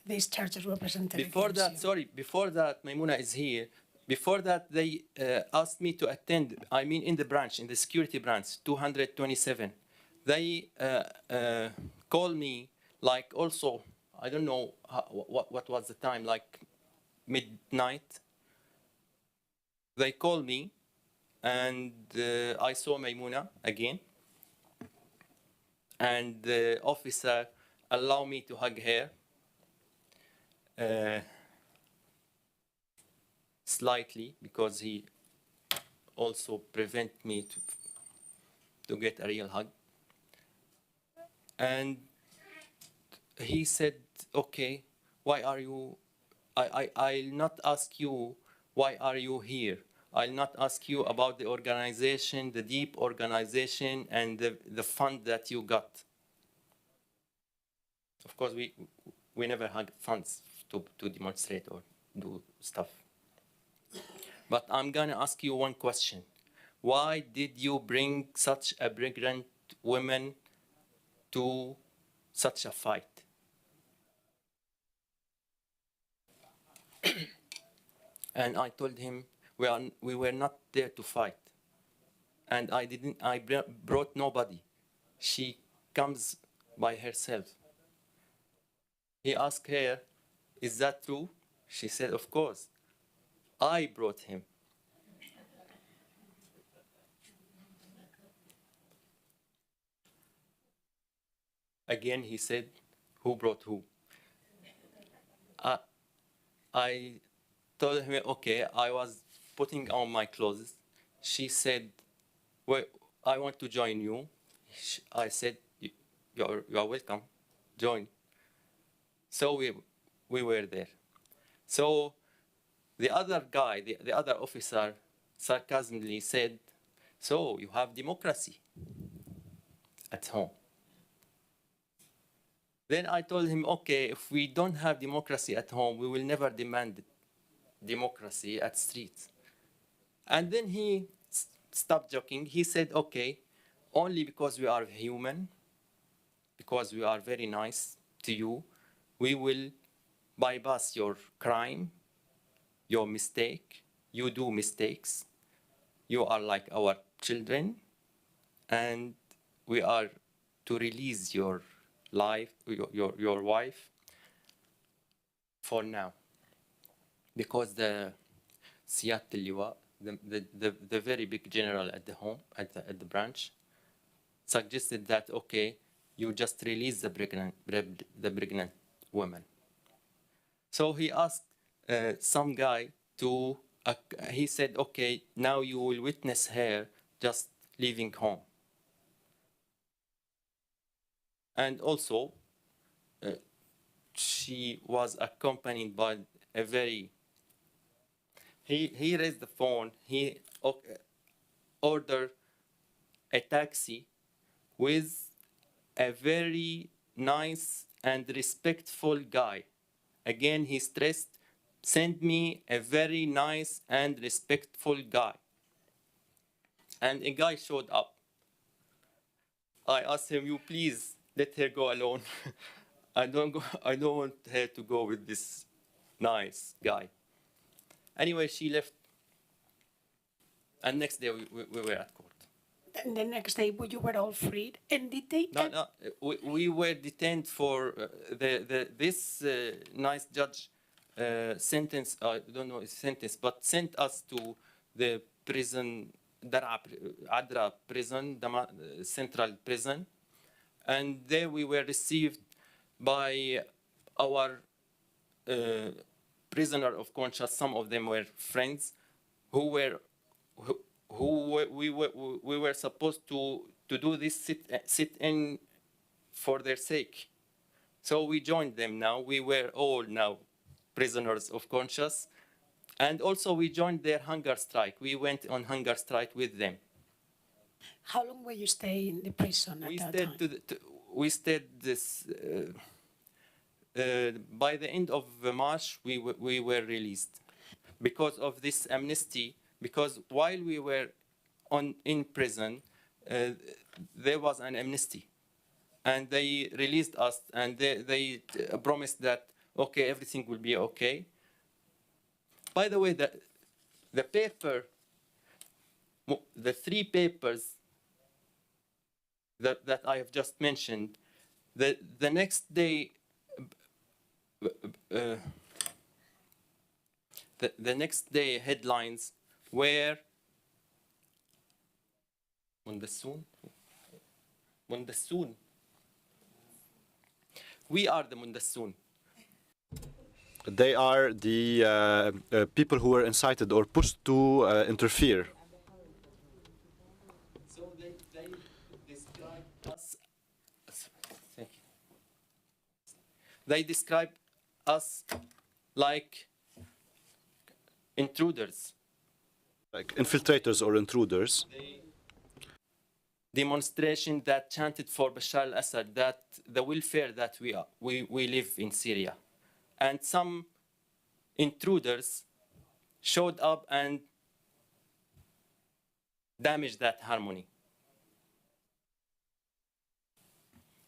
these charges were presented? Before that, before that, Maimuna is here. Before that, they asked me to attend, I mean in the branch, in the security branch, 227. They called me, like also, I don't know what was the time, like midnight. They called me, and I saw Maimuna again. And the officer allowed me to hug her. Slightly, because he also prevent me to get a real hug. And he said, okay, why are you, I'll not ask you, why are you here? I'll not ask you about the organization, the deep organization, and the fund that you got. Of course, we never had funds to demonstrate or do stuff. But I'm gonna ask you one question. Why did you bring such a pregnant woman to such a fight? And I told him, we were not there to fight. And I brought nobody. She comes by herself. He asked her, is that true? She said, of course. I brought him. Again, he said, who brought who? I told him, okay, I was putting on my clothes. She said, well, I want to join you. I said, you are welcome, join. So we were there. So the other guy, the other officer, sarcastically said, so you have democracy at home. Then I told him, okay, if we don't have democracy at home, we will never demand democracy at streets. And then he stopped joking. He said, okay, only because we are human, because we are very nice to you, we will bypass your crime, your mistake. You do mistakes. You are like our children, and we are to release your life, your wife for now. Because the Siyat al-Liwa, the very big general at the home, at the branch, suggested that, okay, you just release the pregnant woman. So he asked some guy to, he said, okay, now you will witness her just leaving home. And also, she was accompanied by a very, he raised the phone, he ordered a taxi with a very nice and respectful guy. Again, he stressed, send me a very nice and respectful guy. And a guy showed up. I asked him, you please let her go alone. I don't want her to go with this nice guy. Anyway, she left. And next day we were at court. And the next day you were all freed. And did they? No, we were detained for this nice judge sentence. I don't know his sentence, but sent us to the prison, Adra prison, Central prison, and there we were received by our prisoner of conscience. Some of them were friends who we were supposed to do this sit-in for their sake. So we joined them now. We were all now prisoners of conscience. And also we joined their hunger strike. We went on hunger strike with them. How long were you stay in the prison at that time? We stayed this, by the end of March, we were released because of this amnesty, because while we were in prison, there was an amnesty. And they released us, and they promised that, okay, everything will be okay. By the way, the paper, the 3 papers that I have just mentioned, the next day, the next day headlines were Mundassoon. We are the Mundassoon. They are the people who were incited or pushed to interfere. So they describe us. Thank you. They describe us like intruders, like infiltrators or intruders. Demonstration that chanted for Bashar al-Assad, that the welfare that we live in Syria. And some intruders showed up and damaged that harmony.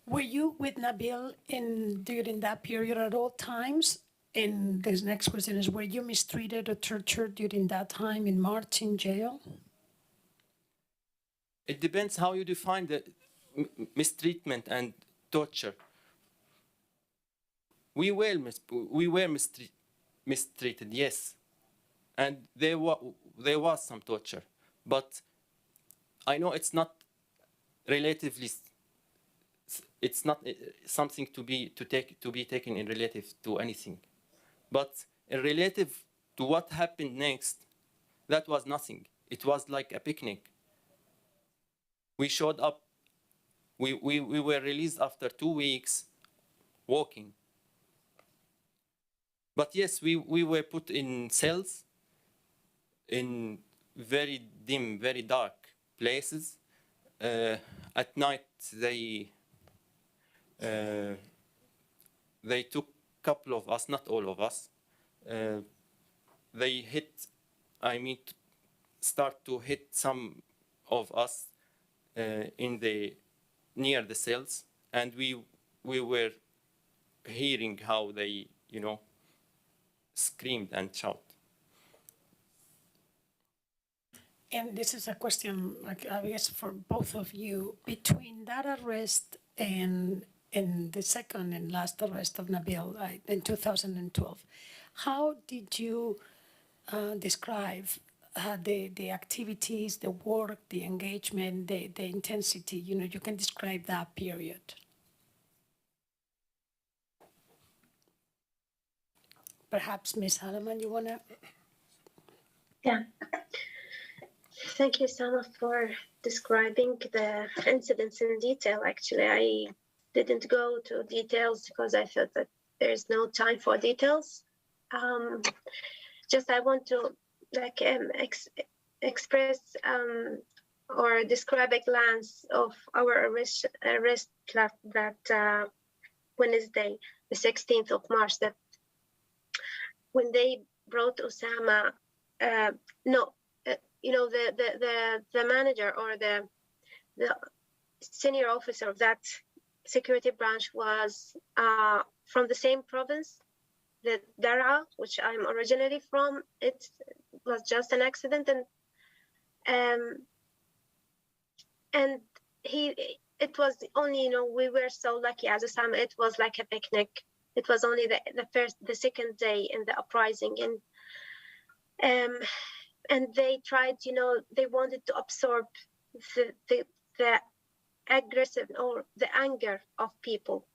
Were you with Nabil during that period at all times? And this next question is, were you mistreated or tortured during that time in March in jail? It depends how you define the mistreatment and torture. We were mistreated, yes, and there was some torture, but I know it's not relatively. It's not something to be taken in relative to anything, but in relative to what happened next, that was nothing. It was like a picnic. We showed up. We were released after 2 weeks walking. But yes, we were put in cells, in very dim, very dark places. At night, they took a couple of us, not all of us. They start to hit some of us near the cells, and we were hearing how they, screamed and shouted. And this is a question, I guess, for both of you. Between that arrest and the second and last arrest of Nabil in 2012, how did you describe the activities, the work, the engagement, the intensity? You can describe that period. Perhaps Ms. Halleman, you want to? Yeah. Thank you, Sama, for describing the incidents in detail. Actually, I didn't go to details because I thought that there's no time for details. Just I want to express or describe a glance of our arrest that Wednesday, the 16th of March, that when they brought Osama, the manager or the senior officer of that security branch was from the same province, the Daraa, which I'm originally from. It was just an accident, and it was only, we were so lucky as Osama. It was like a picnic. It was only the second day in the uprising, and they tried, they wanted to absorb the aggressive or the anger of people.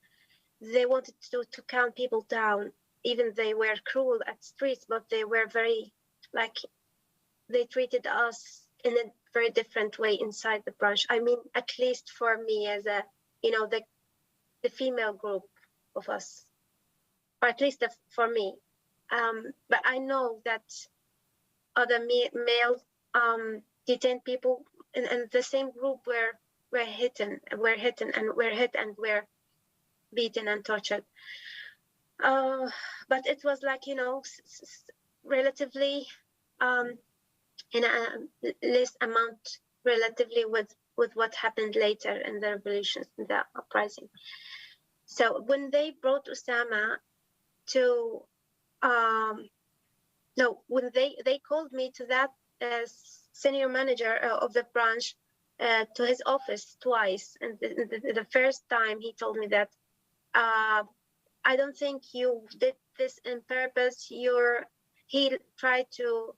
they wanted to calm people down. Even they were cruel at streets, but they were very, like, they treated us in a very different way inside the branch. I mean, at least for me as a, you know, the female group of us, or at least for me. But I know that other male detained people in the same group were hit and were beaten and tortured. But it was like, you know, relatively in a less amount relatively with what happened later in the revolutions, in the uprising. So when they brought Osama to, no, when they called me to that senior manager of the branch to his office twice, and the first time he told me that I don't think you did this on purpose. He tried to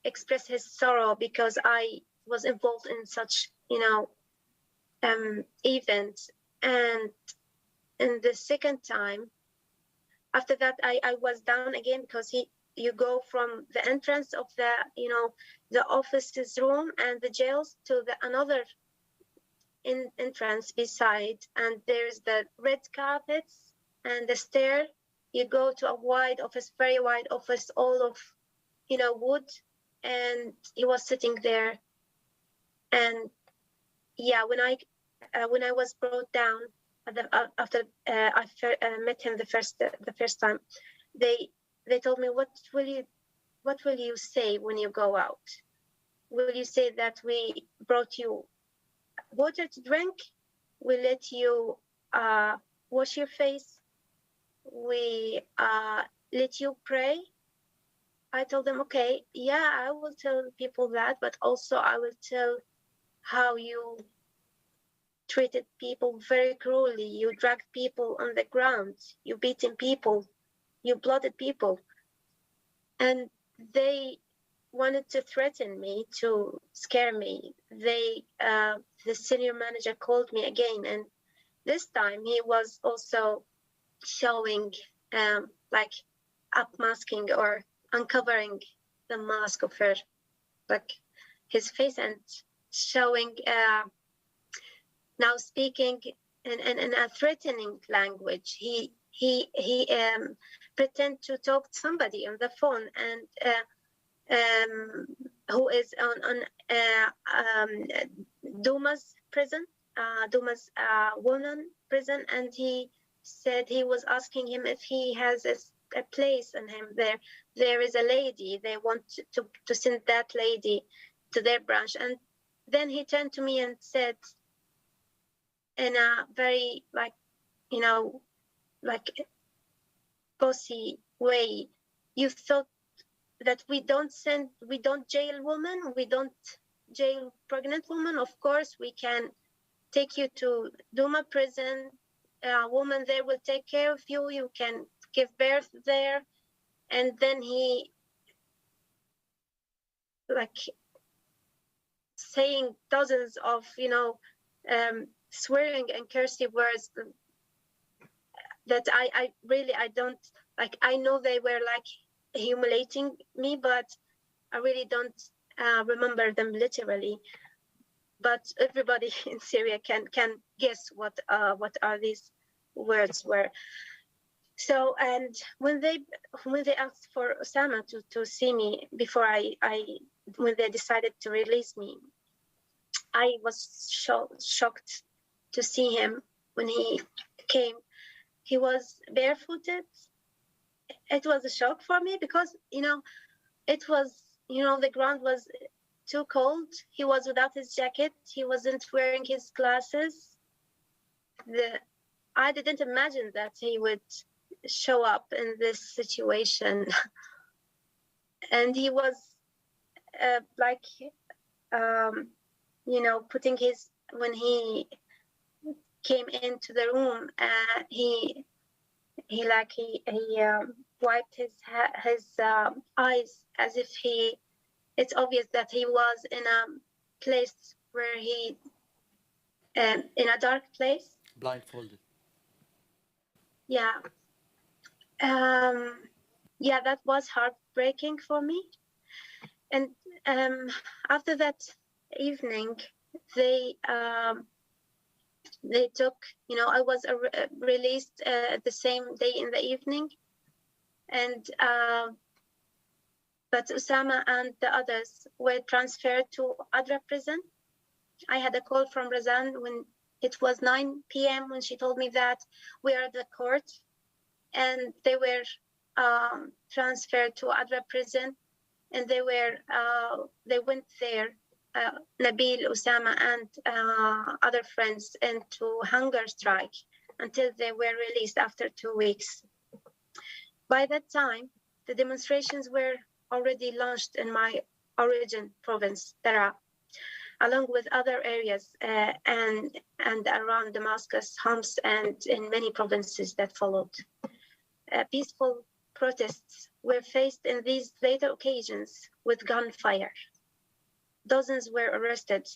express his sorrow because I was involved in such, you know, events. And in the second time, after that, I was down again because you go from the entrance of the, you know, the office's room and the jails to another entrance beside, and there's the red carpets and the stair. You go to a wide office, very wide office, all of, you know, wood, and he was sitting there. And yeah, when I was brought down after I met him the first time, they told me, what will you say when you go out? Will you say that we brought you water to drink? We let you wash your face? We let you pray? I told them, okay, yeah, I will tell people that, but also I will tell how you treated people very cruelly. You dragged people on the ground. You beaten people. You blooded people. And they wanted to threaten me, to scare me. The senior manager called me again, and this time he was also showing like upmasking or uncovering the mask of her, like his face, and showing now speaking in a threatening language. He pretend to talk to somebody on the phone, and who is on Duma's prison, Duma's woman prison, and he said he was asking him if he has a place in him there. There is a lady, they want to send that lady to their branch. And then he turned to me and said in a very, like, you know, like bossy way, you thought that we don't jail women, we don't jail pregnant women. Of course, we can take you to Duma prison. A woman there will take care of you. You can give birth there. And then he, like, saying dozens of, you know, swearing and cursive words that I really don't like. I know they were like humiliating me, but I really don't remember them literally. But everybody in Syria can guess what are these words were. So, and when they asked for Osama to see me before when they decided to release me, I was shocked to see him when he came. He was barefooted. It was a shock for me because, you know, it was, you know, the ground was too cold. He was without his jacket. He wasn't wearing his glasses. I didn't imagine that he would show up in this situation. And he was like, you know, putting when he came into the room, he wiped his eyes as if it's obvious that he was in a place where in a dark place. Blindfolded. Yeah. Yeah, that was heartbreaking for me. And after that evening, they took, I was released the same day in the evening, and but Osama and the others were transferred to Adra prison. I had a call from Razan when it was 9 p.m. when she told me that we are at the court, and they were transferred to Adra prison, and they went there, Nabil, Osama, and other friends, into hunger strike until they were released after 2 weeks. By that time, the demonstrations were already launched in my origin province, Daraa, along with other areas and around Damascus, Homs, and in many provinces that followed. Peaceful protests were faced in these later occasions with gunfire. Dozens were arrested.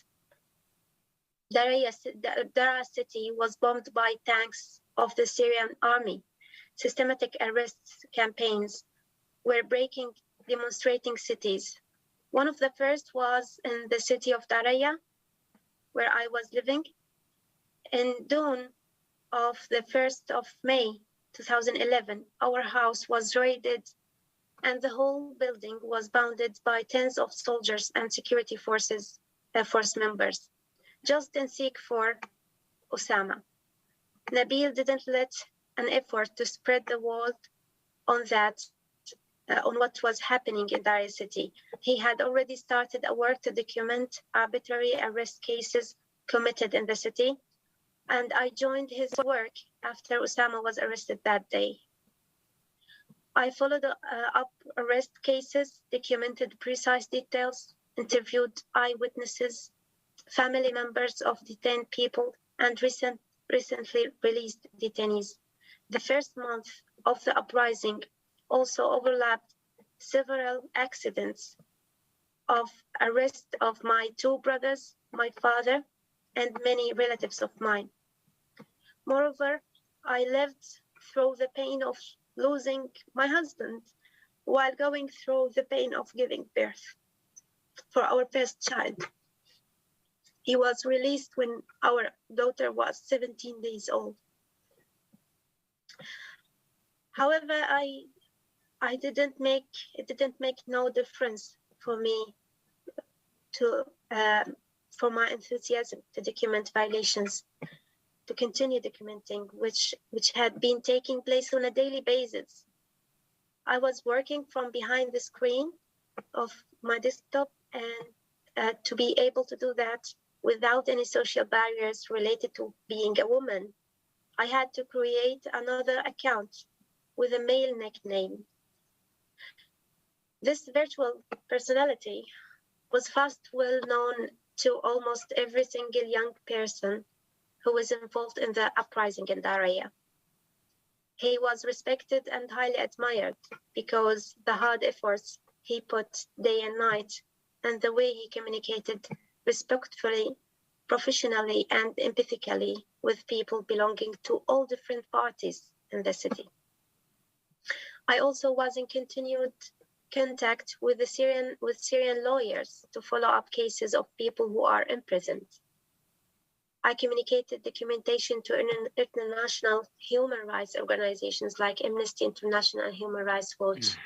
Daraa city was bombed by tanks of the Syrian army. Systematic arrests campaigns were breaking demonstrating cities. One of the first was in the city of Daraya, where I was living. In dawn of the 1st of May 2011, our house was raided and the whole building was bounded by tens of soldiers and security force members, just in seek for Osama. Nabil didn't let an effort to spread the word on what was happening in Daraa city. He had already started a work to document arbitrary arrest cases committed in the city, and I joined his work after Osama was arrested that day. I followed up arrest cases, documented precise details, interviewed eyewitnesses, family members of detained people, and recently released detainees. The first month of the uprising also overlapped several accidents of arrest of my 2 brothers, my father, and many relatives of mine. Moreover, I lived through the pain of losing my husband while going through the pain of giving birth for our first child. He was released when our daughter was 17 days old. However, it didn't make no difference for me for my enthusiasm to document violations, to continue documenting, which had been taking place on a daily basis. I was working from behind the screen of my desktop, and to be able to do that without any social barriers related to being a woman, I had to create another account with a male nickname. This virtual personality was fast well known to almost every single young person who was involved in the uprising in Daraya. He was respected and highly admired because the hard efforts he put day and night, and the way he communicated respectfully, professionally, and empathically with people belonging to all different parties in the city. I also was in continued contact with Syrian lawyers to follow up cases of people who are imprisoned. I communicated documentation to international human rights organizations like Amnesty International and Human Rights Watch.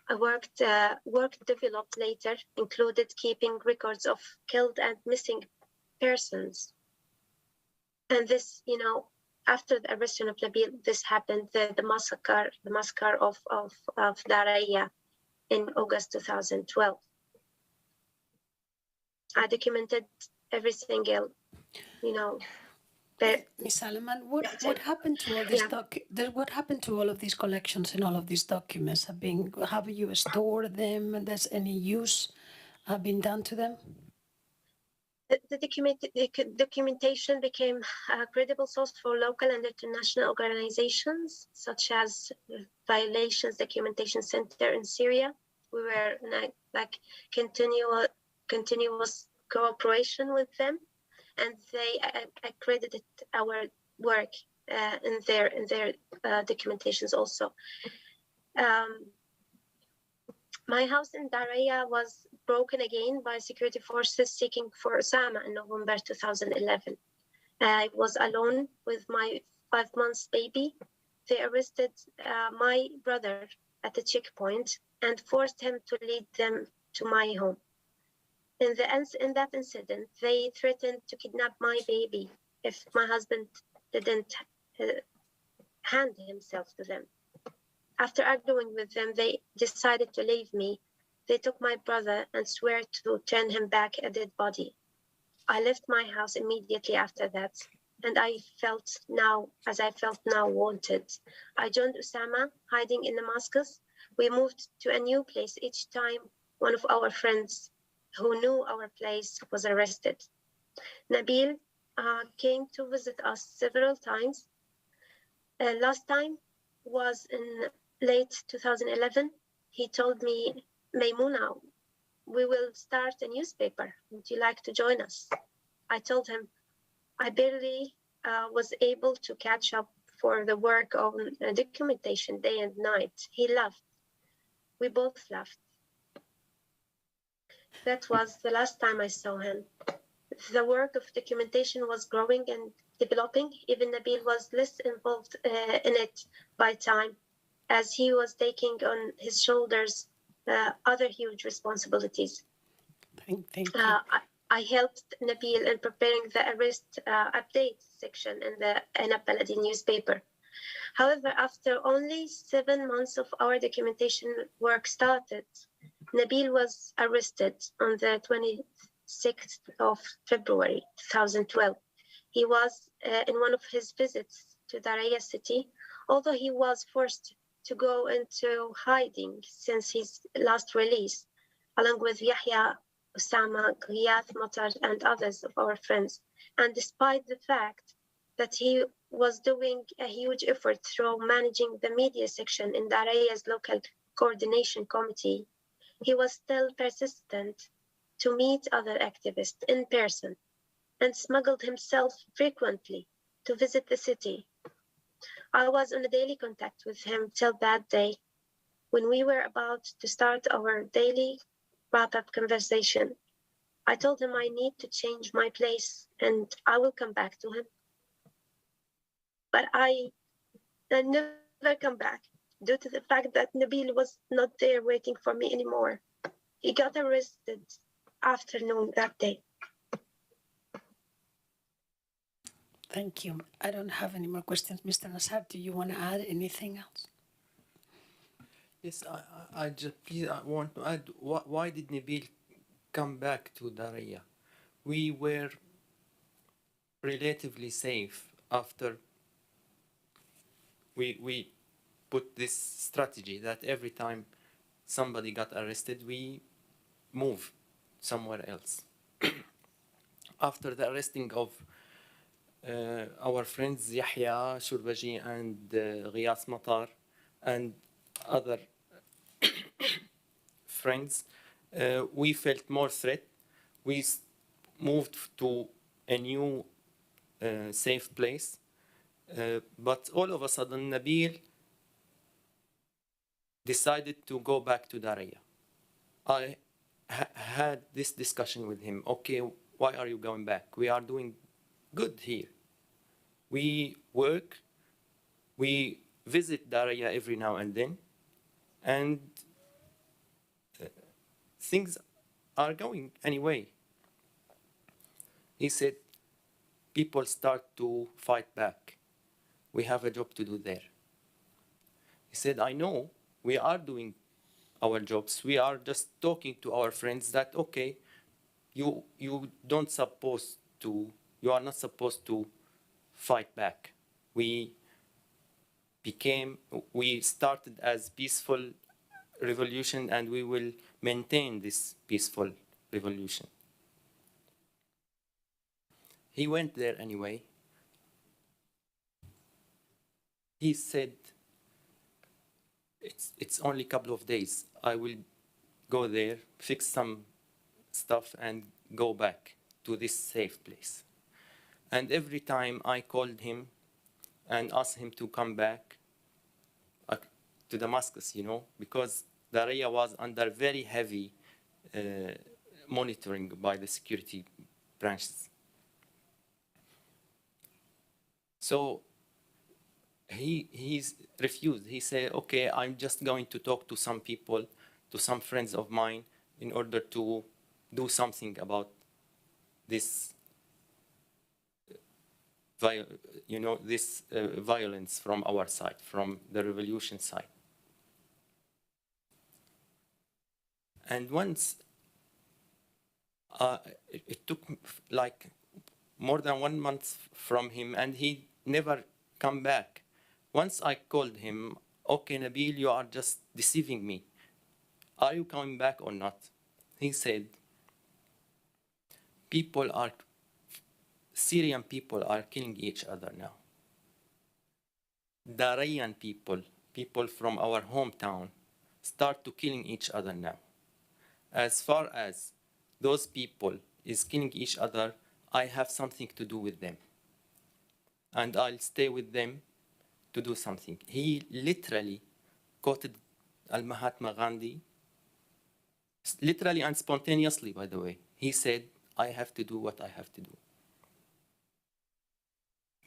Work developed later included keeping records of killed and missing persons. And this, after the arrestation of Nabil, this happened, the massacre of Daraya in August 2012. I documented every single, Ms. Salman, what happened to all this what happened to all of these collections and all of these documents? Have you stored them, and does any use been done to them? The documentation became a credible source for local and international organizations, such as Violations Documentation Center in Syria. We were in continuous cooperation with them, and they accredited our work in their documentations also. My house in Daraya was broken again by security forces seeking for Osama in November 2011. I was alone with my 5 months baby. They arrested my brother at the checkpoint and forced him to lead them to my home. In that incident, they threatened to kidnap my baby if my husband didn't hand himself to them. After arguing with them, they decided to leave me. They took my brother and swore to turn him back a dead body. I left my house immediately after that, and I felt now wanted. I joined Osama, hiding in Damascus. We moved to a new place each time one of our friends who knew our place was arrested. Nabil came to visit us several times. Last time was in late 2011. He told me, Maymuna, we will start a newspaper. Would you like to join us? I told him I barely was able to catch up for the work on documentation day and night. He laughed. We both laughed. That was the last time I saw him. The work of documentation was growing and developing. Even Nabil was less involved in it by time, as he was taking on his shoulders other huge responsibilities. Thank you. I helped Nabil in preparing the arrest update section in the Enab Baladi newspaper. However, after only 7 months of our documentation work started, Nabil was arrested on the 26th of February 2012. He was in one of his visits to Daraya city, although he was forced to go into hiding since his last release, along with Yahya, Osama, Ghiyath, Matar, and others of our friends. And despite the fact that he was doing a huge effort through managing the media section in Daraya's local coordination committee, he was still persistent to meet other activists in person and smuggled himself frequently to visit the city. I was in a daily contact with him till that day when we were about to start our daily wrap-up conversation. I told him I need to change my place and I will come back to him. But I never come back due to the fact that Nabil was not there waiting for me anymore. He got arrested afternoon that day. Thank you. I don't have any more questions. Mr. Nassar, do you want to add anything else? Yes, I just please I want to add why did Nabil come back to Daraya? We were relatively safe after we put this strategy that every time somebody got arrested, we move somewhere else. After the arresting of our friends Yahya Shurbaji and Ghiyath Matar and other friends, we felt more threat. We moved to a new safe place. But all of a sudden, Nabil decided to go back to Daraya. I had this discussion with him. Okay, why are you going back? We are doing good here. We work, we visit Daraya every now and then, and things are going anyway. He said, people start to fight back. We have a job to do there. He said, I know we are doing our jobs. We are just talking to our friends that, okay, you are not supposed to fight back. We started as peaceful revolution and we will maintain this peaceful revolution. He went there anyway. He said, it's only a couple of days. I will go there, fix some stuff and go back to this safe place. And every time I called him, and asked him to come back to Damascus, you know, because the area was under very heavy monitoring by the security branches. So he's refused. He said, okay, I'm just going to talk to some people, to some friends of mine, in order to do something about this, violence from our side, from the revolution side. And once, it took like more than 1 month from him, and he never come back. Once I called him, okay, Nabil, you are just deceiving me. Are you coming back or not? He said, Syrian people are killing each other now. Daryan people from our hometown, start to killing each other now. As far as those people is killing each other, I have something to do with them. And I'll stay with them to do something. He literally quoted Al-Mahatma Gandhi, literally and spontaneously, by the way. He said, I have to do what I have to do.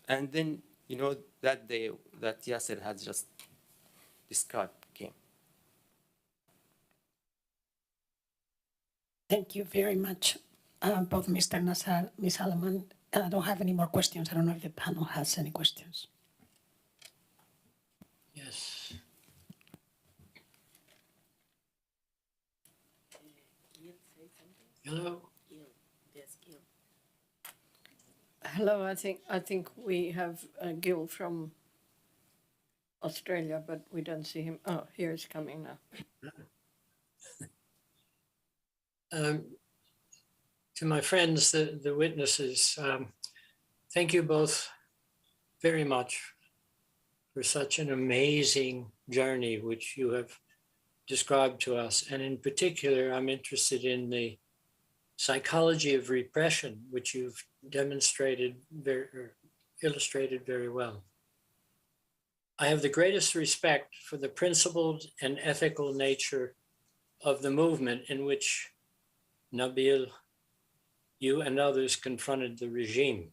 And then, you know, that day that Yasser has just described came. Thank you very much, both Mr. Nassar, Ms. Alaman. I don't have any more questions. I don't know if the panel has any questions. Yes. Hello. Hello, I think we have Gil from Australia, but we don't see him. Oh, here he's coming now. To my friends, the witnesses, thank you both very much for such an amazing journey which you have described to us. And in particular, I'm interested in the psychology of repression, which you've demonstrated illustrated very well. I have the greatest respect for the principled and ethical nature of the movement in which Nabil, you and others confronted the regime.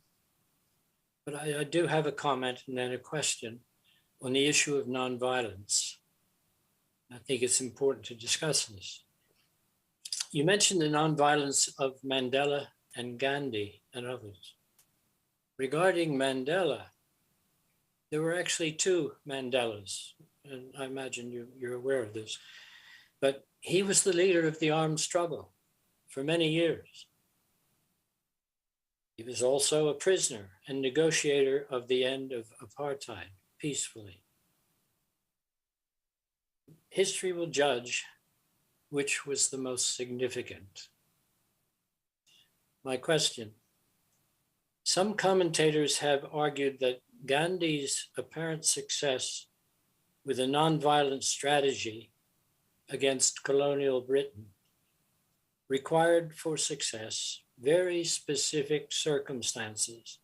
But I do have a comment and then a question on the issue of nonviolence. I think it's important to discuss this. You mentioned the nonviolence of Mandela and Gandhi and others. Regarding Mandela, there were actually two Mandelas, and I imagine you're aware of this, but he was the leader of the armed struggle for many years. He was also a prisoner and negotiator of the end of apartheid peacefully. History will judge which was the most significant. My question, some commentators have argued that Gandhi's apparent success with a nonviolent strategy against colonial Britain required for success very specific circumstances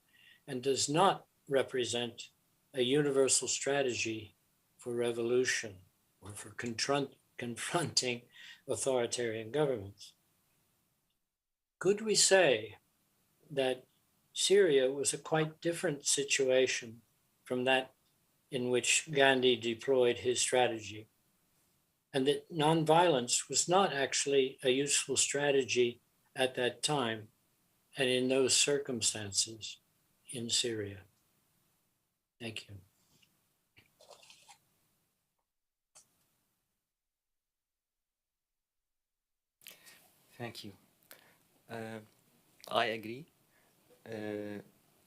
and does not represent a universal strategy for revolution or for confronting authoritarian governments. Could we say that Syria was a quite different situation from that in which Gandhi deployed his strategy, and that nonviolence was not actually a useful strategy at that time and in those circumstances in Syria? Thank you. Thank you. I agree.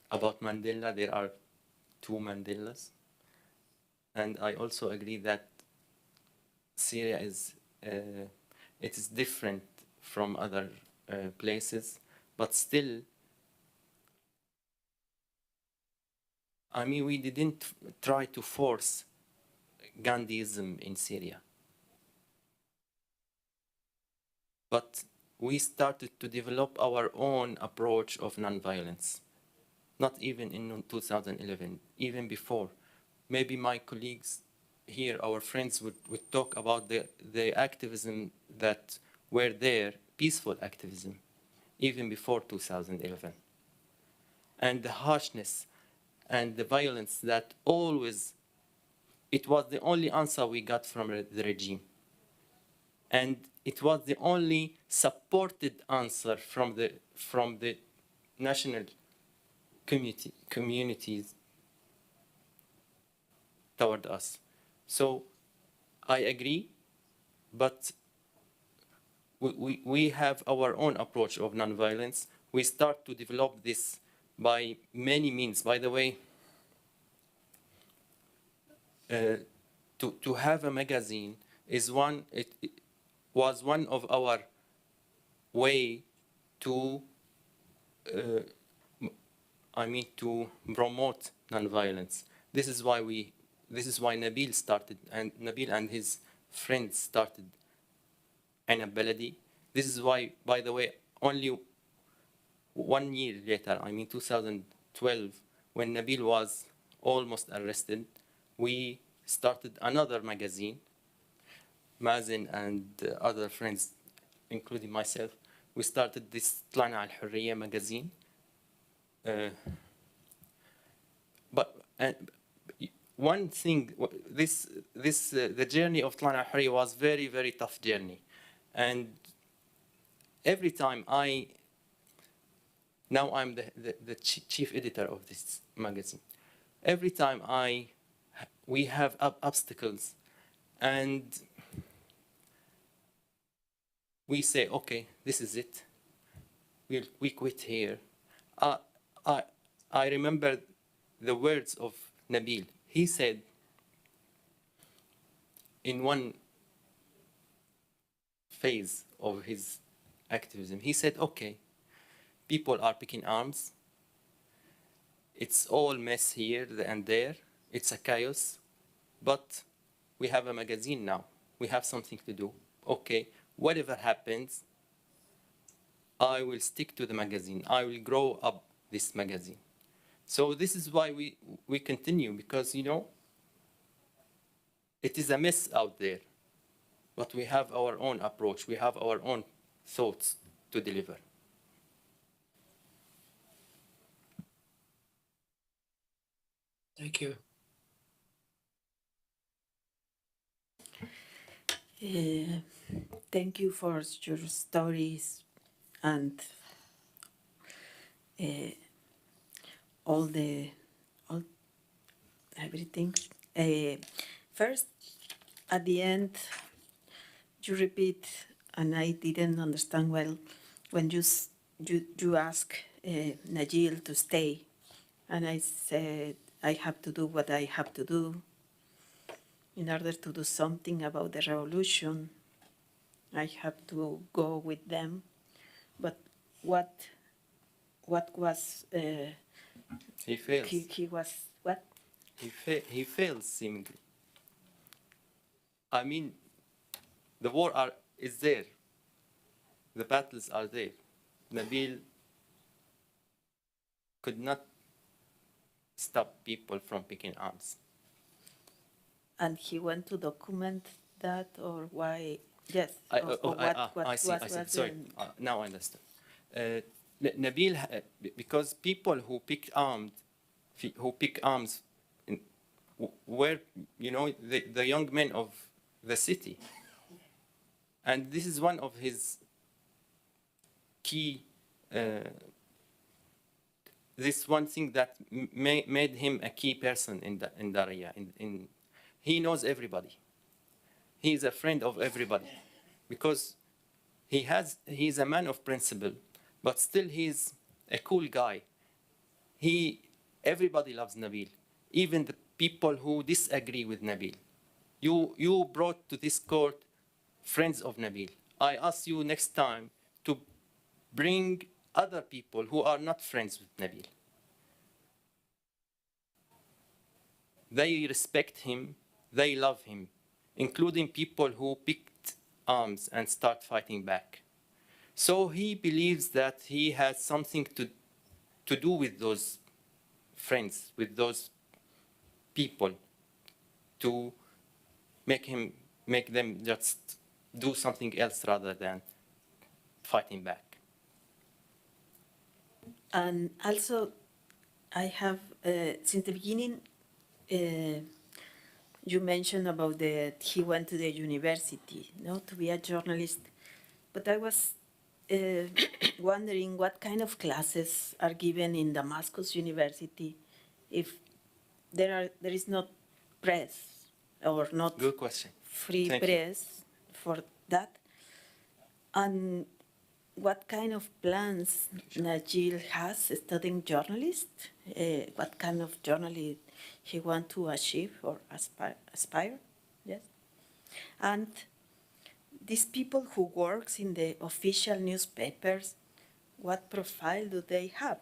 About Mandela, there are two Mandelas. And I also agree that Syria is, it is different from other places, but still, I mean, we didn't try to force Gandhism in Syria. But we started to develop our own approach of nonviolence. not even in 2011, even before. Maybe my colleagues here, our friends, would talk about the activism that were there, peaceful activism, even before 2011. And the harshness and the violence that always, it was the only answer we got from the regime. And it was the only supported answer from the national communities toward us. So I agree, but we have our own approach of nonviolence. We start to develop this by many means. By the way, to have a magazine is it was one of our way to to promote nonviolence. This is why Nabil started, and Nabil and his friends started Ana Baladi. This is why, by the way, only 1 year later, 2012, when Nabil was almost arrested, we started another magazine. Mazen and other friends, including myself, we started this طلعنا على الحرية magazine. One thing, the journey of طلعنا على الحرية was very, very tough journey. And every time now I'm the chief editor of this magazine. Every time we have obstacles, and we say, okay, this is it. We quit here. I remember the words of Nabil. He said in one phase of his activism, he said, okay, people are picking arms. It's all mess here and there. It's a chaos. But we have a magazine now. We have something to do. Okay, whatever happens, I will stick to the magazine. I will grow up this magazine. So this is why we continue, because, you know, it is a mess out there. But we have our own approach. We have our own thoughts to deliver. Thank you. Thank you for your stories and all everything. First, at the end, you repeat, and I didn't understand well, when you ask Najil to stay, and I said I have to do what I have to do in order to do something about the revolution. I have to go with them, but what was he fails. He was what? He fails seemingly. I mean, the war is there. The battles are there. Nabil could not stop people from picking arms. And he went to document that, or why? Yes. I see. Sorry, now I understand. Nabil, because people who pick arms, were, you know, the young men of the city, and this is one of his key. This one thing that made him a key person in Daraya. He knows everybody. He is a friend of everybody, because he's a man of principle, but still he's a cool guy. Everybody loves Nabil, even the people who disagree with Nabil. You brought to this court friends of Nabil. I ask you next time to bring other people who are not friends with Nabil. They respect him, they love him, including people who picked arms and start fighting back. So he believes that he has something to do with those friends with those people to make them just do something else rather than fighting back. And also, I have, since the beginning, you mentioned about that he went to the university, no, to be a journalist. But I was wondering what kind of classes are given in Damascus University if there is not press or not Good question. free Thank you. press for that. And what kind of plans Najil has studying journalist? What kind of journalist he want to achieve or aspire? Yes. And these people who works in the official newspapers, what profile do they have?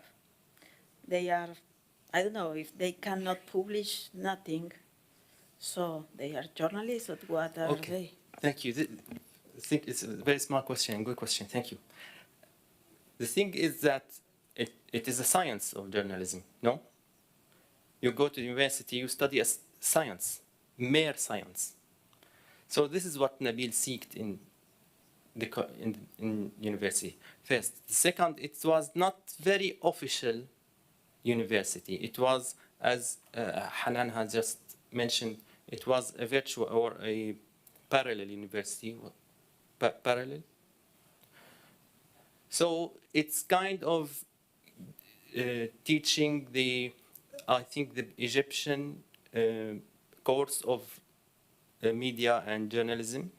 They are, I don't know, if they cannot publish nothing, so they are journalists, or what are they? Thank you. I think it's a very smart question and good question. Thank you. The thing is that it is a science of journalism, no? You go to university, you study as science, mere science. So this is what Nabil seeked in university. First. Second, it was not very official university. It was, as Hanan has just mentioned, it was a virtual or a parallel university. Parallel? So it's kind of teaching I think the Egyptian course of media and journalism.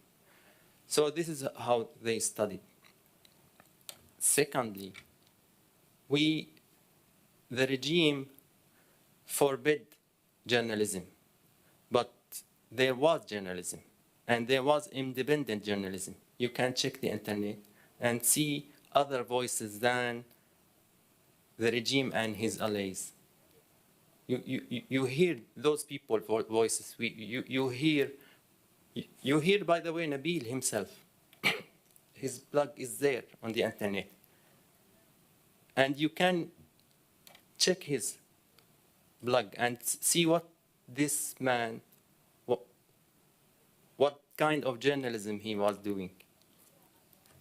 So this is how they studied. Secondly, the regime forbid journalism, but there was journalism, and there was independent journalism. You can check the internet and see other voices than the regime and his allies. You hear those people voices. You hear, by the way, Nabil himself. His blog is there on the internet. And you can check his blog and see what this man, what kind of journalism he was doing.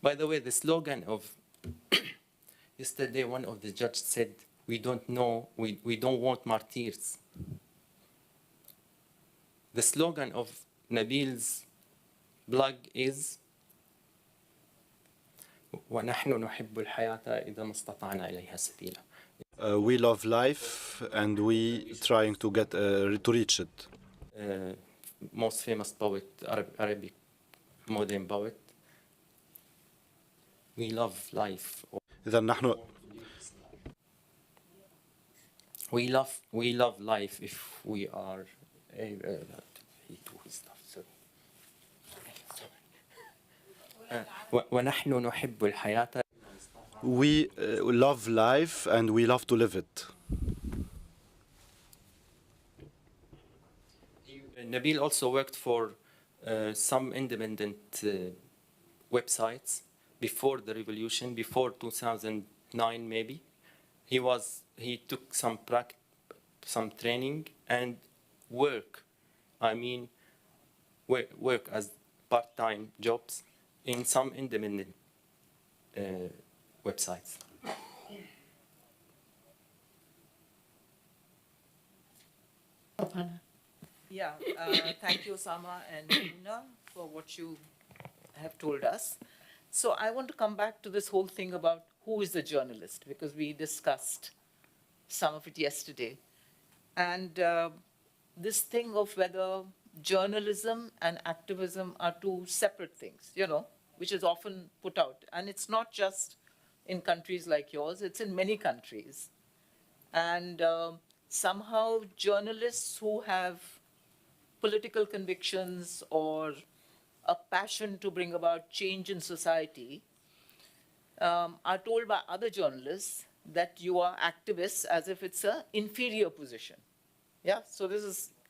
By the way, the slogan of yesterday, one of the judges said, we don't know, we don't want martyrs. The slogan of Nabil's blog is وَنَحْنُ نُحِبُّ الْحَيَاةَ إِذَا مَا اسْتَطَعْنَا إِلَيْهَا سَبِيلًا. We love life and we trying to get to reach it. Most famous poet, Arabic modern poet. We love life. إذا نحن We love life if we are able to do his stuff. Sorry. ونحن نحب الحياة. We love life and we love to live it. Nabil also worked for some independent websites before the revolution, before 2009 maybe. He took some training and work as part-time jobs in some independent websites. Yeah, thank you, Sama and Nina, for what you have told us. So I want to come back to this whole thing about who is the journalist, because we discussed some of it yesterday. And this thing of whether journalism and activism are two separate things, which is often put out. And it's not just in countries like yours, it's in many countries. And somehow journalists who have political convictions or a passion to bring about change in society are told by other journalists that you are activists as if it's an inferior position. Yeah, so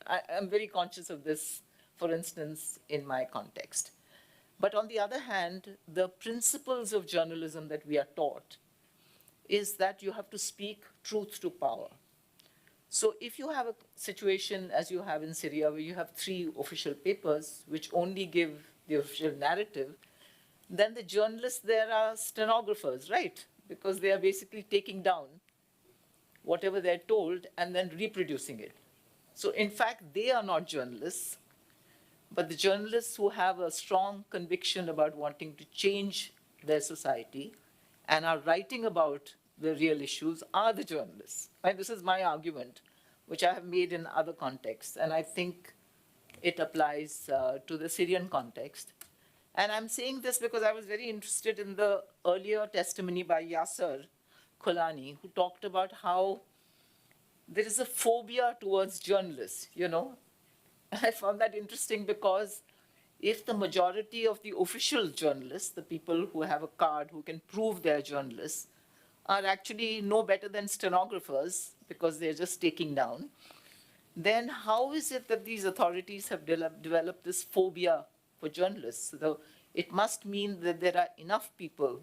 I'm very conscious of this, for instance, in my context. But on the other hand, the principles of journalism that we are taught is that you have to speak truth to power. So if you have a situation as you have in Syria, where you have 3 official papers which only give the official narrative, then the journalists there are stenographers, right? Because they are basically taking down whatever they're told and then reproducing it. So in fact, they are not journalists, but the journalists who have a strong conviction about wanting to change their society and are writing about the real issues are the journalists. And this is my argument, which I have made in other contexts, and I think it applies to the Syrian context. And I'm saying this because I was very interested in the earlier testimony by Yasser Kolani, who talked about how there is a phobia towards journalists, you know. I found that interesting because if the majority of the official journalists, the people who have a card who can prove they're journalists, are actually no better than stenographers because they're just taking down, then how is it that these authorities have developed this phobia for journalists? So it must mean that there are enough people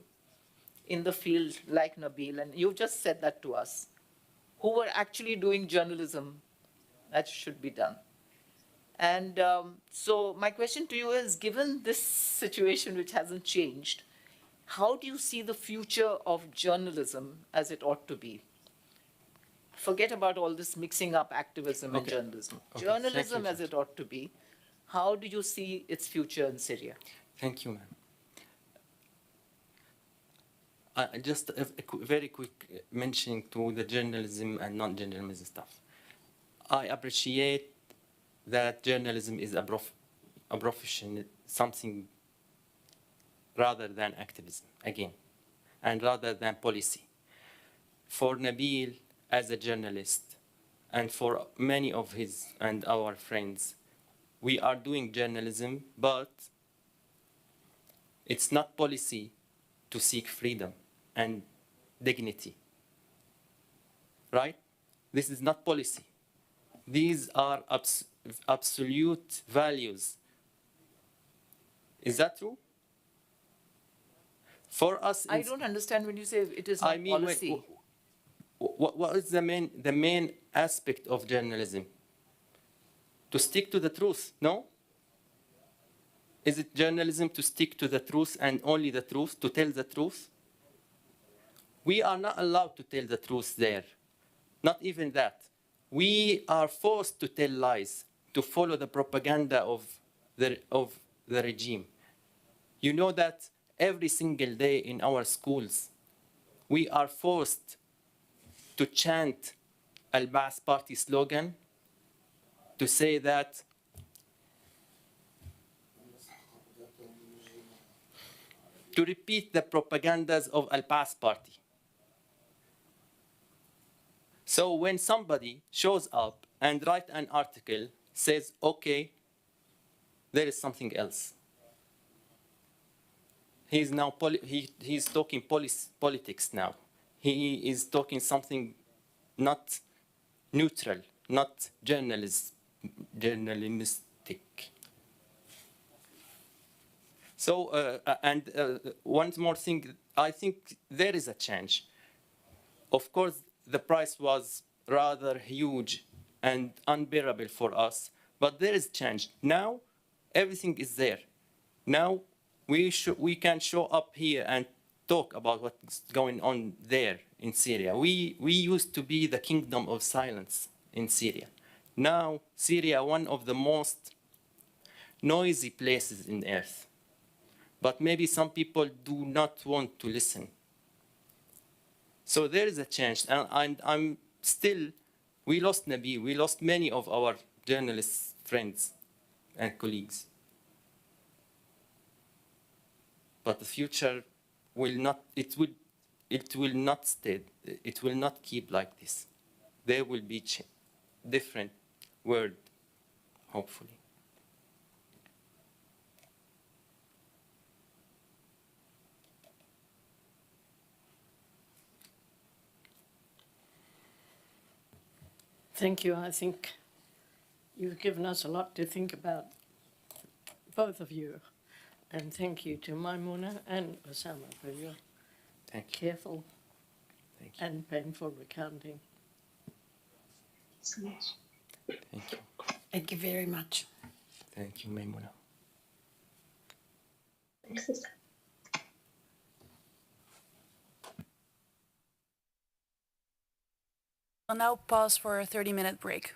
in the field like Nabil, and you've just said that to us, who were actually doing journalism that should be done. And so my question to you is, given this situation which hasn't changed, how do you see the future of journalism as it ought to be? Forget about all this mixing up activism and journalism. Okay, Journalism as it ought to be, how do you see its future in Syria? Thank you, ma'am. Just a very quick mentioning to the journalism and non-journalism stuff. I appreciate that journalism is a profession, something rather than activism, again, and rather than policy. For Nabil, as a journalist, and for many of his and our friends, we are doing journalism, but it's not policy to seek freedom and dignity, right? This is not policy. These are absolute values. Is that true? For us, I don't understand when you say it is not policy. What is the main aspect of journalism? To stick to the truth, no? Is it journalism to stick to the truth and only the truth, to tell the truth? We are not allowed to tell the truth there. Not even that. We are forced to tell lies, to follow the propaganda of the regime. You know that every single day in our schools, we are forced to chant Al-Ba'ath Party slogan, to say that to repeat the propagandas of Al-Ba'ath Party. So when somebody shows up and writes an article, says, okay, there is something else. He's now he's talking politics now. He is talking something not neutral, not journalistic. So, one more thing, I think there is a change. Of course, the price was rather huge and unbearable for us, but there is change. Now, everything is there. Now, we can show up here and talk about what's going on there in Syria. We used to be the kingdom of silence in Syria. Now, Syria, one of the most noisy places in earth. But maybe some people do not want to listen. So there is a change, and I'm still, we lost Nabil, we lost many of our journalist friends and colleagues. But the future will not, it will not stay, it will not keep like this. There will be different world, hopefully. Thank you. I think you've given us a lot to think about, both of you. And thank you to Maimouna and Osama for your careful and painful recounting. Thank you. Thank you very much. Thank you, Maimuna. Thanks, sister. We'll now pause for a 30-minute break.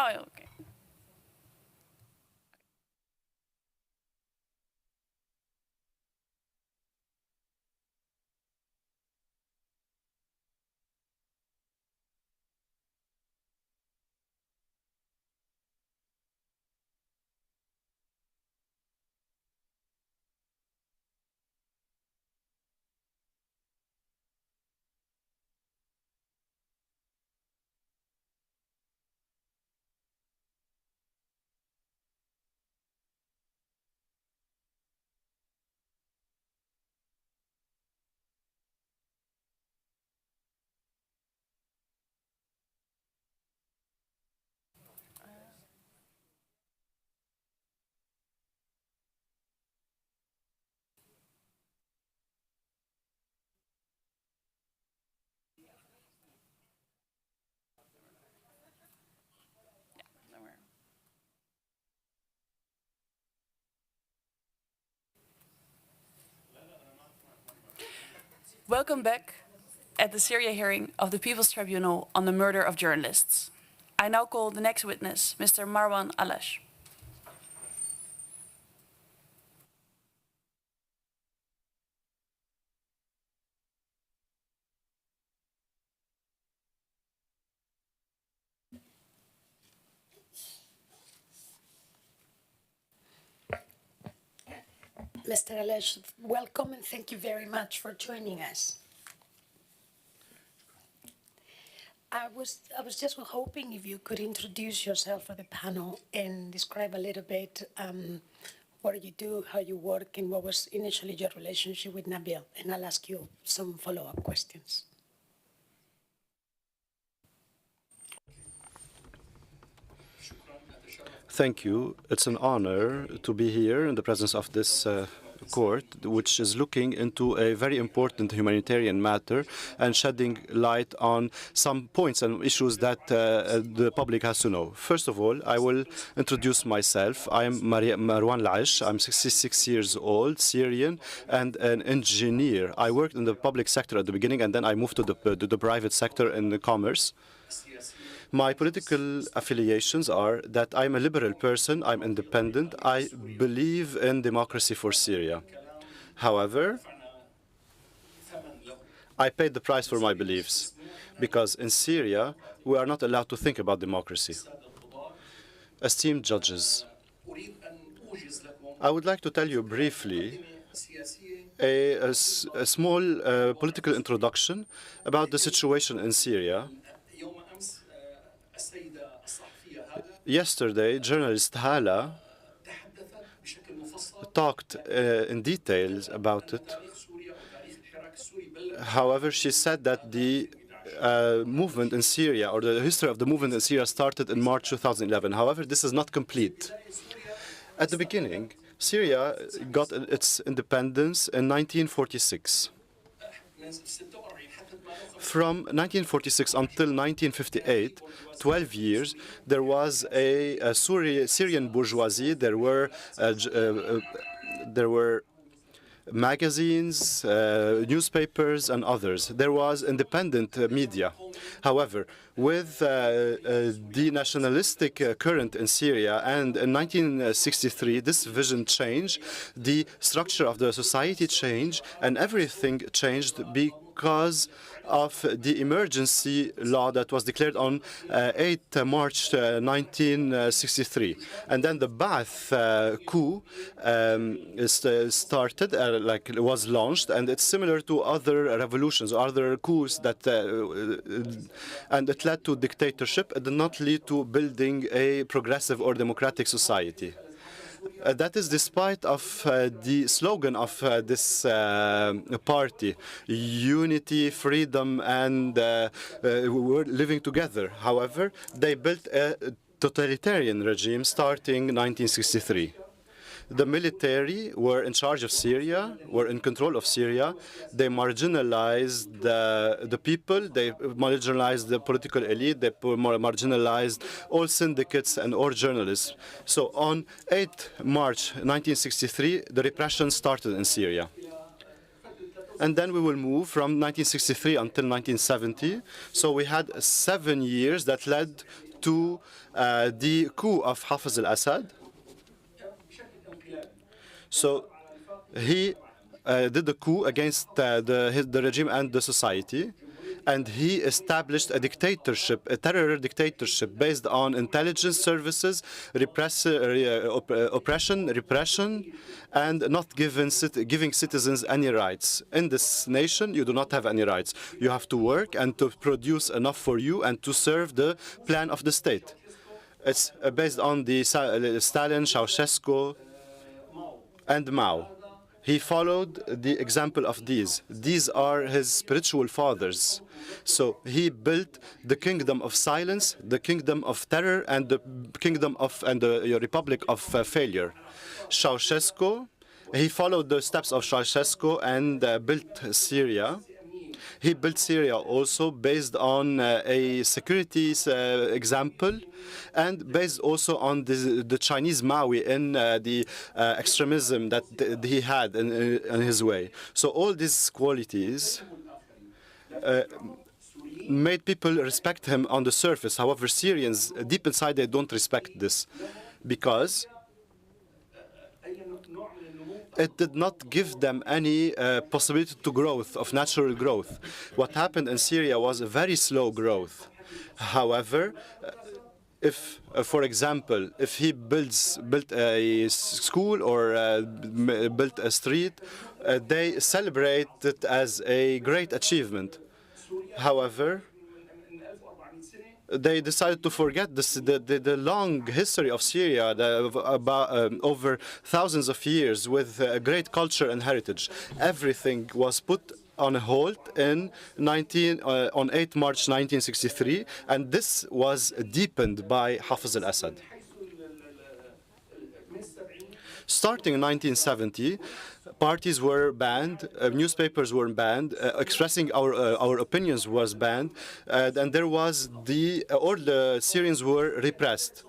Oh, okay. Welcome back at the Syria hearing of the People's Tribunal on the murder of journalists. I now call the next witness, Mr. Marwan Alash. Mr. Alash, welcome and thank you very much for joining us. I was just hoping if you could introduce yourself for the panel and describe a little bit what you do, how you work, and what was initially your relationship with Nabil. And I'll ask you some follow-up questions. Thank you. It's an honor to be here in the presence of this court, which is looking into a very important humanitarian matter and shedding light on some points and issues that the public has to know. First of all, I will introduce myself. I'm Marwan Al-Sharbaji. I'm 66 years old, Syrian, and an engineer. I worked in the public sector at the beginning, and then I moved to the private sector in the commerce. My political affiliations are that I'm a liberal person, I'm independent, I believe in democracy for Syria. However, I paid the price for my beliefs, because in Syria, we are not allowed to think about democracy. Esteemed judges, I would like to tell you briefly a small political introduction about the situation in Syria. Yesterday, journalist Hala talked in details about it. However, she said that the movement in Syria, or the history of the movement in Syria, started in March 2011. However, this is not complete. At the beginning, Syria got its independence in 1946. From 1946 until 1958, 12 years, there was a Syrian bourgeoisie. There were magazines, newspapers, and others. There was independent media. However, with the nationalistic current in Syria, and in 1963, this vision changed, the structure of the society changed, and everything changed because of the emergency law that was declared on 8 March 1963. And then the Ba'ath coup started, was launched, and it's similar to other revolutions, other coups that, and it led to dictatorship. It did not lead to building a progressive or democratic society. That is despite of the slogan of this party, unity, freedom, and we're living together. However, they built a totalitarian regime starting 1963. The military were in charge of Syria, were in control of Syria. They marginalized the people, they marginalized the political elite, they marginalized all syndicates and all journalists. So on 8 March 1963, the repression started in Syria. And then we will move from 1963 until 1970. So we had 7 years that led to the coup of Hafiz al-Assad. So he did a coup against the regime and the society, and he established a dictatorship, a terror dictatorship based on intelligence services, oppression, repression, and not giving citizens any rights. In this nation, you do not have any rights. You have to work and to produce enough for you and to serve the plan of the state. It's based on the Stalin, Ceausescu, and Mao. He followed the example of these. These are his spiritual fathers. So he built the kingdom of silence, the kingdom of terror, and the kingdom of the republic of failure. Ceausescu, he followed the steps of Ceausescu and built Syria. He built Syria also based on a security example and based also on the Chinese Maui in the extremism that he had in his way. So all these qualities made people respect him on the surface. However, Syrians, deep inside, they don't respect this because it did not give them any possibility to growth, of natural growth. What happened in Syria was a very slow growth. However, if, for example, if he built a school or built a street, they celebrate it as a great achievement. However, they decided to forget the long history of Syria, over thousands of years with great culture and heritage. Everything was put on hold on 8 March 1963, and this was deepened by Hafiz al-Assad. Starting in 1970, parties were banned, newspapers were banned, expressing our opinions was banned, and there was all the Syrians were repressed.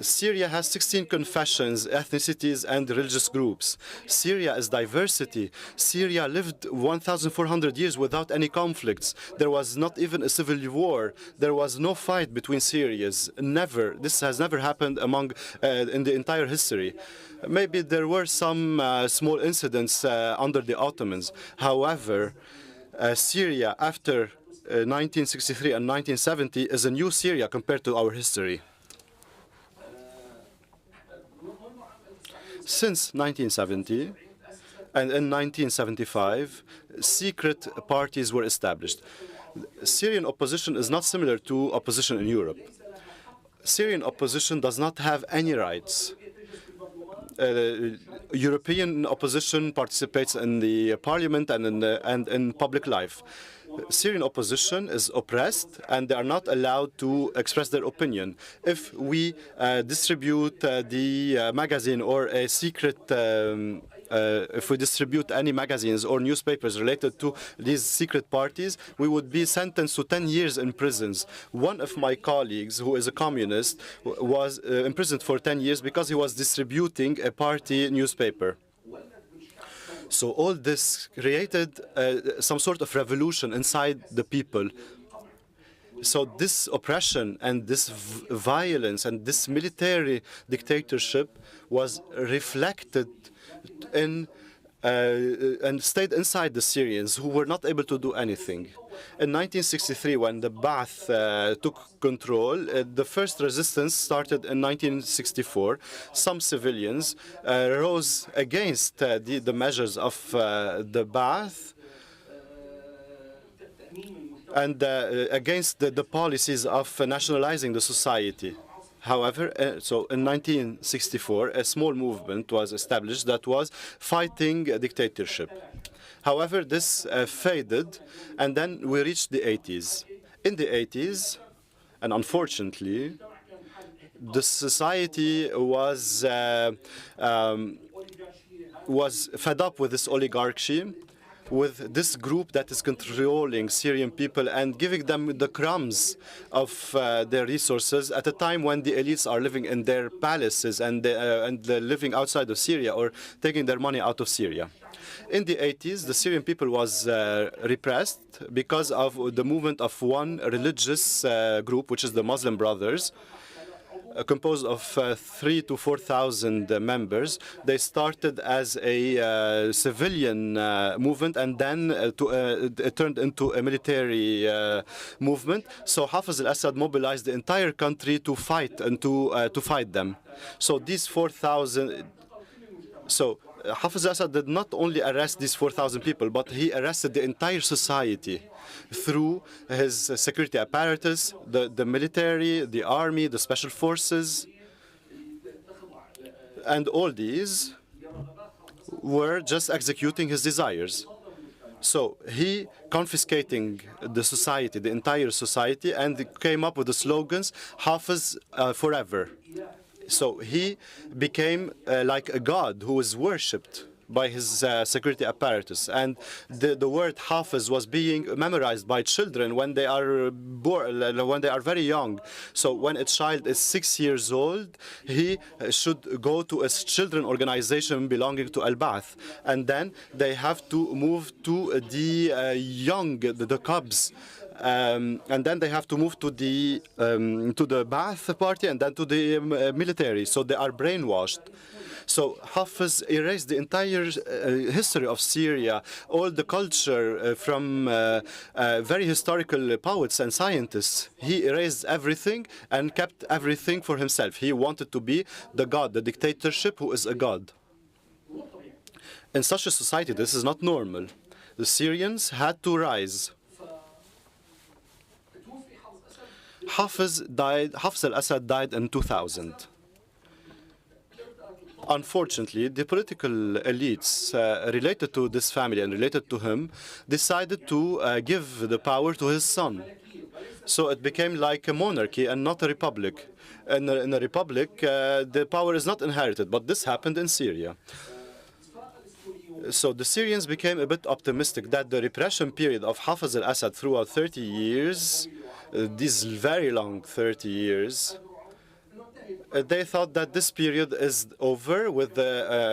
Syria has 16 confessions, ethnicities, and religious groups. Syria is diversity. Syria lived 1,400 years without any conflicts. There was not even a civil war. There was no fight between Syrians. Never. This has never happened in the entire history. Maybe there were some small incidents under the Ottomans. However, Syria after 1963 and 1970 is a new Syria compared to our history. Since 1970 and in 1975, secret parties were established. Syrian opposition is not similar to opposition in Europe. Syrian opposition does not have any rights. European opposition participates in the parliament and in public life. Syrian opposition is oppressed and they are not allowed to express their opinion. If we distribute the magazine or a secret, if we distribute any magazines or newspapers related to these secret parties, we would be sentenced to 10 years in prisons. One of my colleagues, who is a communist, was imprisoned for 10 years because he was distributing a party newspaper. So all this created some sort of revolution inside the people. So this oppression and this violence and this military dictatorship was reflected in and stayed inside the Syrians, who were not able to do anything. In 1963, when the Ba'ath took control, the first resistance started in 1964. Some civilians rose against the measures of the Ba'ath and against the policies of nationalizing the society. However, so in 1964, a small movement was established that was fighting a dictatorship. However, this faded, and then we reached the 80s. In the 80s, and unfortunately, the society was fed up with this oligarchy, with this group that is controlling Syrian people and giving them the crumbs of their resources at a time when the elites are living in their palaces and they're living outside of Syria or taking their money out of Syria. In the 80s, the Syrian people was repressed because of the movement of one religious group, which is the Muslim Brothers, composed of 3,000 to 4,000 members. They started as a civilian movement, and then it turned into a military movement. So Hafez al-Assad mobilized the entire country to fight and to fight them. So these 4,000. So Hafez al-Assad did not only arrest these 4,000 people, but he arrested the entire society through his security apparatus, the military, the army, the special forces. And all these were just executing his desires. So he confiscating the society, the entire society, and came up with the slogans, Hafez forever. So he became like a god who was worshipped by his security apparatus. And the word Hafiz was being memorized by children when they are born, when they are very young. So when a child is 6 years old, he should go to a children organization belonging to Al-Ba'ath. And then they have to move to the young, the cubs. And then they have to move to the Ba'ath party and then to the military. So they are brainwashed. So Hafiz erased the entire history of Syria, all the culture from very historical poets and scientists. He erased everything and kept everything for himself. He wanted to be the god, the dictatorship who is a god. In such a society, this is not normal. The Syrians had to rise. Hafez al-Assad died in 2000. Unfortunately, the political elites related to this family and related to him decided to give the power to his son. So it became like a monarchy and not a republic. In a republic, the power is not inherited, but this happened in Syria. So the Syrians became a bit optimistic that the repression period of Hafez al-Assad throughout 30 years, these very long 30 years, they thought that this period is over with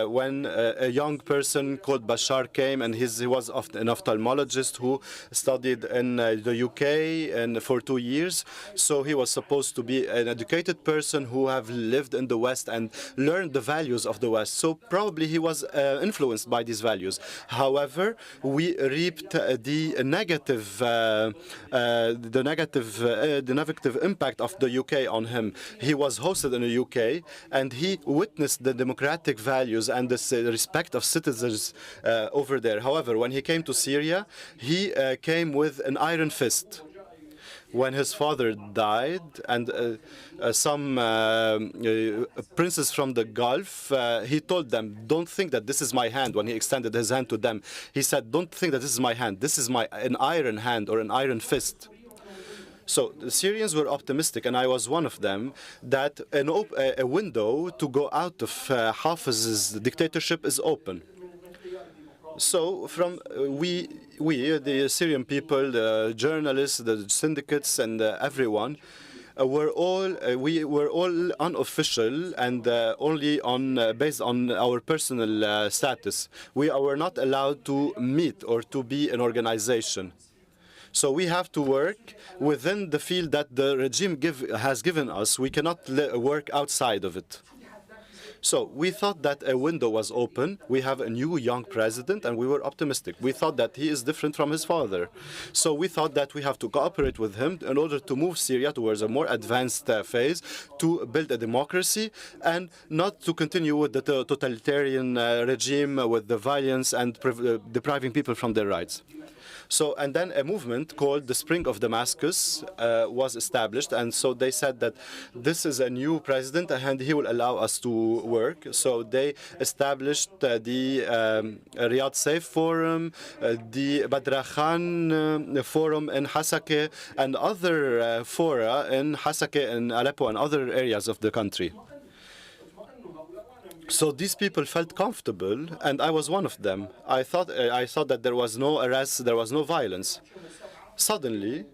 when a young person called Bashar came, and he was an ophthalmologist who studied in the UK for 2 years. So he was supposed to be an educated person who have lived in the West and learned the values of the West. So probably he was influenced by these values. However, we reaped the negative impact of the UK on him. He was hosted in the UK, and he witnessed the democratic values and the respect of citizens over there. However, when he came to Syria, he came with an iron fist. When his father died and some princes from the Gulf, he told them, don't think that this is my hand. When he extended his hand to them, he said, don't think that this is my hand. This is an iron hand or an iron fist. So the Syrians were optimistic, and I was one of them, that a window to go out of Hafez's dictatorship is open. So from we, the Syrian people, the journalists, the syndicates, and everyone, we were all unofficial and only based on our personal status. We were not allowed to meet or to be an organization. So we have to work within the field that the regime has given us. We cannot work outside of it. So we thought that a window was open. We have a new young president, and we were optimistic. We thought that he is different from his father. So we thought that we have to cooperate with him in order to move Syria towards a more advanced phase, to build a democracy, and not to continue with the totalitarian regime with the violence and depriving people from their rights. So, and then a movement called the Spring of Damascus was established, and so they said that this is a new president and he will allow us to work. So they established the Riyadh Safe Forum, the Badra Khan Forum in Hasake, and other fora in Hasake and Aleppo and other areas of the country. So these people felt comfortable, and I was one of them. I thought that there was no arrest, there was no violence. Suddenly,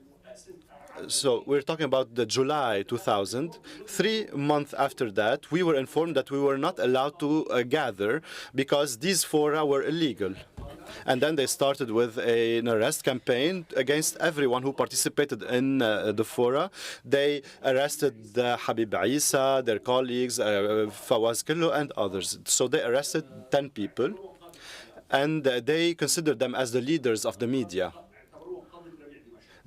so we're talking about the July 2000. 3 months after that, we were informed that we were not allowed to gather because these fora were illegal. And then they started with an arrest campaign against everyone who participated in the fora. They arrested Habib Isa, their colleagues, Fawaz Killo, and others. So they arrested 10 people, and they considered them as the leaders of the media.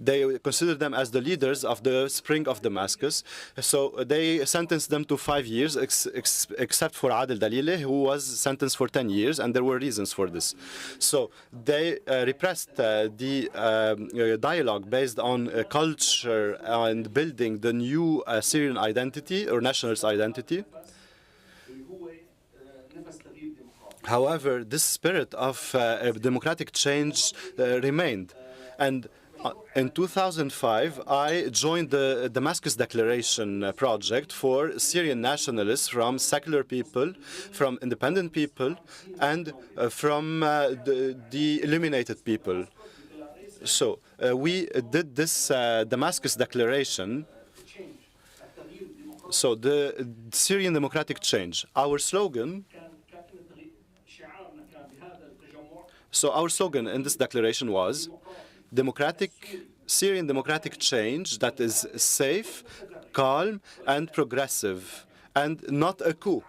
They considered them as the leaders of the Spring of Damascus. So they sentenced them to 5 years, except for Adel Dalile, who was sentenced for 10 years, and there were reasons for this. So they repressed the dialogue based on culture and building the new Syrian identity or nationalist identity. However, this spirit of democratic change remained. And in 2005, I joined the Damascus Declaration project for Syrian nationalists from secular people, from independent people, and from the eliminated people. So we did this Damascus Declaration. So the Syrian democratic change. Our slogan in this declaration was Syrian democratic change that is safe, calm, and progressive, and not a coup.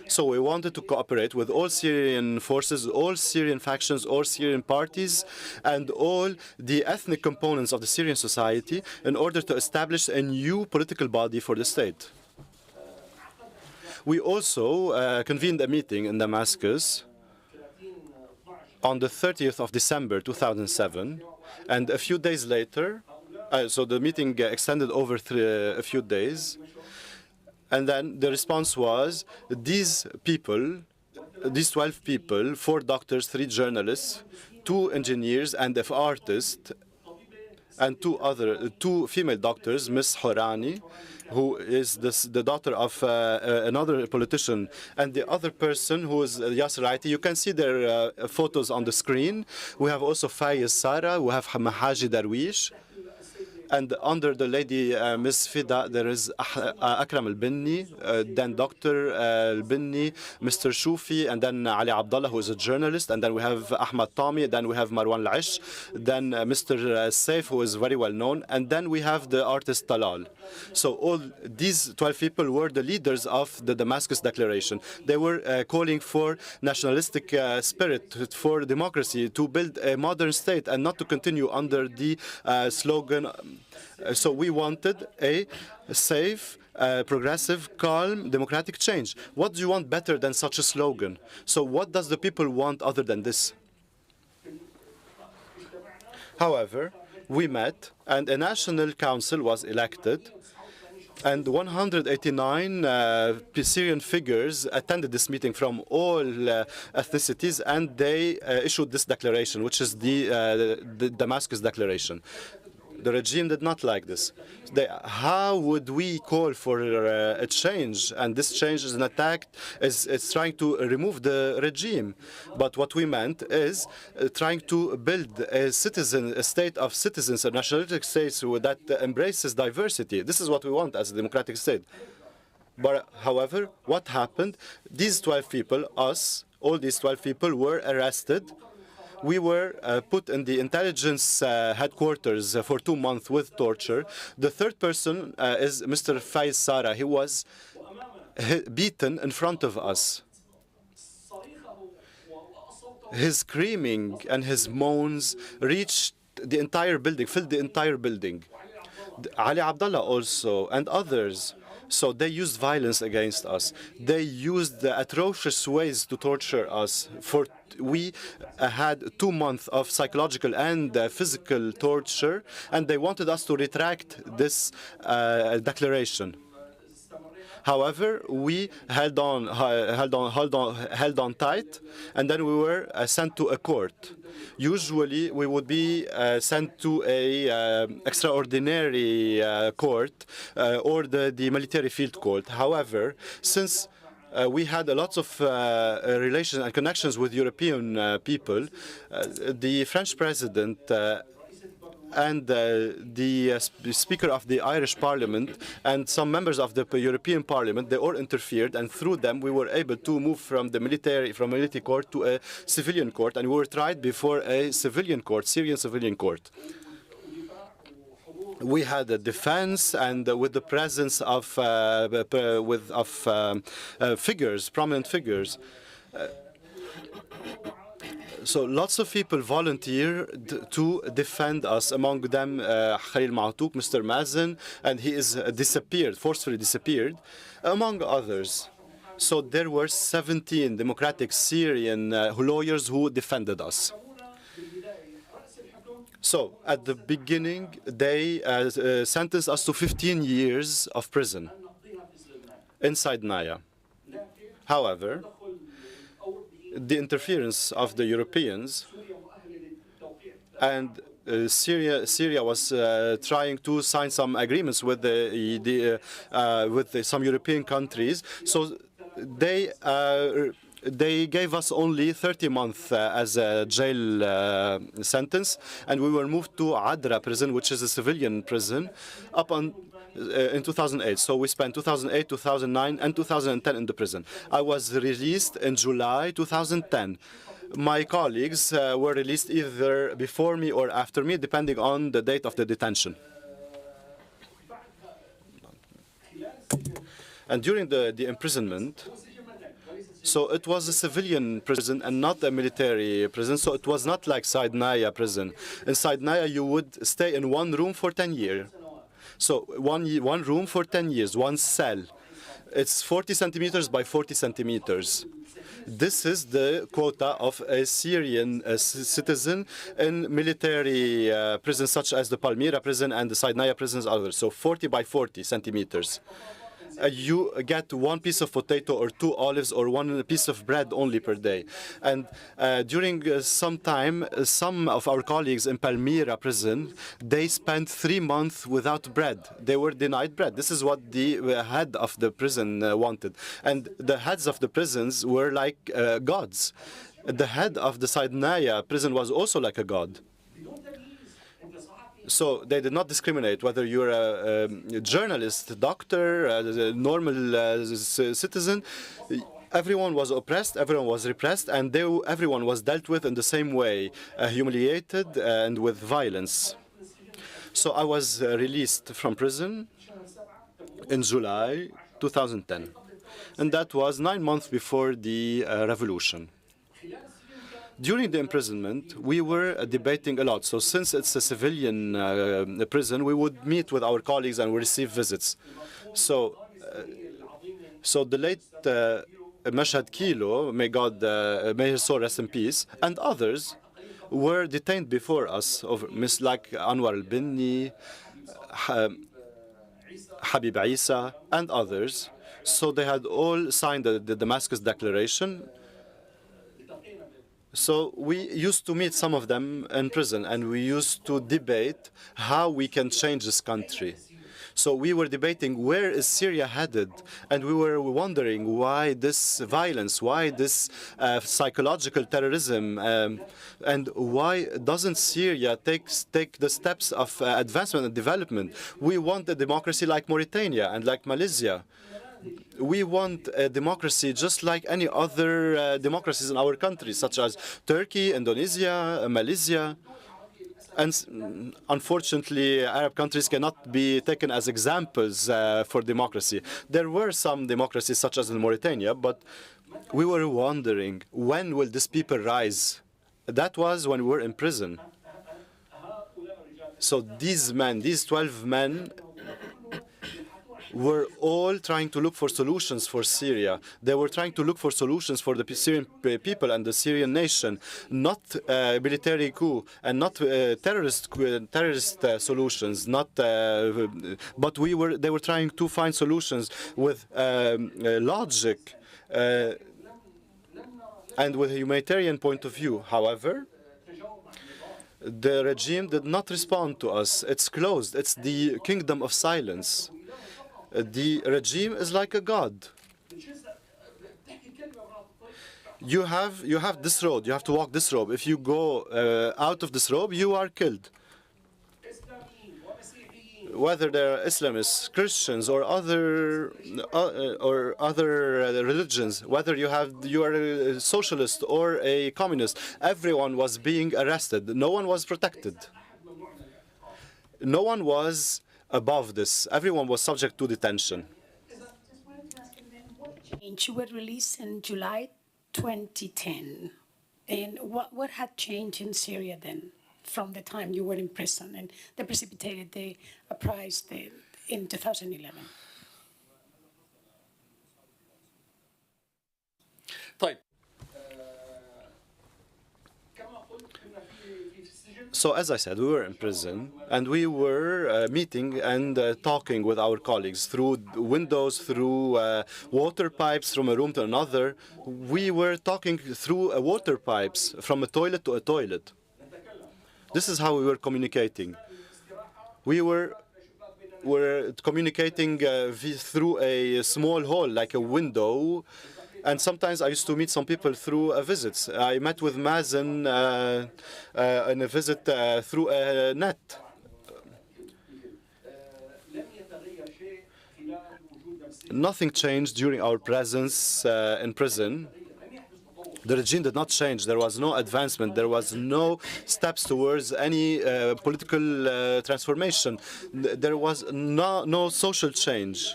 So we wanted to cooperate with all Syrian forces, all Syrian factions, all Syrian parties, and all the ethnic components of the Syrian society in order to establish a new political body for the state. We also convened a meeting in Damascus on the 30th of December 2007, and a few days later, so the meeting extended over a few days, and then the response was these people, these 12 people, 4 doctors, 3 journalists, 2 engineers, and an artist, and 2 female doctors, Ms. Horani, who is the daughter of another politician, and the other person who is Yasser Aiti. You can see their photos on the screen. We have also Faiz Sara, we have Mahaji Darwish, and under the lady Ms. Fida, there is Akram Al-Binni, then Dr. Al-Binni, Mr. Shufi, and then Ali Abdullah, who is a journalist, and then we have Ahmad Tami, then we have Marwan Al-Aish, then Mr. Saif, who is very well known, and then we have the artist Talal. So all these 12 people were the leaders of the Damascus Declaration. They were calling for nationalistic spirit, for democracy, to build a modern state and not to continue under the slogan. So we wanted a safe, progressive, calm, democratic change. What do you want better than such a slogan? So what does the people want other than this? However, we met, and a national council was elected, and 189 Syrian figures attended this meeting from all ethnicities, and they issued this declaration, which is the Damascus Declaration. The regime did not like this. How would we call for a change? And this change is an attack, is trying to remove the regime. But what we meant is trying to build a state of citizens, a nationalistic state that embraces diversity. This is what we want as a democratic state. But however, what happened? These 12 people, all these 12 people were arrested. We were put in the intelligence headquarters for 2 months with torture. The third person is Mr. Faiz Sara. He was beaten in front of us. His screaming and his moans reached the entire building, filled the entire building. Ali Abdullah also, and others. So they used violence against us. They used atrocious ways to torture us. We had 2 months of psychological and physical torture, and they wanted us to retract this declaration. However, we held on tight, and then we were sent to a court. Usually, we would be sent to a extraordinary court or the military field court. However, since we had a lot of relations and connections with European people. The French president and the Speaker of the Irish Parliament and some members of the European Parliament, they all interfered, and through them we were able to move from the military court to a civilian court, and we were tried before a civilian court, Syrian civilian court. We had a defense, and with the presence of figures, prominent figures. So lots of people volunteered to defend us. Among them, Khalil Maatouk, Mr. Mazen, and he is forcefully disappeared, among others. So there were 17 democratic Syrian lawyers who defended us. So at the beginning, they sentenced us to 15 years of prison inside Naya. However, the interference of the Europeans and Syria was trying to sign some agreements with some European countries. So they gave us only 30 months as a jail sentence, and we were moved to Adra prison, which is a civilian prison, in 2008. So we spent 2008, 2009, and 2010 in the prison. I was released in July 2010. My colleagues were released either before me or after me, depending on the date of the detention. And during the imprisonment, so it was a civilian prison and not a military prison, so it was not like Naya prison. In Naya, you would stay in one room for 10 years. So one room for 10 years, one cell. It's 40 centimeters by 40 centimeters. This is the quota of a Syrian citizen in military prisons such as the Palmyra prison and the Saidnaya prisons, others. So 40 by 40 centimeters. You get one piece of potato or 2 olives or 1 piece of bread only per day. And during some time, some of our colleagues in Palmyra prison, they spent 3 months without bread. They were denied bread. This is what the head of the prison wanted. And the heads of the prisons were like gods. The head of the Saidnaya prison was also like a god. So they did not discriminate whether you're a journalist, doctor, a normal citizen. Everyone was oppressed, everyone was repressed, and everyone was dealt with in the same way, humiliated and with violence. So I was released from prison in July 2010, and that was 9 months before the revolution. During the imprisonment, we were debating a lot. So since it's a civilian prison, we would meet with our colleagues and we receive visits. So the late Mashhad Kilo, may his soul rest in peace, and others were detained before us, like Anwar al-Binni, Habib Isa, and others. So they had all signed the Damascus Declaration. So we used to meet some of them in prison, and we used to debate how we can change this country. So we were debating where is Syria headed, and we were wondering why this violence, why this psychological terrorism, and why doesn't Syria take the steps of advancement and development? We want a democracy like Mauritania and like Malaysia. We want a democracy just like any other democracies in our countries, such as Turkey, Indonesia, Malaysia. And unfortunately, Arab countries cannot be taken as examples for democracy. There were some democracies, such as in Mauritania, but we were wondering, when will these people rise? That was when we were in prison. So these men, these 12 men, were all trying to look for solutions for Syria. They were trying to look for solutions for the Syrian people and the Syrian nation, not military coup and not terrorist solutions. Not, but they were trying to find solutions with logic and with a humanitarian point of view. However, the regime did not respond to us. It's closed. It's the kingdom of silence. The regime is like a god. You have this road. You have to walk this road. If you go out of this road, you are killed. Whether they're Islamists, Christians, or other religions, whether you are a socialist or a communist, everyone was being arrested. No one was protected. No one was above this. Everyone was subject to detention. You were released in July 2010. And what had changed in Syria then, from the time you were in prison and that precipitated the uprising in 2011? So, as I said, we were in prison, and we were meeting and talking with our colleagues through windows, through water pipes from a room to another. We were talking through water pipes from a toilet to a toilet. This is how we were communicating. We were communicating through a small hall, like a window. And sometimes I used to meet some people through visits. I met with Mazen in a visit through a net. Nothing changed during our presence in prison. The regime did not change. There was no advancement. There was no steps towards any political transformation. There was no social change.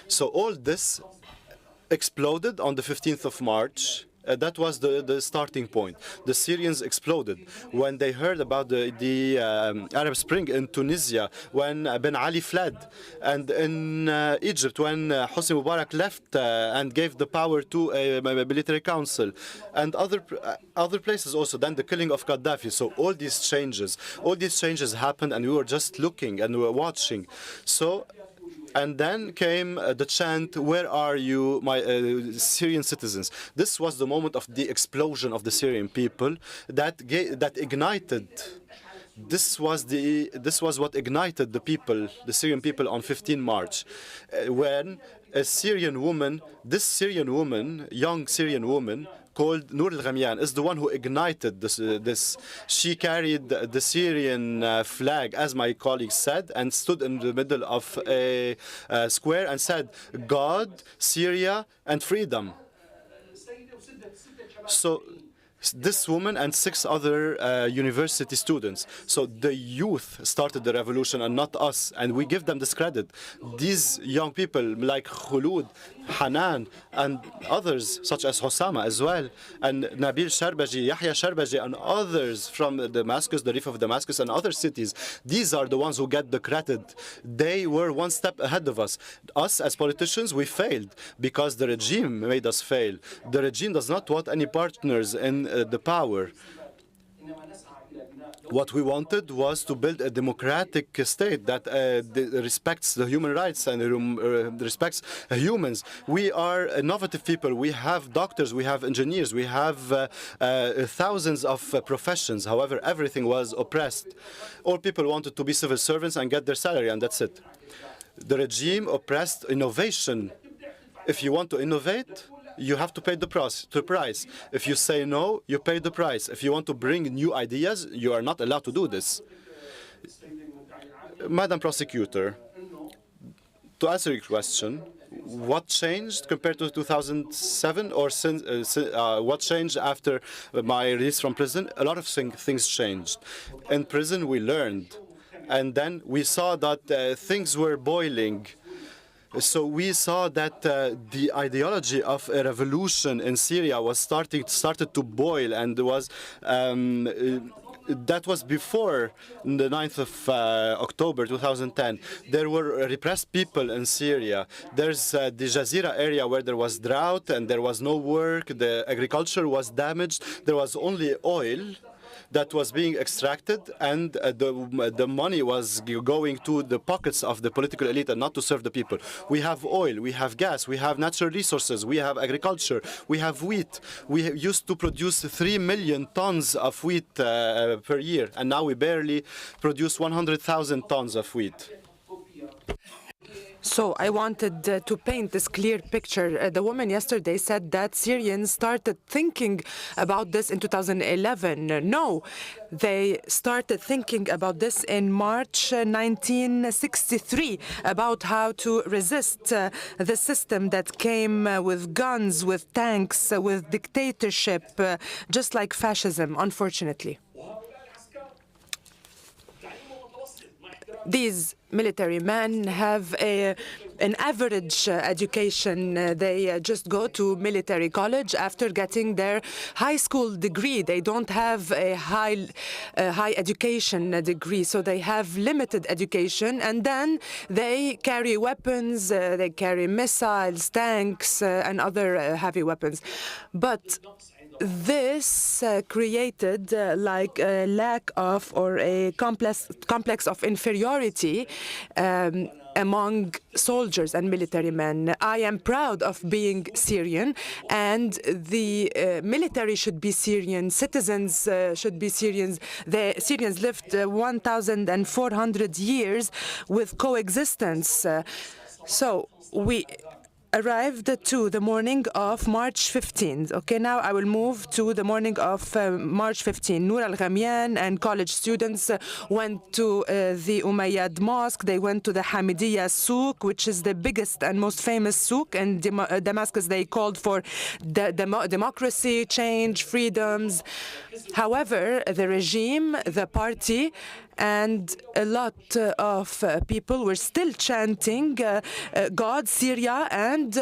So all this exploded on the 15th of March. That was the starting point. The Syrians exploded when they heard about the Arab Spring in Tunisia, when Ben Ali fled, and in Egypt when Hosni Mubarak left and gave the power to a military council, and other places also. Then the killing of Gaddafi. So all these changes happened, and we were just looking and we were watching. So. And then came the chant, "Where are you, my Syrian citizens?" This was the moment of the explosion of the Syrian people that ignited. This was what ignited the people, the Syrian people, on 15 March, when a Syrian woman, young Syrian woman, called Nour al-Ghamyan, is the one who ignited this. She carried the Syrian flag, as my colleague said, and stood in the middle of a square and said, "God, Syria, and freedom." So this woman and 6 other university students. So the youth started the revolution and not us, and we give them this credit. These young people like Khulud, Hanan, and others such as Hossama as well, and Nabil Al-Sharbaji, Yahya Sharbaji, and others from Damascus, the Reef of Damascus, and other cities. These are the ones who get the credit. They were one step ahead of us. Us as politicians, we failed because the regime made us fail. The regime does not want any partners in the power. What we wanted was to build a democratic state that respects the human rights and respects humans. We are innovative people. We have doctors, we have engineers, we have thousands of professions. However, everything was oppressed. All people wanted to be civil servants and get their salary, and that's it. The regime oppressed innovation. If you want to innovate, you have to pay the price. If you say no, you pay the price. If you want to bring new ideas, you are not allowed to do this. Madam Prosecutor, to answer your question, what changed compared to 2007 or what changed after my release from prison? A lot of things changed. In prison, we learned, and then we saw that things were boiling. So we saw that the ideology of a revolution in Syria was started to boil, and that was before the 9th of October 2010. There were repressed people in Syria. There's the Jazeera area where there was drought and there was no work. The agriculture was damaged. There was only oil that was being extracted, and the money was going to the pockets of the political elite and not to serve the people. We have oil, we have gas, we have natural resources, we have agriculture, we have wheat. We used to produce 3 million tons of wheat per year, and now we barely produce 100,000 tons of wheat. So I wanted to paint this clear picture. The woman yesterday said that Syrians started thinking about this in 2011. No, they started thinking about this in March 1963, about how to resist the system that came with guns, with tanks, with dictatorship, just like fascism, unfortunately. These military men have an average education. They just go to military college after getting their high school degree. They don't have a high education degree, so they have limited education, and then they carry weapons, they carry missiles, tanks, and other heavy weapons. But this created like a lack of or a complex of inferiority among soldiers and military men. I am proud of being Syrian, and the military should be Syrian, citizens should be Syrians. The Syrians lived 1,400 years with coexistence. So we arrived to the morning of March 15th. Okay, now I will move to the morning of March 15th. Noor Al-Ghamyan and college students went to the Umayyad Mosque. They went to the Hamidiyya Souk, which is the biggest and most famous souk in Damascus. They called for democracy, change, freedoms. However, the regime, the party, and a lot of people were still chanting God, Syria, and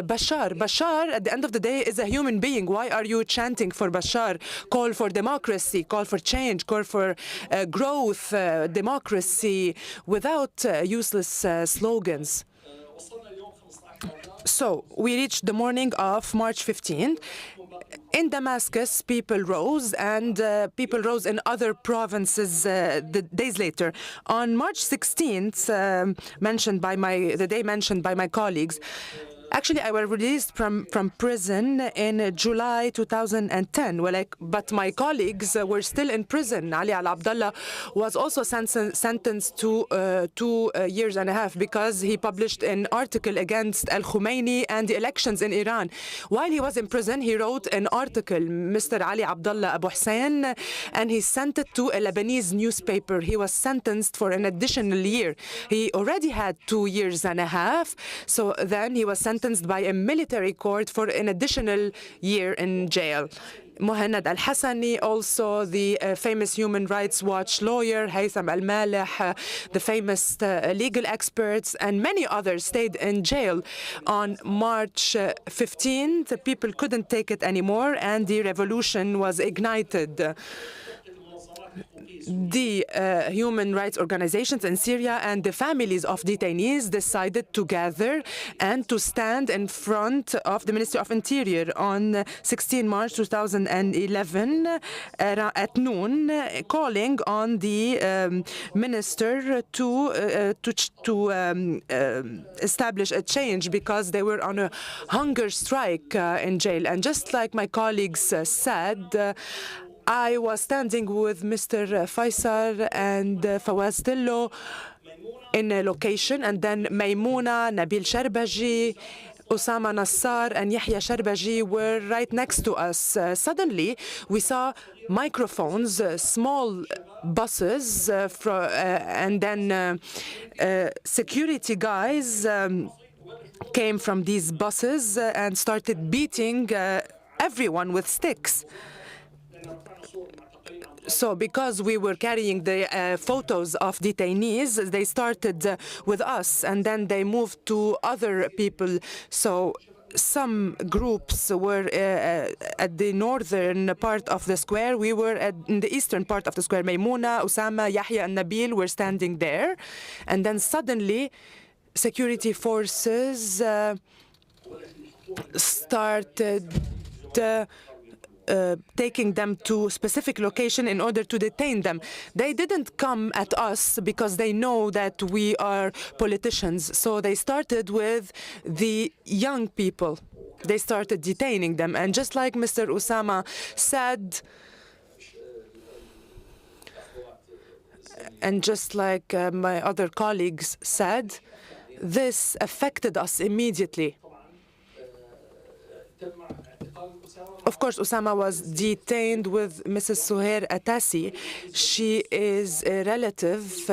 Bashar. Bashar, at the end of the day, is a human being. Why are you chanting for Bashar? Call for democracy, call for change, call for growth, democracy, without useless slogans. So we reached the morning of March 15th. In Damascus, people rose, and people rose in other provinces the days later. On March 16th, the day mentioned by my colleagues, actually, I was released from prison in July 2010. But my colleagues were still in prison. Ali Al-Abdallah was also sentenced to 2 years and a half because he published an article against Al-Khomeini and the elections in Iran. While he was in prison, he wrote an article, Mr. Ali Abdallah Abu Hussein, and he sent it to a Lebanese newspaper. He was sentenced for an additional year. He already had 2 years and a half, so then he was sentenced by a military court for an additional year in jail. Mohanad Al-Hassani, also the famous Human Rights Watch lawyer, Haytham Al-Maleh, the famous legal experts, and many others stayed in jail. On March 15th, the people couldn't take it anymore, and the revolution was ignited. The human rights organizations in Syria and the families of detainees decided to gather and to stand in front of the Ministry of Interior on 16 March 2011 at noon, calling on the minister to establish a change because they were on a hunger strike in jail. And just like my colleagues said, I was standing with Mr. Faisal and Fawaz Tillo in a location, and then Maimouna, Nabil Al-Sharbaji, Osama Nassar, and Yahya Sharbaji were right next to us. Suddenly, we saw microphones, small buses, and then security guys came from these buses and started beating everyone with sticks. So because we were carrying the photos of detainees, they started with us, and then they moved to other people. So some groups were at the northern part of the square. We were in the eastern part of the square. Maimouna, Osama, Yahya, and Nabil were standing there. And then suddenly, security forces started taking them to a specific location in order to detain them. They didn't come at us because they know that we are politicians. So they started with the young people. They started detaining them. And just like Mr. Osama said, and just like my other colleagues said, this affected us immediately. Of course, Osama was detained with Mrs. Suhair Atassi. She is a relative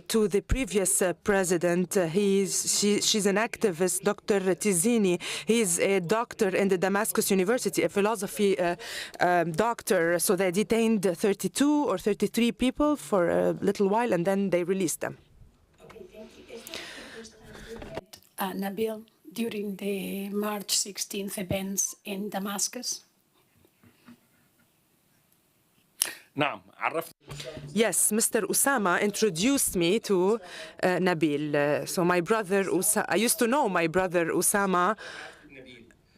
to the previous president. She's an activist, Dr. Tizini. He's a doctor in the Damascus University, a philosophy doctor. So they detained 32 or 33 people for a little while, and then they released them. Nabil, during the March 16th events in Damascus? Yes, Mr. Osama introduced me to Nabil. So my brother, I used to know my brother Osama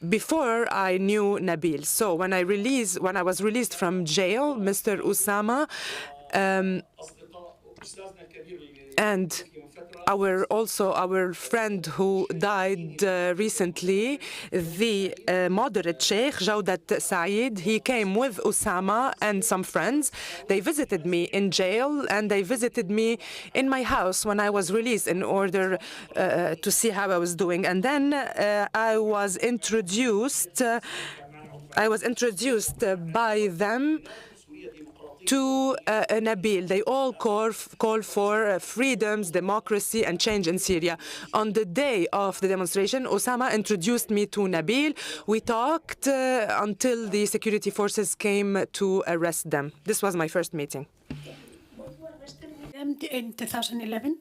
before I knew Nabil. So when I was released from jail, Mr. Osama and our friend who died recently, the moderate Sheikh Jawdat Saeed, he came with Osama and some friends. They visited me in jail and they visited me in my house when I was released in order to see how I was doing. And then I was introduced by them to Nabil. They all call for freedoms, democracy, and change in Syria. On the day of the demonstration, Osama introduced me to Nabil. We talked until the security forces came to arrest them. This was my first meeting. In 2011?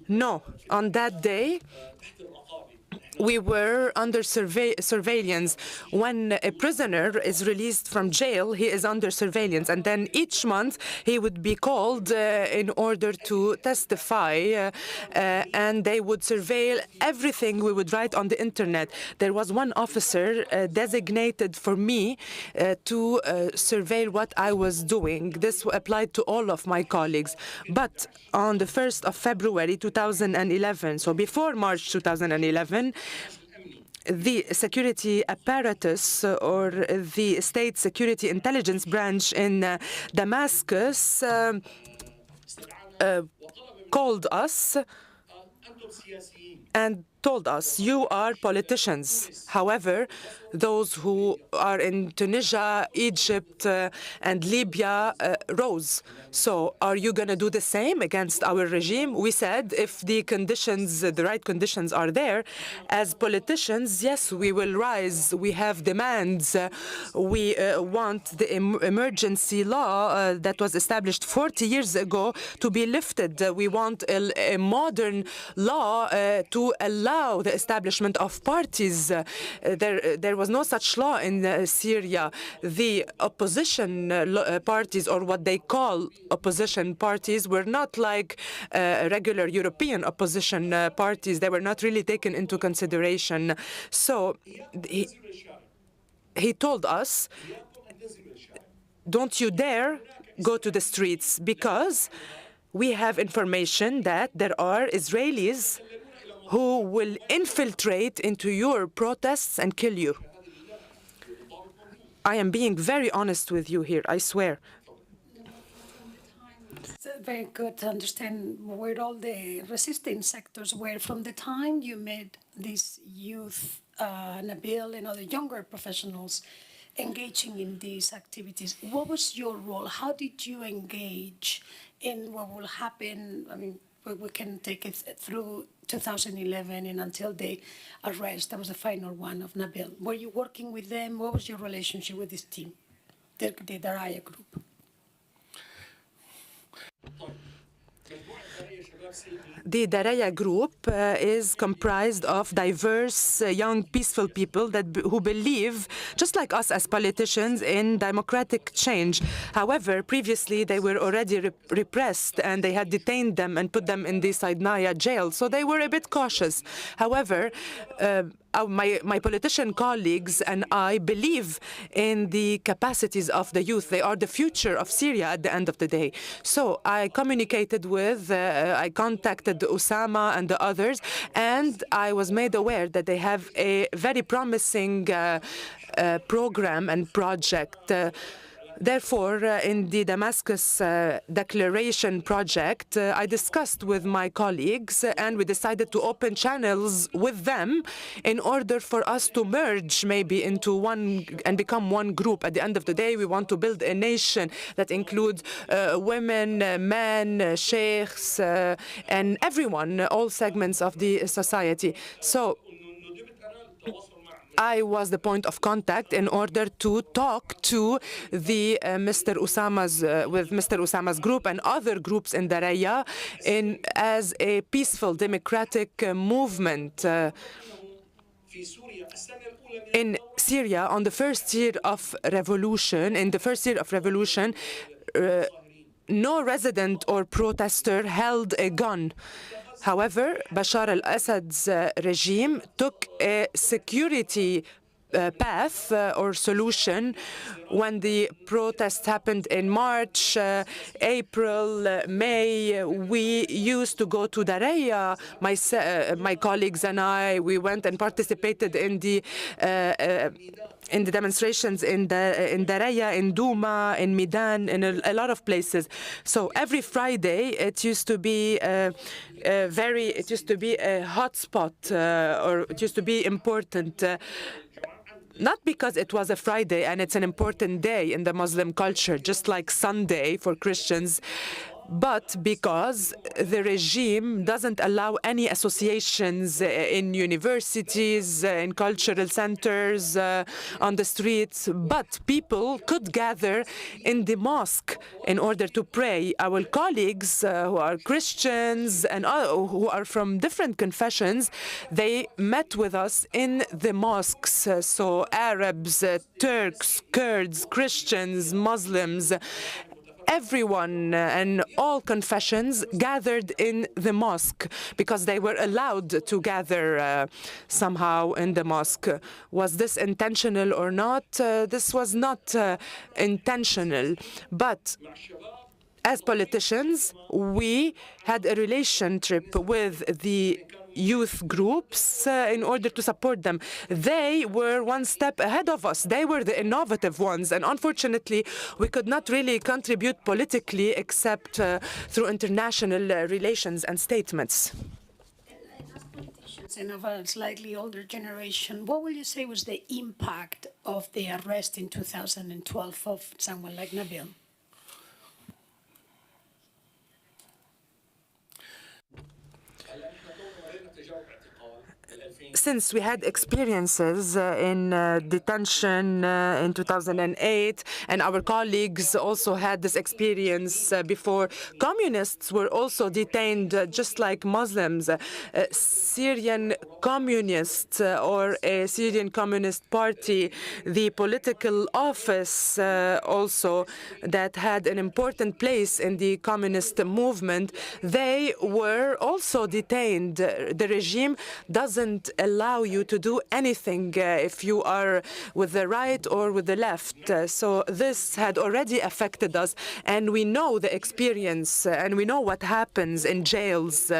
No, on that day, we were under surveillance. When a prisoner is released from jail, he is under surveillance. And then each month, he would be called in order to testify, and they would surveil everything we would write on the internet. There was one officer designated for me to surveil what I was doing. This applied to all of my colleagues. But on the 1st of February 2011, so before March 2011, the security apparatus or the state security intelligence branch in Damascus called us and told us, you are politicians. However, those who are in Tunisia, Egypt, and Libya rose. So are you going to do the same against our regime? We said, if the conditions, the right conditions are there, as politicians, yes, we will rise. We have demands. We want the emergency law that was established 40 years ago to be lifted. We want a modern law to allow the establishment of parties. There was no such law in Syria. The opposition parties, or what they call opposition parties, were not like regular European opposition parties. They were not really taken into consideration. So he told us, don't you dare go to the streets, because we have information that there are Israelis who will infiltrate into your protests and kill you. I am being very honest with you here, I swear. It's very good to understand where all the resisting sectors were from the time you met these youth, Nabil and other younger professionals engaging in these activities. What was your role? How did you engage in what will happen? I mean, we can take it through 2011 and until the arrest. That was the final one of Nabil. Were you working with them? What was your relationship with this team, the Daraya group? The Daraya group is comprised of diverse, young, peaceful people who believe, just like us as politicians, in democratic change. However, previously they were already repressed and they had detained them and put them in the Saidnaya jail, so they were a bit cautious. However, my politician colleagues and I believe in the capacities of the youth. They are the future of Syria at the end of the day. So I communicated with, I contacted Osama and the others, and I was made aware that they have a very promising program and project. Therefore, in the Damascus Declaration project, I discussed with my colleagues and we decided to open channels with them in order for us to merge maybe into one and become one group. At the end of the day, we want to build a nation that includes women, men, sheikhs, and everyone, all segments of the society. So I was the point of contact in order to talk to the with Mr. Usama's group and other groups in Daraya as a peaceful democratic movement. In Syria, on the first year of revolution, no resident or protester held a gun. However, Bashar al-Assad's regime took a security path or solution when the protests happened in March, April, May. We used to go to Daraya. My colleagues and I, we went and participated in the demonstrations in Daraya, in Douma, in Midan, in a lot of places. So every Friday, it used to be a hotspot, or it used to be important. Not because it was a Friday and it's an important day in the Muslim culture, just like Sunday for Christians, but because the regime doesn't allow any associations in universities, in cultural centers, on the streets, but people could gather in the mosque in order to pray. Our colleagues who are Christians and who are from different confessions, they met with us in the mosques. So Arabs, Turks, Kurds, Christians, Muslims, everyone and all confessions gathered in the mosque because they were allowed to gather somehow in the mosque. Was this intentional or not? This was not intentional, but as politicians, we had a relationship with the youth groups in order to support them. They were one step ahead of us. They were the innovative ones. And unfortunately, we could not really contribute politically except through international relations and statements. And of a slightly older generation, what will you say was the impact of the arrest in 2012 of someone like Nabil? Since we had experiences in detention in 2008, and our colleagues also had this experience before, communists were also detained just like Muslims. Syrian communists or a Syrian Communist Party, the political office also that had an important place in the communist movement, they were also detained. The regime doesn't allow you to do anything if you are with the right or with the left. So this had already affected us, and we know the experience, and we know what happens in jails.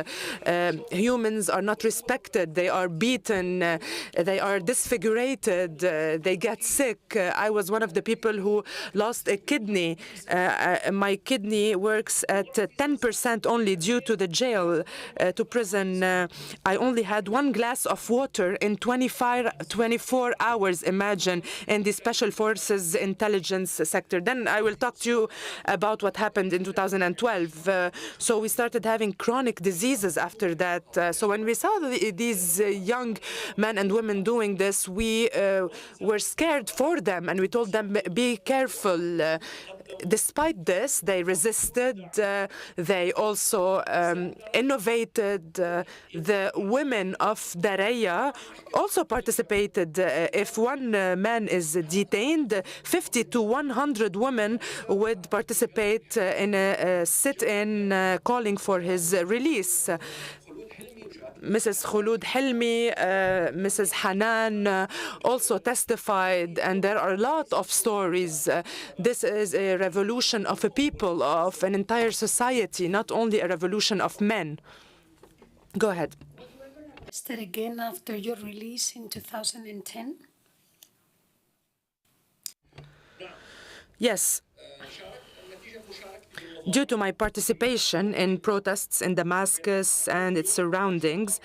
Humans are not respected. They are beaten. They are disfigured. They get sick. I was one of the people who lost a kidney. My kidney works at 10% only due to the jail, to prison. I only had one glass of water in 24 hours, imagine, in the Special Forces intelligence sector. Then I will talk to you about what happened in 2012. So we started having chronic diseases after that. So when we saw these young men and women doing this, we were scared for them, and we told them, be careful. Despite this, they resisted. They also innovated. The women of Daraya also participated. If one man is detained, 50 to 100 women would participate in a sit-in calling for his release. Mrs. Khulud Helmi, Mrs. Hanan also testified, and there are a lot of stories. This is a revolution of a people, of an entire society, not only a revolution of men. Go ahead. Arrested again after your release in 2010? Yes. Due to my participation in protests in Damascus and its surroundings,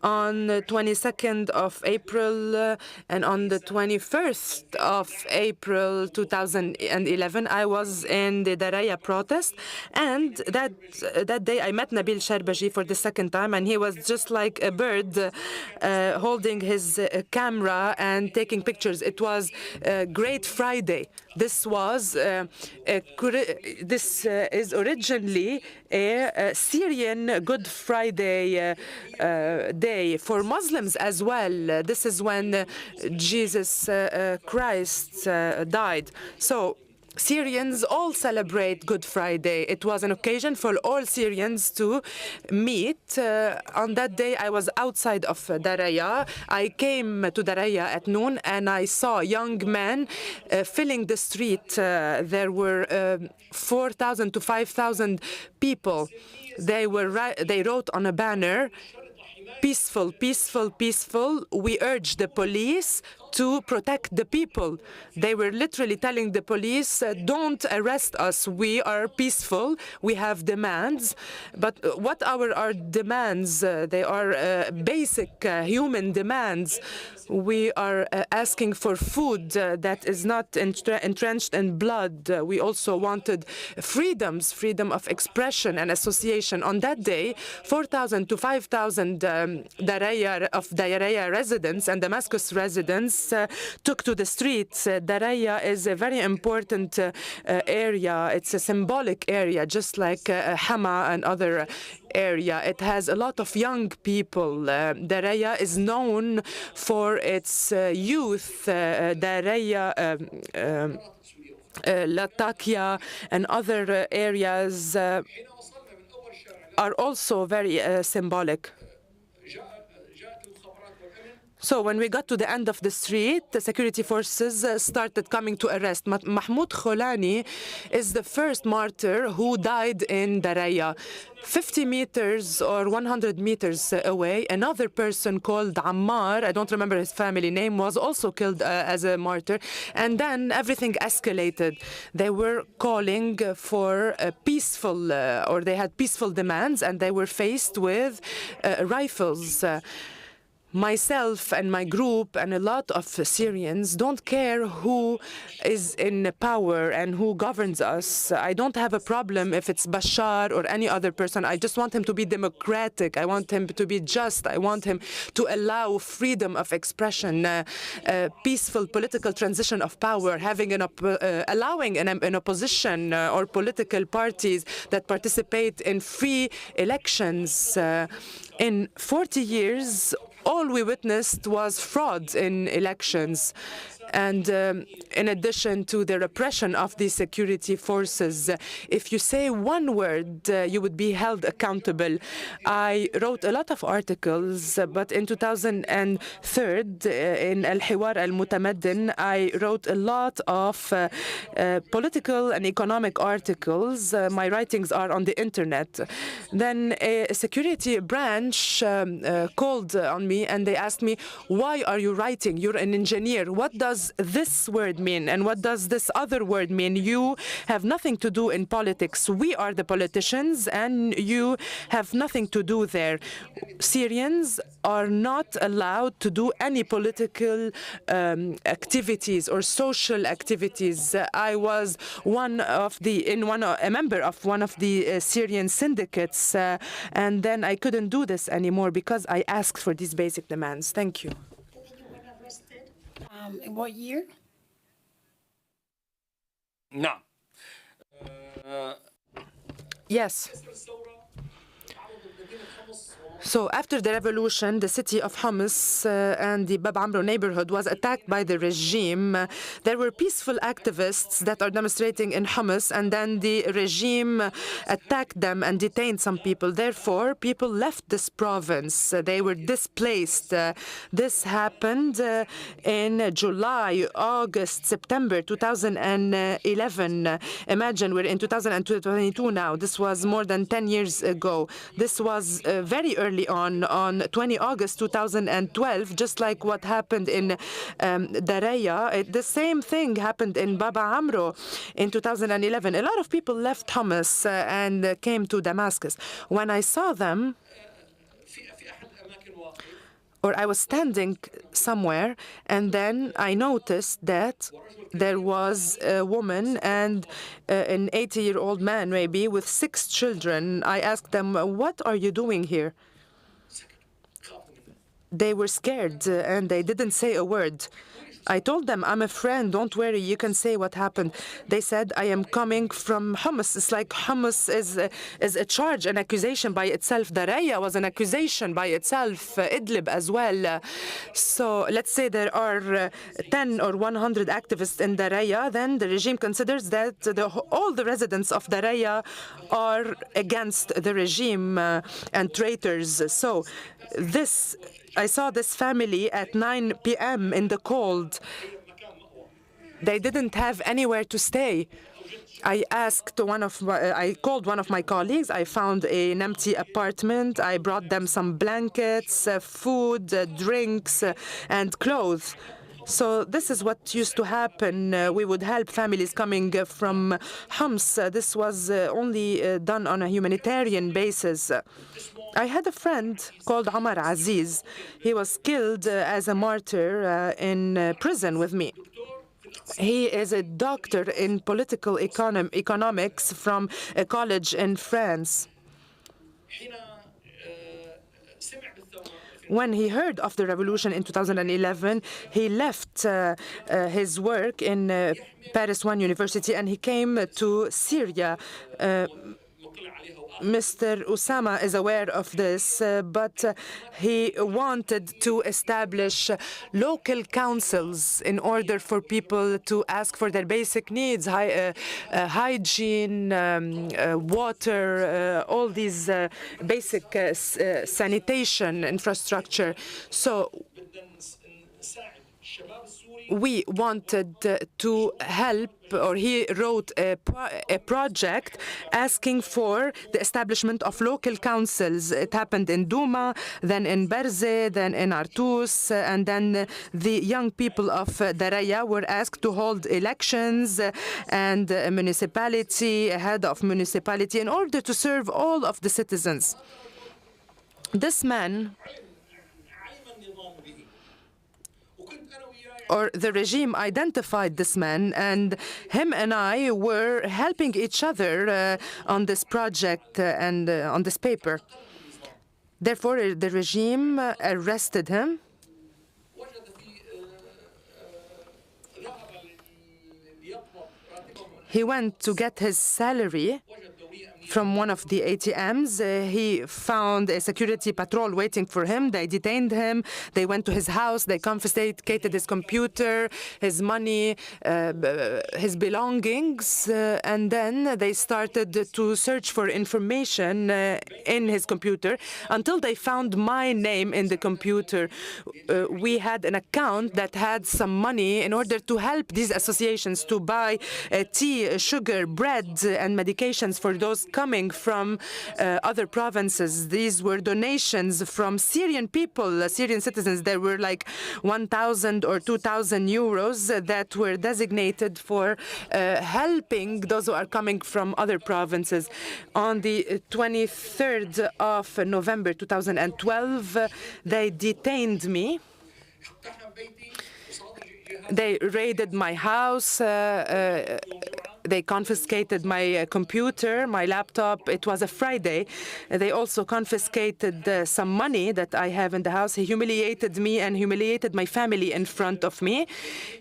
on the 22nd of April and on the 21st of April 2011, I was in the Daraya protest, and that day I met Nabil Al-Sharbaji for the second time, and he was just like a bird holding his camera and taking pictures. It was Great Friday. This is originally a Syrian Good Friday day for Muslims as well. This is when Jesus Christ died. So Syrians all celebrate Good Friday. It was an occasion for all Syrians to meet. On that day, I was outside of Daraya. I came to Daraya at noon, and I saw young men filling the street. There were 4,000 to 5,000 people. They wrote on a banner, "Peaceful, peaceful, peaceful. We urge the police to protect the people." They were literally telling the police, "Don't arrest us. We are peaceful. We have demands." But what are our demands? They are basic human demands. We are asking for food that is not entrenched in blood. We also wanted freedoms, freedom of expression and association. On that day, 4,000 to 5,000 Daraya residents and Damascus residents took to the streets. Daraya is a very important area. It's a symbolic area, just like Hama and other area. It has a lot of young people. Daraya is known for its youth. Daraya, Latakia, and other areas are also very symbolic. So when we got to the end of the street, the security forces started coming to arrest. Mahmoud Kholani is the first martyr who died in Daraya. 50 meters or 100 meters away, another person called Ammar, I don't remember his family name, was also killed as a martyr. And then everything escalated. They were calling for peaceful, or they had peaceful demands, and they were faced with rifles. Myself and my group and a lot of Syrians don't care who is in power and who governs us. I don't have a problem if it's Bashar or any other person. I just want him to be democratic. I want him to be just. I want him to allow freedom of expression, peaceful political transition of power, allowing an opposition or political parties that participate in free elections. In 40 years, all we witnessed was fraud in elections. And in addition to the repression of the security forces, if you say one word, you would be held accountable. I wrote a lot of articles, but in 2003, in Al-Hiwar Al-Mutamaddin, I wrote a lot of political and economic articles. My writings are on the internet. Then a security branch called on me and they asked me, "Why are you writing? You're an engineer. What does this word mean and what does this other word mean? You have nothing to do in politics. We are the politicians and you have nothing to do there." Syrians are not allowed to do any political activities or social activities. I was a member of one of the Syrian syndicates, and then I couldn't do this anymore because I asked for these basic demands. Thank you. In what year? No. Yes. So after the revolution, the city of Homs and the Bab Amro neighborhood was attacked by the regime. There were peaceful activists that are demonstrating in Homs, and then the regime attacked them and detained some people. Therefore, people left this province. They were displaced. This happened in July, August, September 2011. Imagine we're in 2022 now. This was more than 10 years ago. This was was very early on 20 August 2012, just like what happened in Daraya. The same thing happened in Baba Amro in 2011. A lot of people left Homs and came to Damascus. When I saw them, or I was standing somewhere, and then I noticed that there was a woman and an 80-year-old man, maybe, with 6 children. I asked them, "What are you doing here?" They were scared and they didn't say a word. I told them, "I'm a friend, don't worry, you can say what happened." They said, "I am coming from Homs." It's like Homs is a charge, an accusation by itself. Daraya was an accusation by itself, Idlib as well. So let's say there are 10 or 100 activists in Daraya, then the regime considers that all the residents of Daraya are against the regime and traitors. So I saw this family at 9 p.m. in the cold. They didn't have anywhere to stay. I called one of my colleagues. I found an empty apartment. I brought them some blankets, food, drinks, and clothes. So this is what used to happen. We would help families coming from Homs. This was only done on a humanitarian basis. I had a friend called Omar Aziz. He was killed as a martyr in prison with me. He is a doctor in political economics from a college in France. When he heard of the revolution in 2011, he left his work in Paris One University and he came to Syria. Mr. Osama is aware of this, but he wanted to establish local councils in order for people to ask for their basic needs, hygiene, water, all these basic sanitation infrastructure. So we wanted to help, or he wrote a project asking for the establishment of local councils. It happened in Douma, then in Berze, then in Artus, and then the young people of Daraya were asked to hold elections and a municipality, a head of municipality, in order to serve all of the citizens. This man, or the regime, identified this man, and him and I were helping each other on this project and on this paper. Therefore, the regime arrested him. He went to get his salary from one of the ATMs. He found a security patrol waiting for him. They detained him. They went to his house. They confiscated his computer, his money, his belongings. And then they started to search for information in his computer until they found my name in the computer. We had an account that had some money in order to help these associations to buy tea, sugar, bread, and medications for those coming from other provinces. These were donations from Syrian people, Syrian citizens. There were like 1,000 or 2,000 euros that were designated for helping those who are coming from other provinces. On the 23rd of November 2012, they detained me. They raided my house. They confiscated my computer, my laptop. It was a Friday. They also confiscated some money that I have in the house. He humiliated me and humiliated my family in front of me.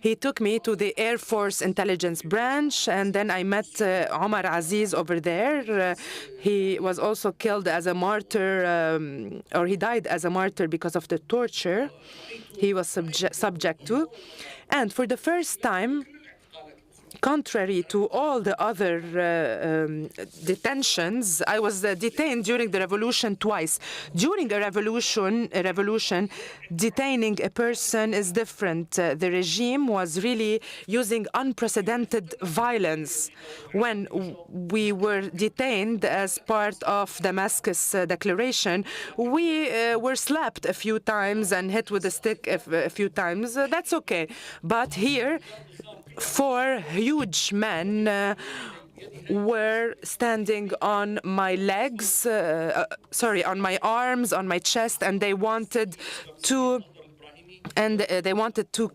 He took me to the Air Force Intelligence Branch, and then I met Omar Aziz over there. He was also killed as a martyr, or he died as a martyr because of the torture he was subject to. And for the first time, contrary to all the other detentions, I was detained during the revolution twice. During a revolution, detaining a person is different. The regime was really using unprecedented violence. When we were detained as part of Damascus Declaration, we were slapped a few times and hit with a stick a few times. That's okay. But here, 4 huge men were standing on my legs, on my arms, on my chest, and they wanted to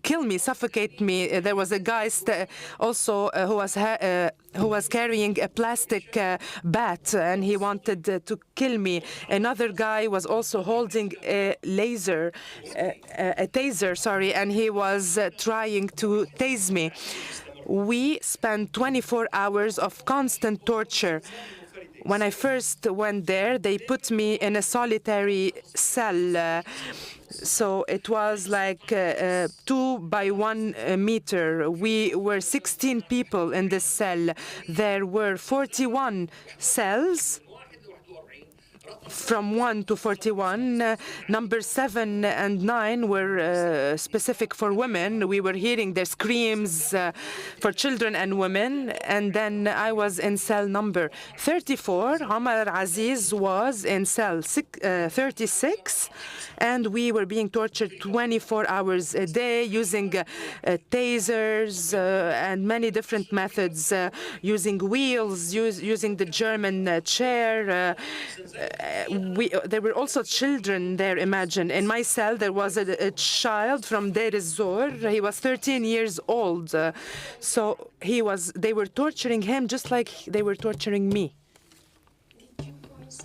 kill me, suffocate me. There was a guy also who was carrying a plastic bat, and he wanted to kill me. Another guy was also holding a taser, and he was trying to tase me. We spent 24 hours of constant torture. When I first went there, they put me in a solitary cell. So it was like 2 by 1 meter. We were 16 people in this cell. There were 41 cells, from 1 to 41. Number 7 and 9 were specific for women. We were hearing their screams for children and women. And then I was in cell number 34. Omar Aziz was in cell 36. And we were being tortured 24 hours a day using tasers and many different methods, using wheels, using the German chair. There were also children there, imagine. In my cell, there was a child from Deir ez-Zor. He was 13 years old. So they were torturing him just like they were torturing me.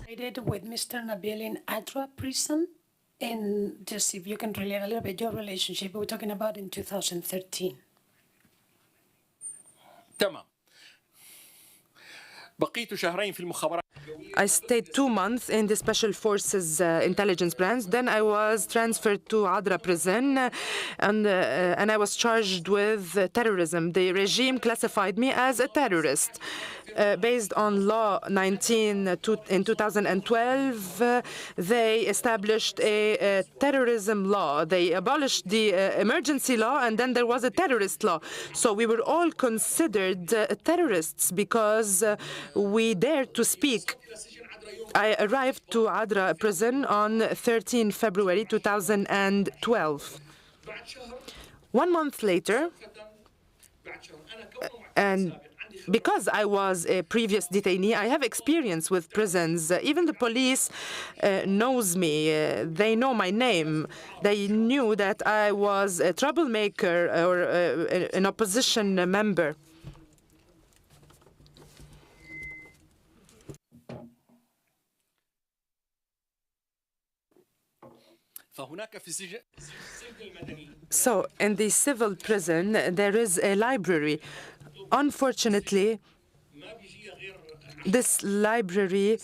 Did you with Mr. Nabil in Adra prison? And just if you can relate a little bit your relationship, we're talking about in 2013. تمام. بقيت شهرين في المخابرات. I stayed 2 months in the Special Forces intelligence branch. Then I was transferred to Adra prison, and I was charged with terrorism. The regime classified me as a terrorist. Based on Law 19 in 2012, they established a terrorism law. They abolished the emergency law, and then there was a terrorist law. So we were all considered terrorists because we dared to speak. I arrived to Adra prison on 13 February 2012. 1 month later, and because I was a previous detainee, I have experience with prisons. Even the police knows me. They know my name. They knew that I was a troublemaker or an opposition member. So in the civil prison, there is a library. Unfortunately, this library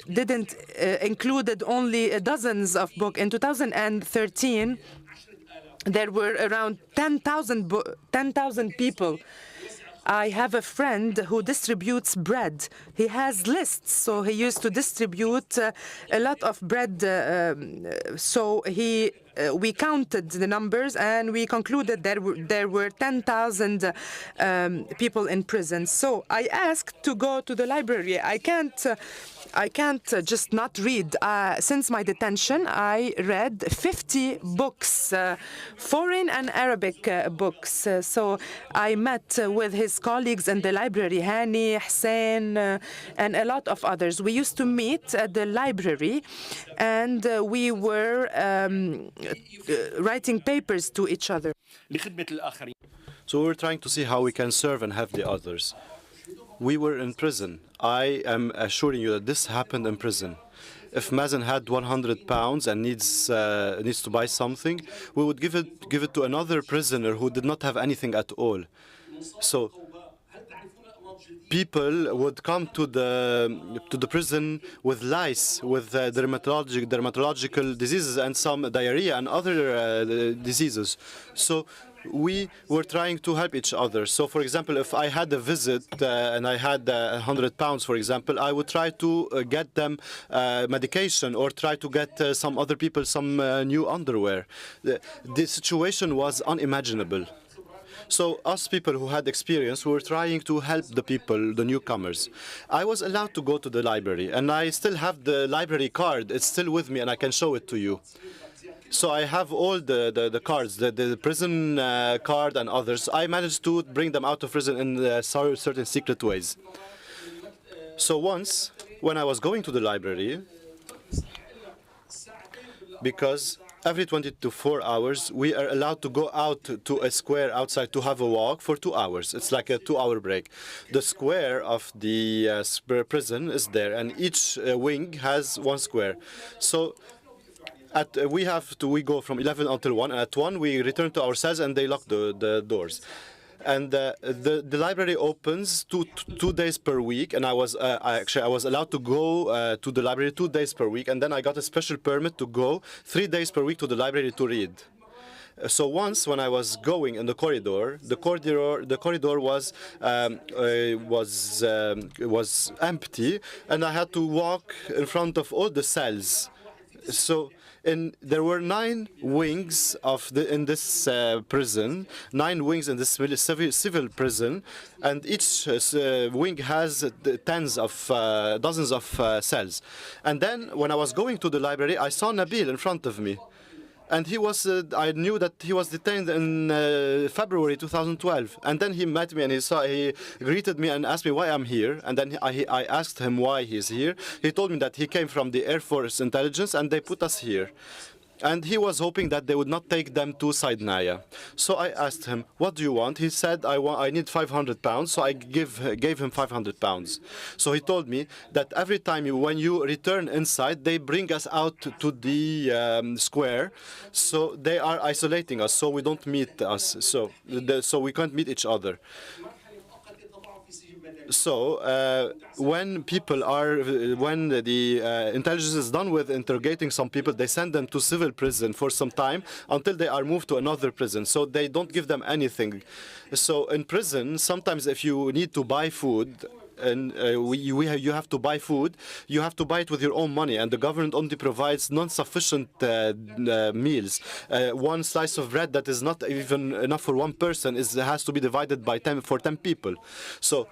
didn't included only dozens of books. In 2013, there were around 10,000 people. I have a friend who distributes bread. He has lists, so he used to distribute a lot of bread. We counted the numbers, and we concluded there were 10,000 people in prison. So I asked to go to the library. I can't just not read. Since my detention, I read 50 books, foreign and Arabic books. So I met with his colleagues in the library, Hani, Hussein, and a lot of others. We used to meet at the library, and we were writing papers to each other. So we were trying to see how we can serve and help the others. We were in prison. I am assuring you that this happened in prison. If Mazen had 100 pounds and needs to buy something, we would give it to another prisoner who did not have anything at all. So people would come to the prison with lice, with dermatological diseases and some diarrhea and other diseases. So we were trying to help each other. So, for example, if I had a visit and I had £100, for example, I would try to get them medication or try to get some other people some new underwear. The situation was unimaginable. So us people who had experience were trying to help the people, the newcomers. I was allowed to go to the library, and I still have the library card. It's still with me, and I can show it to you. So I have all the cards, the prison card and others. I managed to bring them out of prison in certain secret ways. So once, when I was going to the library, because every 24 hours, we are allowed to go out to a square outside to have a walk for 2 hours. It's like a 2-hour break. The square of the prison is there, and each wing has 1 square. So we go from 11 until 1, and at 1 we return to our cells and they lock the doors. And the library opens two days per week, and I was allowed to go to the library 2 days per week, and then I got a special permit to go 3 days per week to the library to read. So once, when I was going in the corridor was empty, and I had to walk in front of all the cells. So there were 9 wings in this prison, 9 wings in this civil prison, and each wing has dozens of cells. And then, when I was going to the library, I saw Nabil in front of me. And I knew that he was detained in February 2012. And then he met me and he greeted me and asked me why I'm here. And then I asked him why he's here. He told me that he came from the Air Force Intelligence and they put us here. And he was hoping that they would not take them to Saidnaya. So I asked him, what do you want? He said, I need £500, so I gave him £500. So he told me that every time when you return inside, they bring us out to the square. So they are isolating us, so we don't meet us. So we can't meet each other. So when the intelligence is done with interrogating some people, they send them to civil prison for some time until they are moved to another prison. So they don't give them anything. So in prison, sometimes if you need to buy food, and you have to buy food, you have to buy it with your own money, and the government only provides non-sufficient meals. 1 slice of bread that is not even enough for 1 person has to be divided by 10 for 10 people. So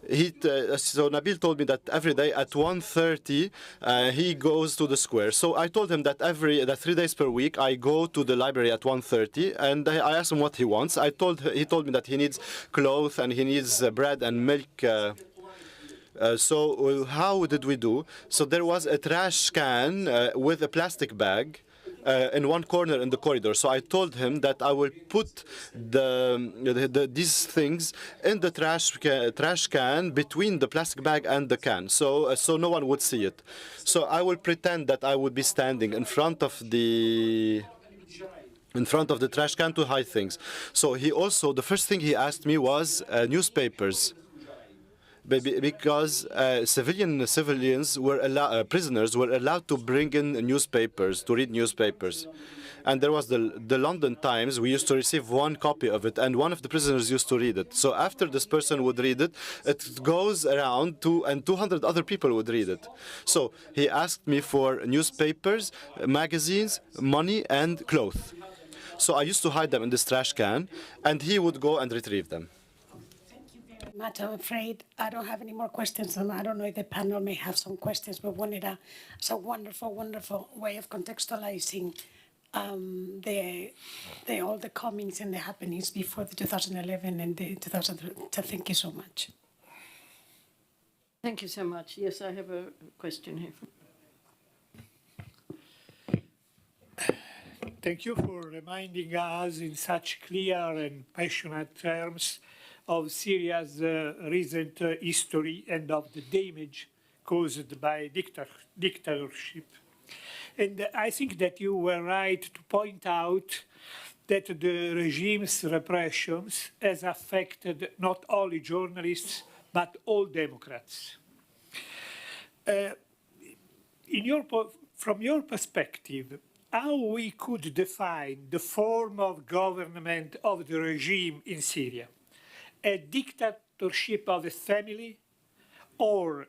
Nabil told me that every day at 1:30 he goes to the square. So I told him that 3 days per week I go to the library at 1:30, and I asked him what he wants. He told me that he needs clothes and he needs bread and milk. So how did we do? So there was a trash can with a plastic bag in one corner in the corridor. So I told him that I will put these things in the trash can between the plastic bag and the can, so no one would see it. So I will pretend that I would be standing in front of the trash can to hide things. So the first thing he asked me was newspapers. Because prisoners were allowed to bring in newspapers, to read newspapers. And there was the London Times. We used to receive 1 copy of it, and one of the prisoners used to read it. So after this person would read it, it goes around and 200 other people would read it. So he asked me for newspapers, magazines, money, and clothes. So I used to hide them in this trash can, and he would go and retrieve them. Much, I'm afraid I don't have any more questions, and I don't know if the panel may have some questions, but it's a wonderful, wonderful way of contextualizing all the comings and the happenings before the 2011 and the 2000. Thank you so much. Thank you so much. Yes, I have a question here. Thank you for reminding us in such clear and passionate terms of Syria's recent history and of the damage caused by dictatorship. And I think that you were right to point out that the regime's repressions has affected not only journalists, but all Democrats. From your perspective, how we could define the form of government of the regime in Syria? A dictatorship of a family, or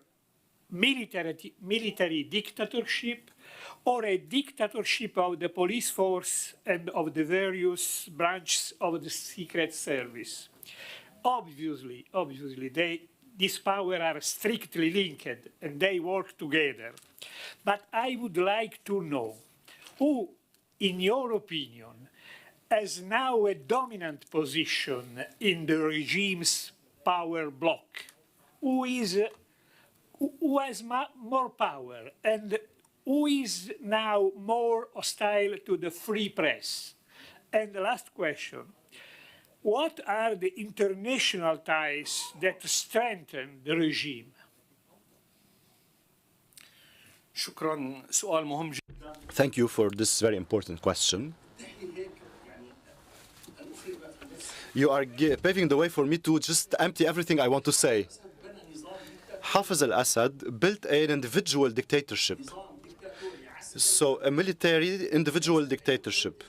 military dictatorship, or a dictatorship of the police force and of the various branches of the secret service? Obviously, these powers are strictly linked and they work together. But I would like to know who, in your opinion, has now a dominant position in the regime's power bloc? Who has more power, and who is now more hostile to the free press? And the last question, what are the international ties that strengthen the regime? شكرا سؤال مهم جدا. Thank you for this very important question. You are paving the way for me to just empty everything I want to say. Hafez al-Assad built an individual dictatorship. So a military individual dictatorship.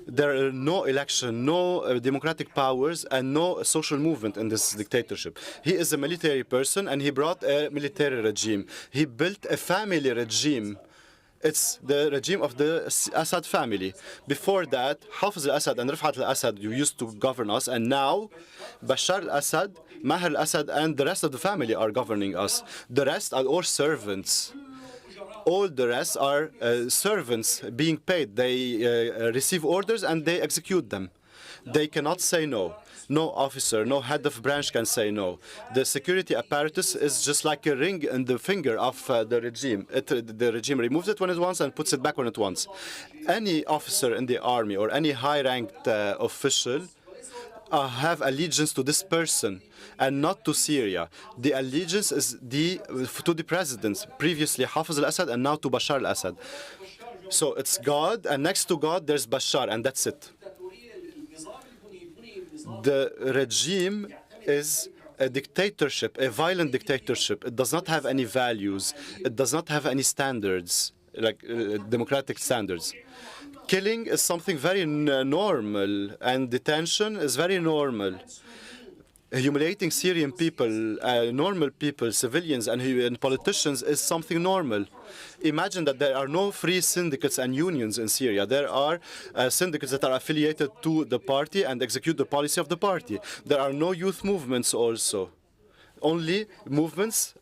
There are no election, no democratic powers, and no social movement in this dictatorship. He is a military person, and he brought a military regime. He built a family regime. It's the regime of the Assad family. Before that, Hafez al-Assad and Rifat al-Assad used to govern us, and now Bashar al-Assad, Maher al-Assad, and the rest of the family are governing us. The rest are all servants. All the rest are servants being paid. They receive orders and they execute them. They cannot say no. No officer, no head of branch can say no. The security apparatus is just like a ring in the finger of the regime. The regime removes it when it wants and puts it back when it wants. Any officer in the army or any high-ranked official have allegiance to this person and not to Syria. The allegiance is to the president, previously Hafez al-Assad and now to Bashar al-Assad. So it's God, and next to God there's Bashar, and that's it. The regime is a dictatorship, a violent dictatorship. It does not have any values. It does not have any standards, like democratic standards. Killing is something very normal, and detention is very normal. Humiliating Syrian people, normal people, civilians, and politicians is something normal. Imagine that there are no free syndicates and unions in Syria. There are syndicates that are affiliated to the party and execute the policy of the party. There are no youth movements also. Only movements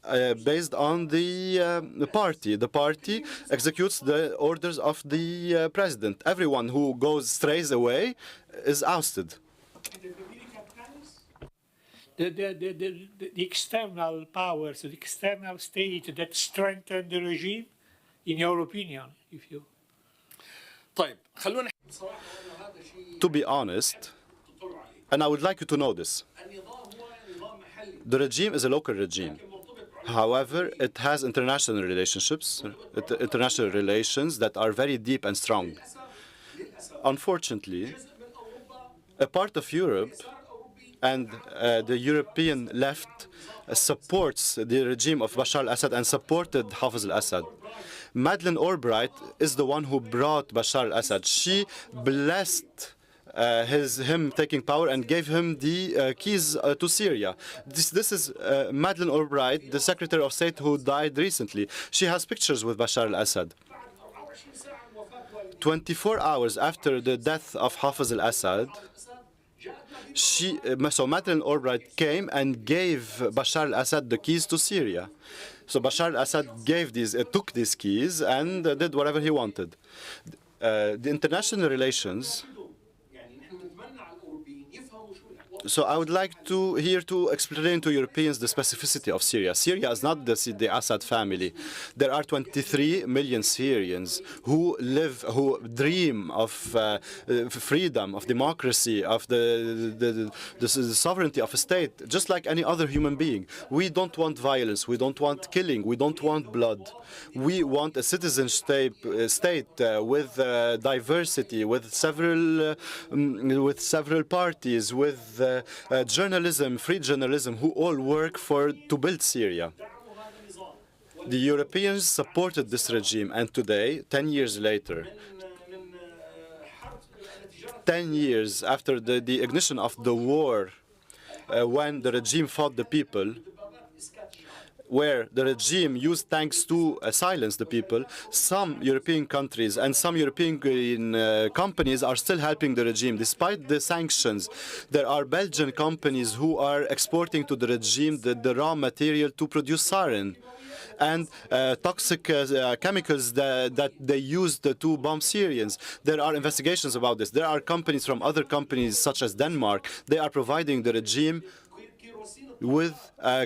based on the party. The party executes the orders of the president. Everyone who strays away is ousted. The external powers, the external state that strengthen the regime, in your opinion, if you... To be honest, and I would like you to know this, the regime is a local regime. However, it has international relationships, international relations that are very deep and strong. Unfortunately, a part of Europe and the European left supports the regime of Bashar al-Assad and supported Hafez al-Assad. Madeleine Albright is the one who brought Bashar al-Assad. She blessed him taking power and gave him the keys to Syria. This is Madeleine Albright, the Secretary of State who died recently. She has pictures with Bashar al-Assad. 24 hours after the death of Hafez al-Assad, so Madeleine Albright came and gave Bashar al-Assad the keys to Syria. So Bashar al-Assad took these keys and did whatever he wanted. The international relations. So I would like to explain to Europeans the specificity of Syria. Syria is not the Assad family. There are 23 million Syrians who dream of freedom, of democracy, of the sovereignty of a state, just like any other human being. We don't want violence. We don't want killing. We don't want blood. We want a citizen state with diversity, with several parties, with journalism, free journalism, who all work to build Syria. The Europeans supported this regime, and today, 10 years later, 10 years after the ignition of the war, when the regime fought the people, where the regime used tanks to silence the people, some European countries and some European companies are still helping the regime. Despite the sanctions, there are Belgian companies who are exporting to the regime the raw material to produce sarin and toxic chemicals that they used to bomb Syrians. There are investigations about this. There are companies from other companies, such as Denmark. They are providing the regime with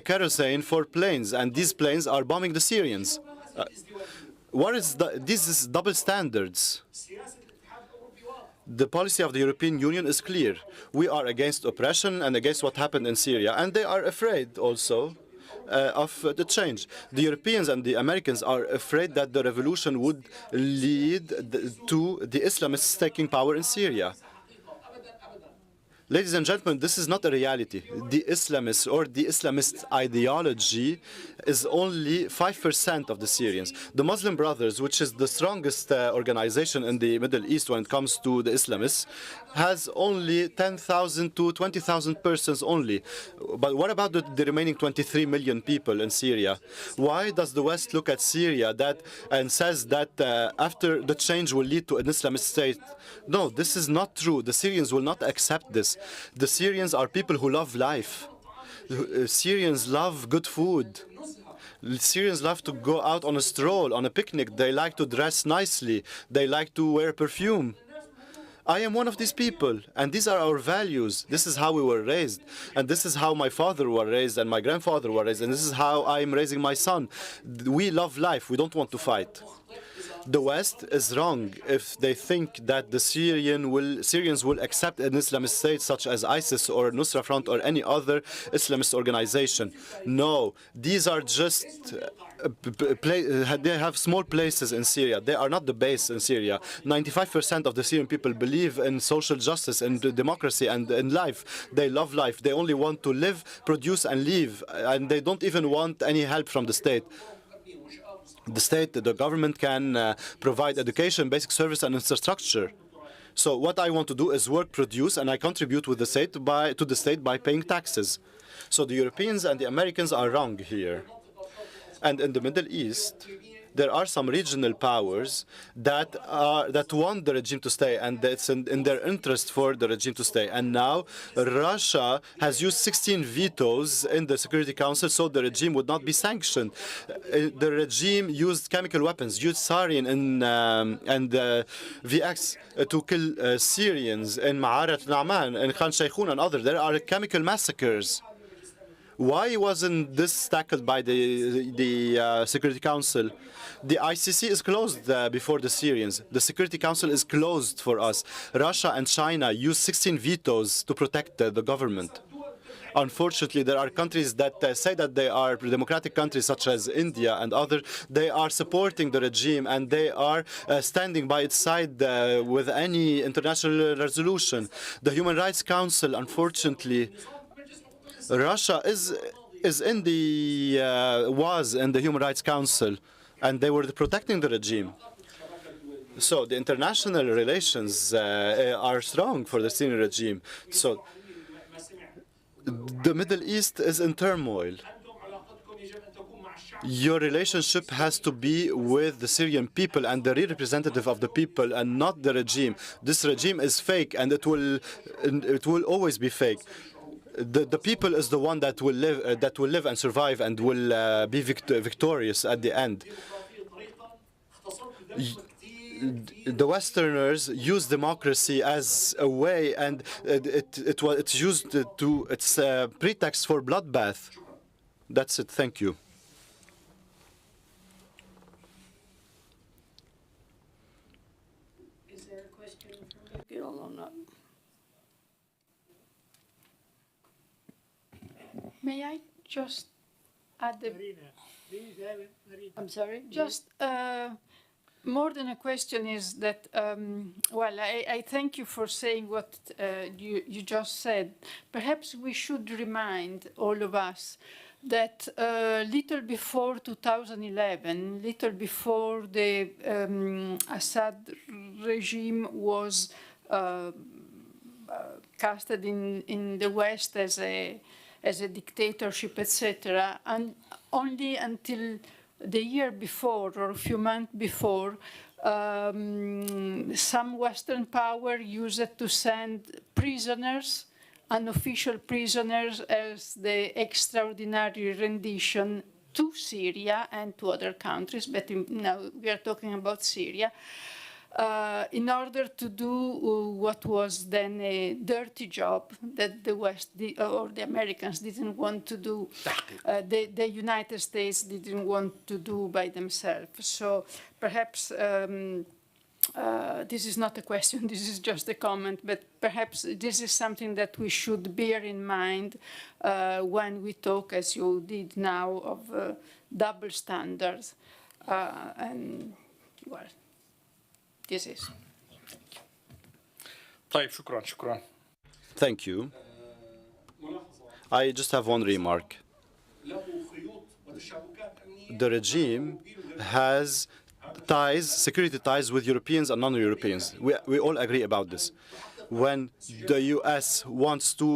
kerosene for planes, and these planes are bombing the Syrians. This is double standards. The policy of the European Union is clear. We are against oppression and against what happened in Syria, and they are afraid also of the change. The Europeans and the Americans are afraid that the revolution would lead to the Islamists taking power in Syria. Ladies and gentlemen, this is not a reality. The Islamists or the Islamist ideology is only 5% of the Syrians. The Muslim Brothers, which is the strongest organization in the Middle East when it comes to the Islamists, has only 10,000 to 20,000 persons only. But what about the remaining 23 million people in Syria? Why does the West look at Syria and says that after the change will lead to an Islamist state? No, this is not true. The Syrians will not accept this. The Syrians are people who love life. Syrians love good food. Syrians love to go out on a stroll, on a picnic. They like to dress nicely. They like to wear perfume. I am one of these people, and these are our values. This is how we were raised, and this is how my father was raised and my grandfather was raised, and this is how I am raising my son. We love life. We don't want to fight. The West is wrong if they think that the Syrians will accept an Islamist state such as ISIS or Nusra Front or any other Islamist organization. No, these are just they have small places in Syria. They are not the base in Syria. 95% of the Syrian people believe in social justice and democracy and in life. They love life. They only want to live, produce, and live, and they don't even want any help from the state. The state, the government can provide education, basic service, and infrastructure. So what I want to do is work, produce, and I contribute with the state to the state by paying taxes. So the Europeans and the Americans are wrong here. And in the Middle East, there are some regional powers that want the regime to stay, and it's in their interest for the regime to stay. And now Russia has used 16 vetoes in the Security Council, so the regime would not be sanctioned. The regime used chemical weapons, used sarin and VX to kill Syrians in Ma'arat Na'man, in Khan Sheikhoun and others. There are chemical massacres. Why wasn't this tackled by the Security Council? The ICC is closed before the Syrians. The Security Council is closed for us. Russia and China use 16 vetoes to protect the government. Unfortunately, there are countries that say that they are democratic countries, such as India and others. They are supporting the regime, and they are standing by its side with any international resolution. The Human Rights Council, unfortunately, Russia was in the Human Rights Council, and they were protecting the regime. So the international relations are strong for the Syrian regime. So the Middle East is in turmoil. Your relationship has to be with the Syrian people and the real representative of the people, and not the regime. This regime is fake, and it will always be fake. The people is the one that will live and survive and will be victorious at the end. The Westerners use democracy as a way, and it's used it's a pretext for bloodbath. That's it. Thank you. Is there a question from Gil or not? May I just add the... I'm sorry? Just more than a question is that, well, I thank you for saying what you just said. Perhaps we should remind all of us that little before 2011, little before the Assad regime was casted in the West as a dictatorship, etc., and only until the year before or a few months before, some Western power used it to send prisoners, unofficial prisoners, as the extraordinary rendition to Syria and to other countries, but now we are talking about Syria, in order to do what was then a dirty job that the West or the Americans didn't want to do, the United States didn't want to do by themselves. So perhaps this is not a question, this is just a comment, but perhaps this is something that we should bear in mind when we talk, as you did now, of double standards. And, well, this is. طيب شكرا. Thank you. I just have one remark. The regime has ties, security ties with Europeans and non-Europeans. We all agree about this. When the U.S. wants to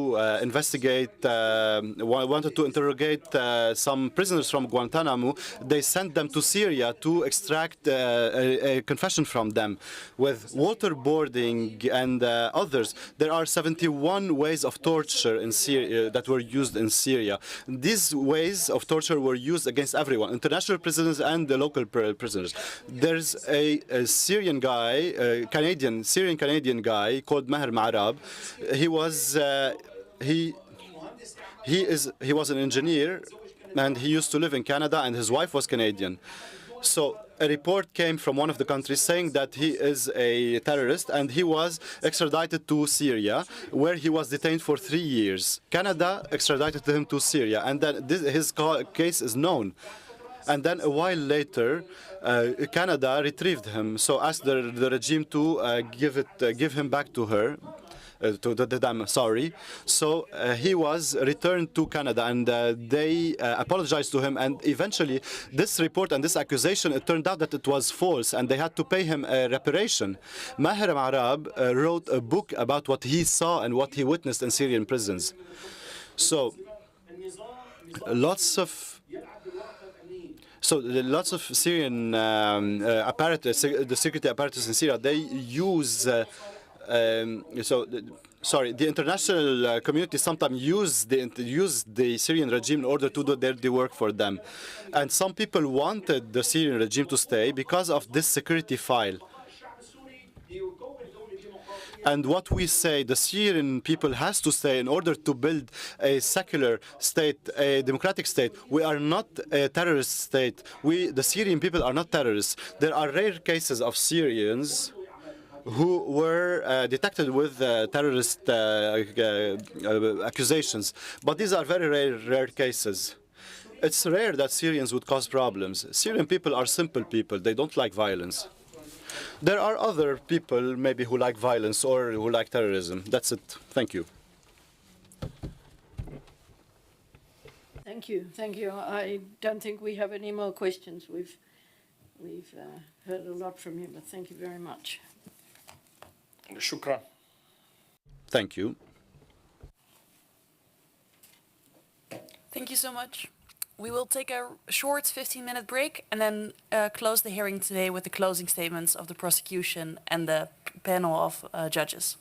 wanted to interrogate some prisoners from Guantanamo, they sent them to Syria to extract a confession from them. With waterboarding and others, there are 71 ways of torture in Syria that were used in Syria. These ways of torture were used against everyone, international prisoners and the local prisoners. There's a Syrian guy, Syrian Canadian guy called Maher Marab. He was an engineer, and he used to live in Canada, and his wife was Canadian. So a report came from one of the countries saying that he is a terrorist, and he was extradited to Syria, where he was detained for 3 years. Canada extradited him to Syria, and then his case is known. And then a while later, Canada retrieved him, so asked the regime to give him back to her. So he was returned to Canada, and they apologized to him. And eventually, this report and this accusation, it turned out that it was false, and they had to pay him a reparation. Maher Marab wrote a book about what he saw and what he witnessed in Syrian prisons. So lots of Syrian apparatus, the security apparatus in Syria, they use. The international community sometimes use the Syrian regime in order to do dirty work for them. And some people wanted the Syrian regime to stay because of this security file. And what we say, the Syrian people has to stay in order to build a secular state, a democratic state. We are not a terrorist state. The Syrian people are not terrorists. There are rare cases of Syrians who were detected with terrorist accusations. But these are very rare cases. It's rare that Syrians would cause problems. Syrian people are simple people. They don't like violence. There are other people maybe who like violence or who like terrorism. That's it. Thank you. Thank you. Thank you. I don't think we have any more questions. We've heard a lot from you, but thank you very much. شكرا. Thank you. Thank you so much. We will take a short 15-minute break and then close the hearing today with the closing statements of the prosecution and the panel of judges.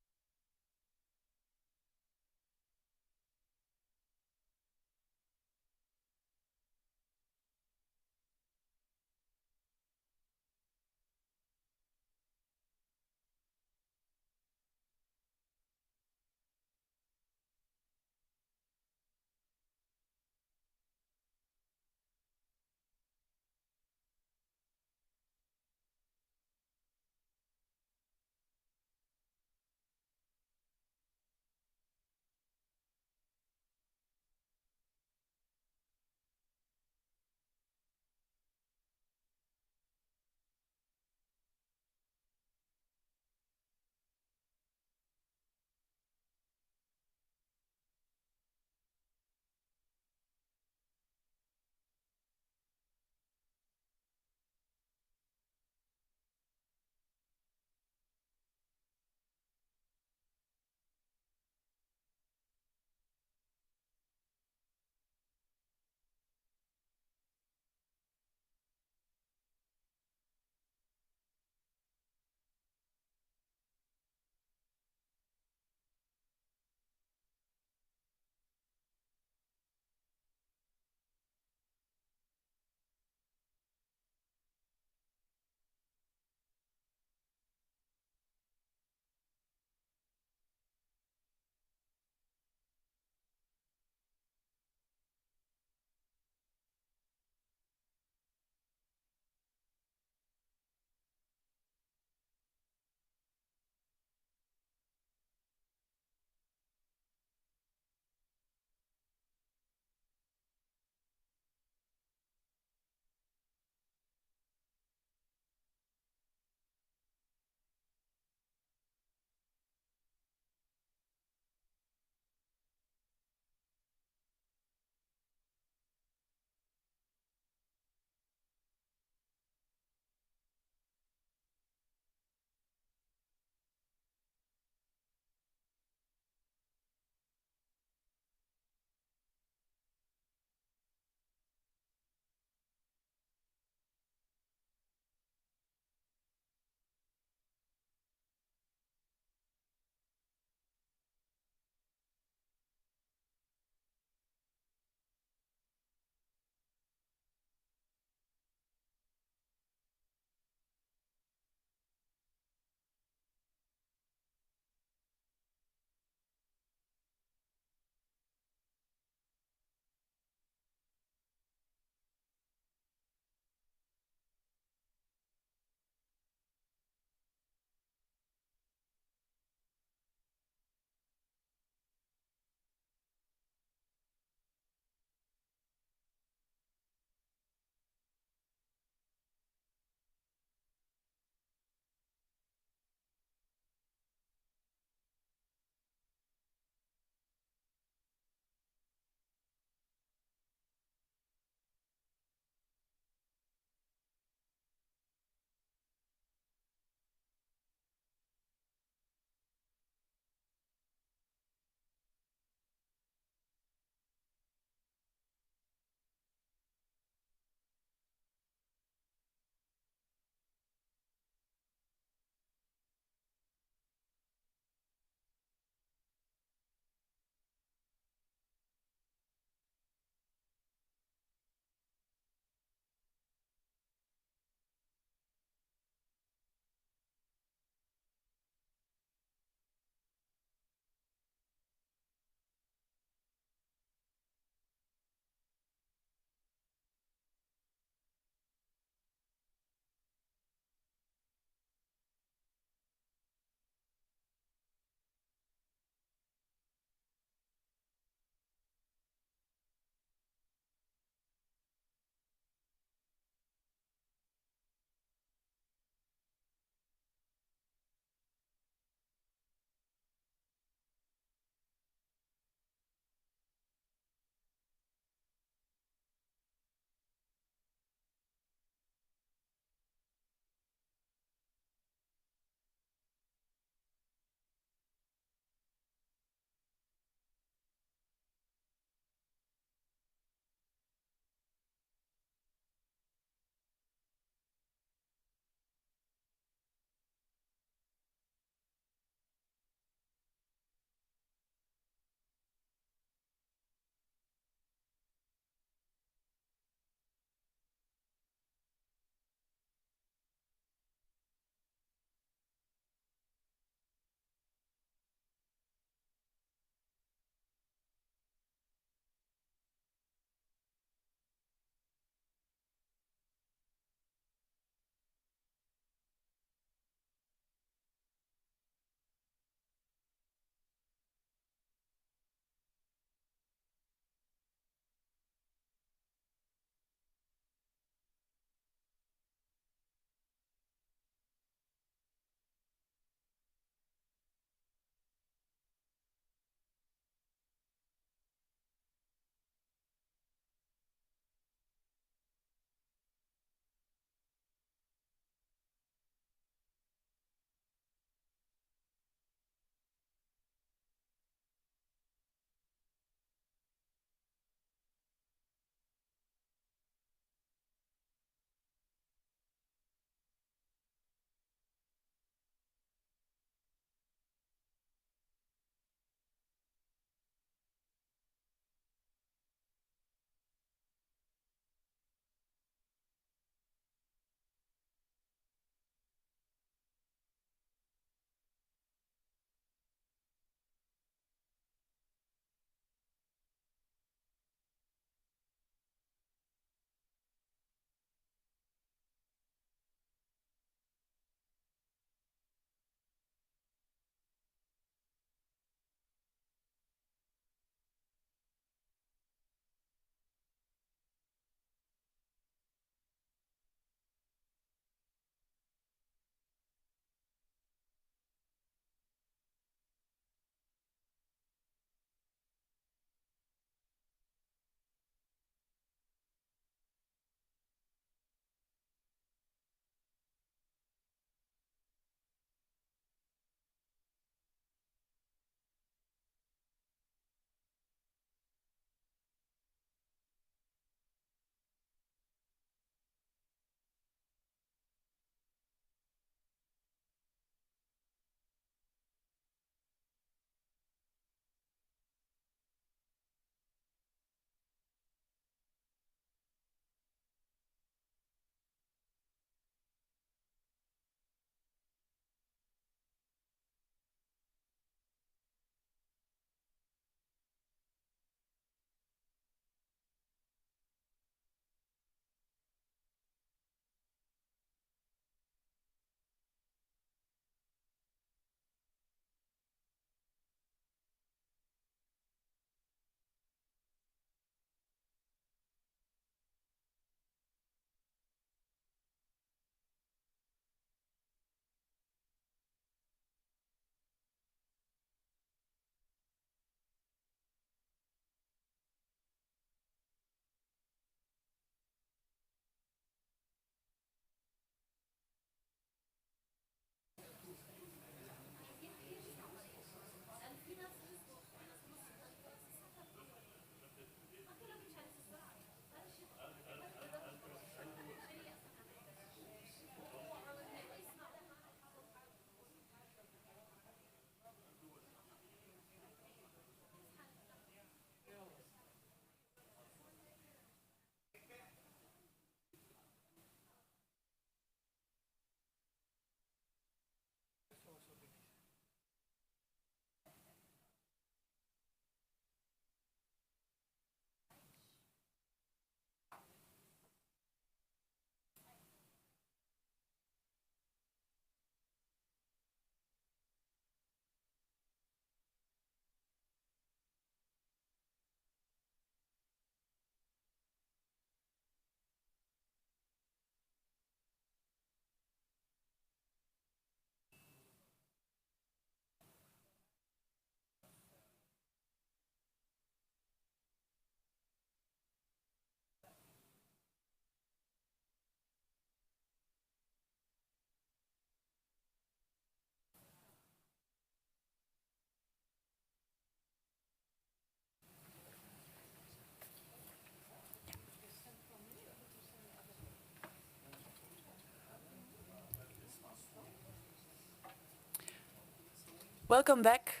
Welcome back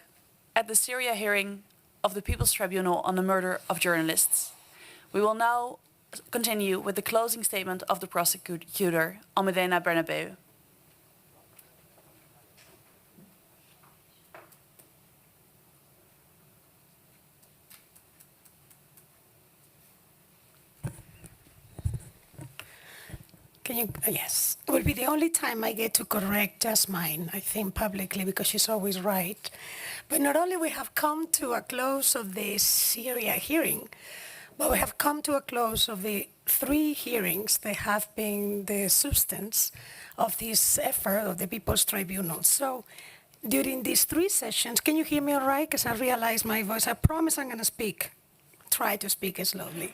at the Syria hearing of the People's Tribunal on the murder of journalists. We will now continue with the closing statement of the prosecutor, Almudena Bernabeu. Yes, it will be the only time I get to correct Jasmine, I think, publicly, because she's always right. But not only we have come to a close of the Syria hearing, but we have come to a close of the 3 hearings that have been the substance of this effort of the People's Tribunal. So during these 3 sessions, can you hear me all right? Because I realize my voice, I promise I'm going to try to speak slowly.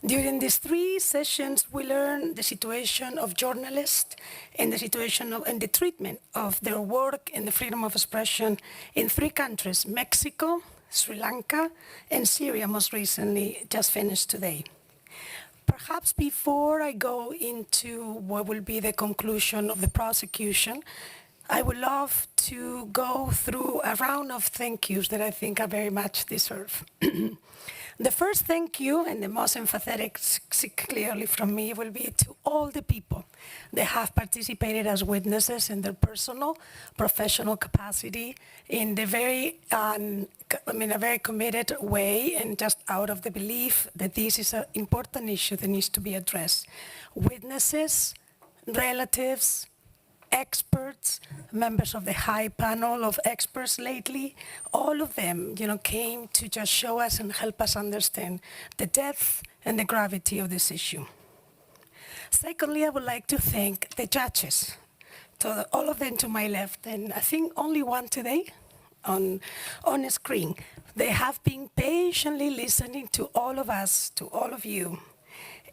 During these 3 sessions, we learned the situation of journalists and the situation and the treatment of their work and the freedom of expression in 3 countries, Mexico, Sri Lanka, and Syria, most recently, just finished today. Perhaps before I go into what will be the conclusion of the prosecution, I would love to go through a round of thank yous that I think are very much deserved. The first thank you, and the most emphatic clearly from me, will be to all the people that have participated as witnesses in their personal, professional capacity in the very, a very committed way, and just out of the belief that this is an important issue that needs to be addressed. Witnesses, relatives, experts, members of the high panel of experts lately, all of them, came to just show us and help us understand the depth and the gravity of this issue. Secondly, I would like to thank the judges, all of them to my left, and I think only one today on the screen. They have been patiently listening to all of us, to all of you.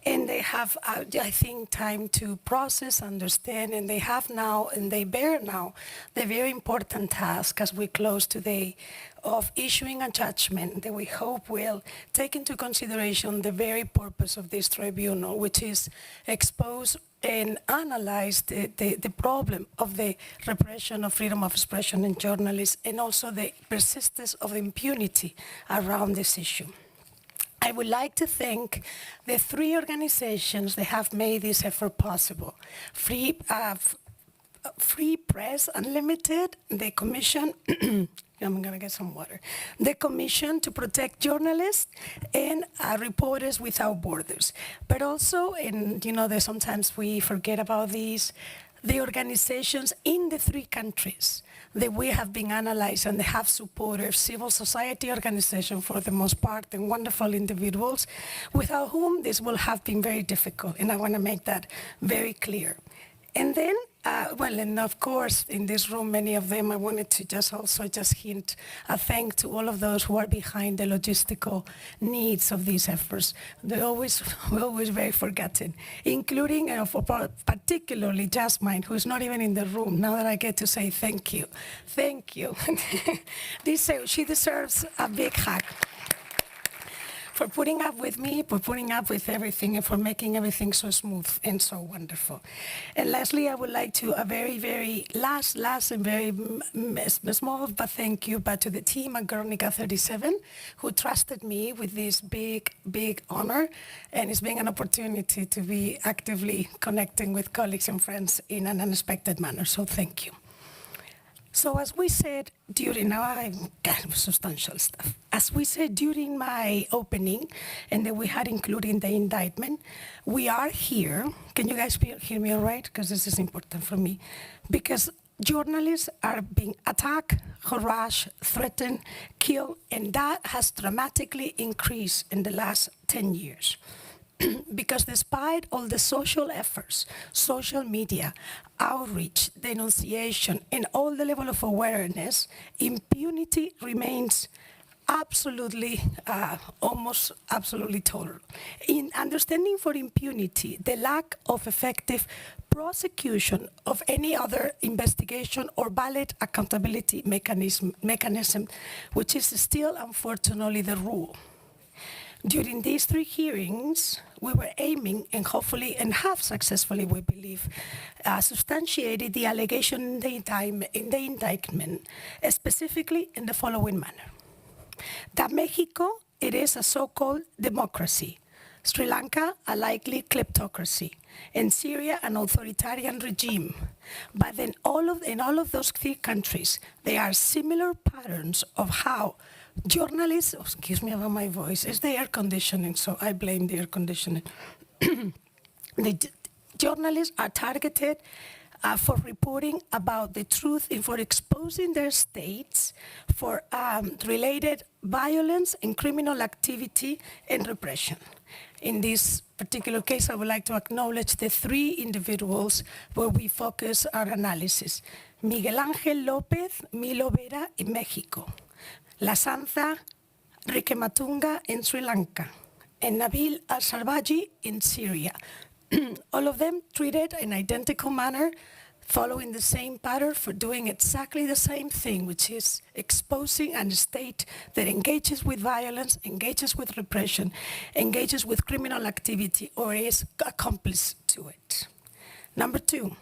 And they have, I think, time to process, understand, and they have now, and they bear now, the very important task as we close today of issuing a judgment that we hope will take into consideration the very purpose of this tribunal, which is expose and analyze the problem of the repression of freedom of expression in journalists, and also the persistence of impunity around this issue. I would like to thank the 3 organizations that have made this effort possible. Free Press Unlimited, the Commission, I'm going to get some water, the Commission to Protect Journalists, and Reporters Without Borders. But also, and sometimes we forget about these, the organizations in the 3 countries that we have been analyzed and they have supported civil society organizations for the most part, and wonderful individuals without whom this will have been very difficult. And I want to make that very clear. And then, and of course, in this room, many of them, I wanted to just hint a thank to all of those who are behind the logistical needs of these efforts. We're always very forgotten, including, particularly Jasmine, who's not even in the room. Now that I get to say thank you. Thank you. She deserves a big hug for putting up with me, for putting up with everything, and for making everything so smooth and so wonderful. And lastly, I would like to, a very, very last and very small but thank you, but to the team at Guernica 37, who trusted me with this big, big honor, and it's been an opportunity to be actively connecting with colleagues and friends in an unexpected manner, so thank you. So as we said now I'm kind of substantial stuff. As we said during my opening, and that we had included in the indictment, we are here. Can you guys hear me all right? Because this is important for me. Because journalists are being attacked, harassed, threatened, killed, and that has dramatically increased in the last 10 years. Because despite all the social efforts, social media, outreach, denunciation, and all the level of awareness, impunity remains absolutely, almost absolutely total. In understanding for impunity, the lack of effective prosecution of any other investigation or valid accountability mechanism, which is still, unfortunately, the rule. During these 3 hearings, we were aiming, and hopefully, and have successfully, we believe, substantiated the allegation in the indictment, specifically in the following manner. That Mexico, it is a so-called democracy. Sri Lanka, a likely kleptocracy. And Syria, an authoritarian regime. But then in all of those three countries, there are similar patterns of how journalists, excuse me about my voice, it's the air conditioning, so I blame the air conditioning. The journalists are targeted for reporting about the truth and for exposing their states for related violence and criminal activity and repression. In this particular case, I would like to acknowledge the three individuals where we focus our analysis. Miguel Ángel López, Milo Vera in Mexico. La Sanza Rique Matunga in Sri Lanka. And Nabil Al-Sharbaji in Syria. All of them treated in identical manner, following the same pattern for doing exactly the same thing, which is exposing a state that engages with violence, engages with repression, engages with criminal activity, or is accomplice to it. Number two,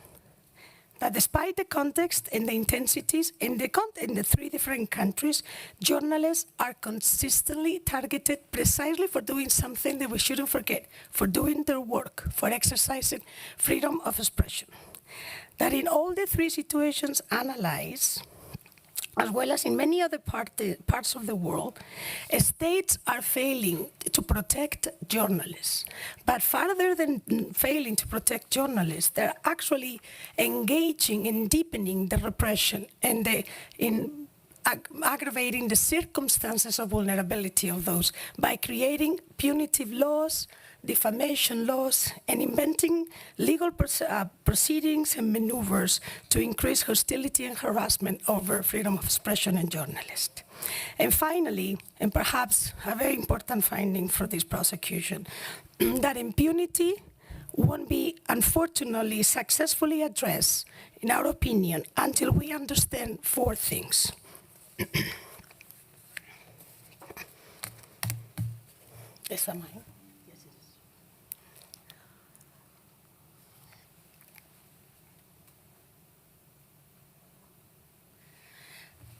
that despite the context and the intensities in the three different countries, journalists are consistently targeted precisely for doing something that we shouldn't forget, for doing their work, for exercising freedom of expression. That in all the three situations analyzed, as well as in many other parts of the world, states are failing to protect journalists. But further than failing to protect journalists, they're actually engaging in deepening the repression and in aggravating the circumstances of vulnerability of those by creating punitive laws, defamation laws, and inventing legal proceedings and maneuvers to increase hostility and harassment over freedom of expression and journalists. And finally, and perhaps a very important finding for this prosecution, that impunity won't be, unfortunately, successfully addressed, in our opinion, until we understand four things. Is that mine?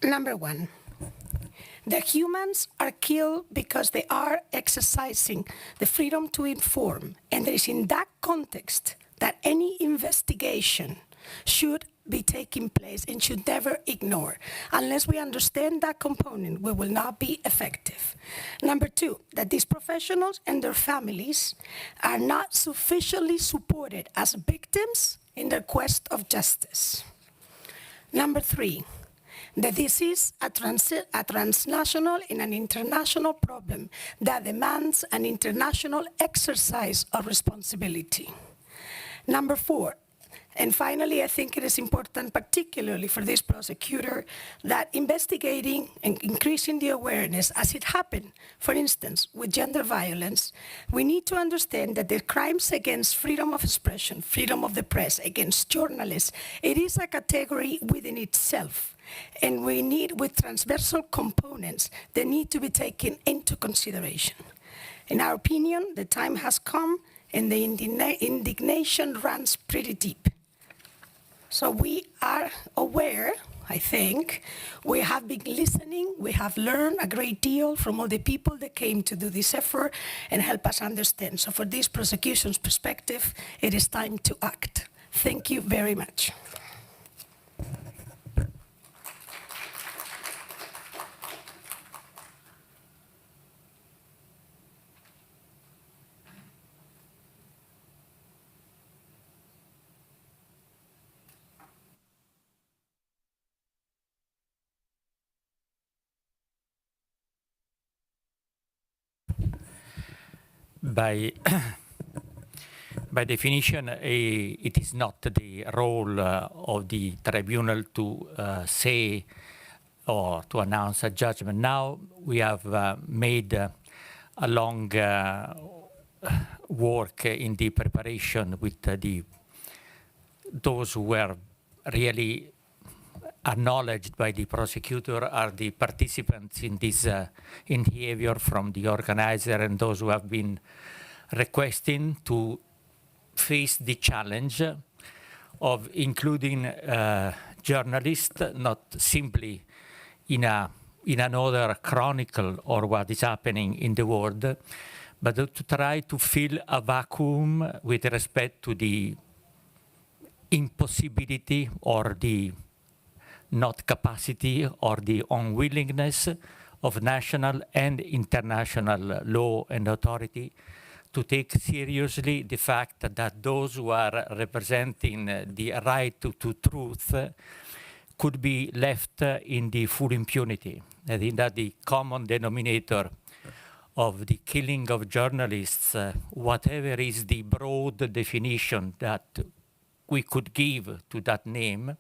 Number one, the humans are killed because they are exercising the freedom to inform, and it is in that context that any investigation should be taking place and should never ignore. Unless we understand that component, we will not be effective. Number two, that these professionals and their families are not sufficiently supported as victims in their quest of justice. Number three, that this is a transnational and an international problem that demands an international exercise of responsibility. Number four, and finally, I think it is important, particularly for this prosecutor, that investigating and increasing the awareness, as it happened, for instance, with gender violence, we need to understand that the crimes against freedom of expression, freedom of the press, against journalists, it is a category within itself. And we need, with transversal components, they need to be taken into consideration. In our opinion, the time has come and the indignation runs pretty deep. So we are aware, I think, we have been listening, we have learned a great deal from all the people that came to do this effort and help us understand. So for this prosecution's perspective, it is time to act. Thank you very much. By definition, it is not the role of the tribunal to say or to announce a judgment. Now we have made a long work in the preparation with those who were really acknowledged by the prosecutor are the participants in this in behavior, from the organizer and those who have been requesting to face the challenge of including journalists, not simply in another chronicle or what is happening in the world, but to try to fill a vacuum with respect to the impossibility or the not capacity or the unwillingness of national and international law and authority to take seriously the fact that those who are representing the right to truth could be left in the full impunity. I think that the common denominator of the killing of journalists, whatever is the broad definition that we could give to that name,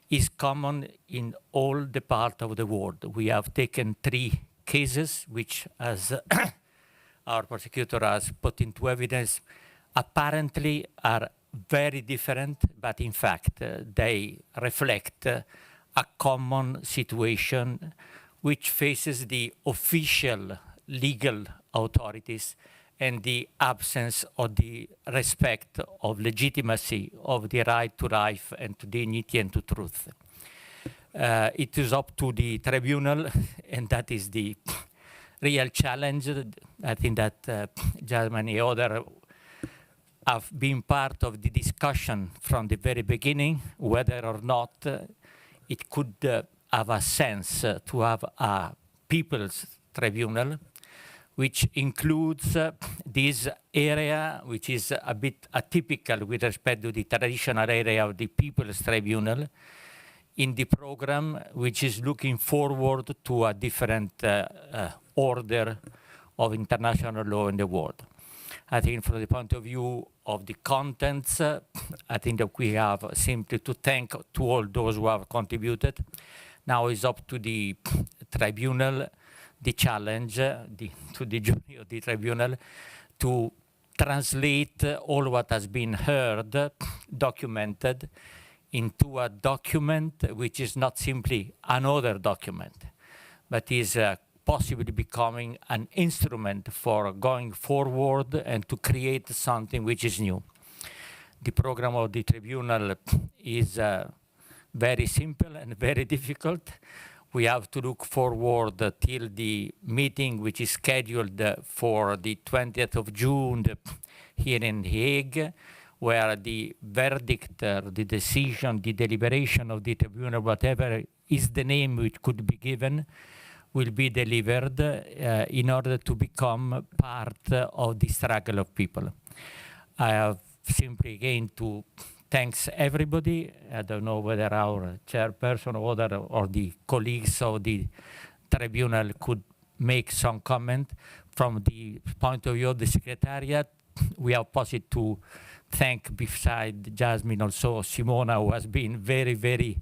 is common in all the part of the world. We have taken 3 cases which, as our prosecutor has put into evidence, apparently are very different, but in fact they reflect a common situation which faces the official legal authorities and the absence of the respect of legitimacy of the right to life and to dignity and to truth. It is up to the tribunal, and that is the real challenge. I think that Germany and others have been part of the discussion from the very beginning, whether or not it could have a sense to have a people's tribunal, which includes this area, which is a bit atypical with respect to the traditional area of the People's Tribunal, in the program, which is looking forward to a different order of international law in the world. I think from the point of view of the contents, I think that we have simply to thank to all those who have contributed. Now it's up to the tribunal, the challenge to the jury of the tribunal to translate all what has been heard, documented, into a document which is not simply another document, but is possibly becoming an instrument for going forward and to create something which is new. The program of the tribunal is very simple and very difficult. We have to look forward till the meeting which is scheduled for the 20th of June here in Hague, where the verdict, the decision, the deliberation of the tribunal, whatever is the name which could be given, will be delivered in order to become part of the struggle of people. I have simply again to thanks everybody. I don't know whether our chairperson or the colleagues of the tribunal could make some comment. From the point of view of the secretariat, we are positive to thank, beside Jasmine, also Simona, who has been very, very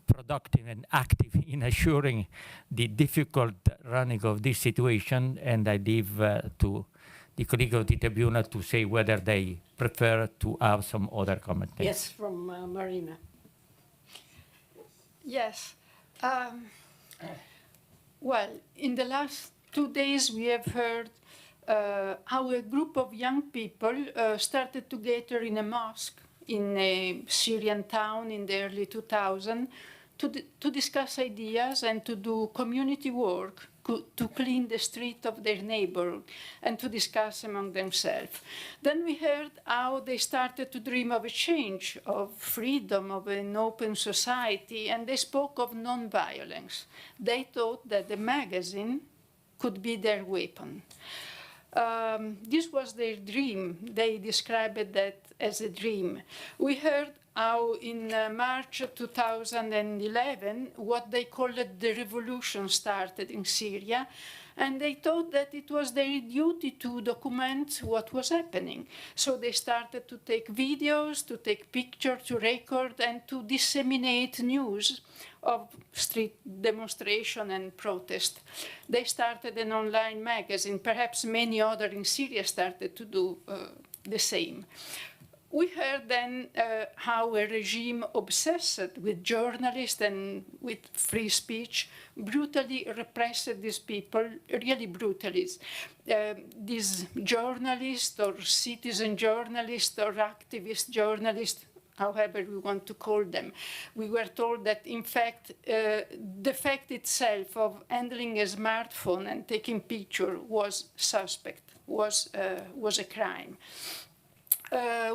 productive and active in assuring the difficult running of this situation, and I leave to the colleague of the tribunal to say whether they prefer to have some other comment. Yes, from Marina. Yes. Well, in the last 2 days we have heard how a group of young people started to gather in a mosque in a Syrian town in the early 2000s to discuss ideas and to do community work, to clean the street of their neighborhood and to discuss among themselves. Then we heard how they started to dream of a change, of freedom, of an open society, and they spoke of non-violence. They thought that the magazine could be their weapon. This was their dream. They described that as a dream. We heard how in March 2011, what they called the revolution started in Syria, and they thought that it was their duty to document what was happening. So they started to take videos, to take pictures, to record, and to disseminate news of street demonstration and protest. They started an online magazine. Perhaps many others in Syria started to do the same. We heard then how a regime obsessed with journalists and with free speech brutally repressed these people, really brutally. These journalists or citizen journalists or activist journalists, however we want to call them, we were told that, in fact, the fact itself of handling a smartphone and taking picture was suspect, was a crime.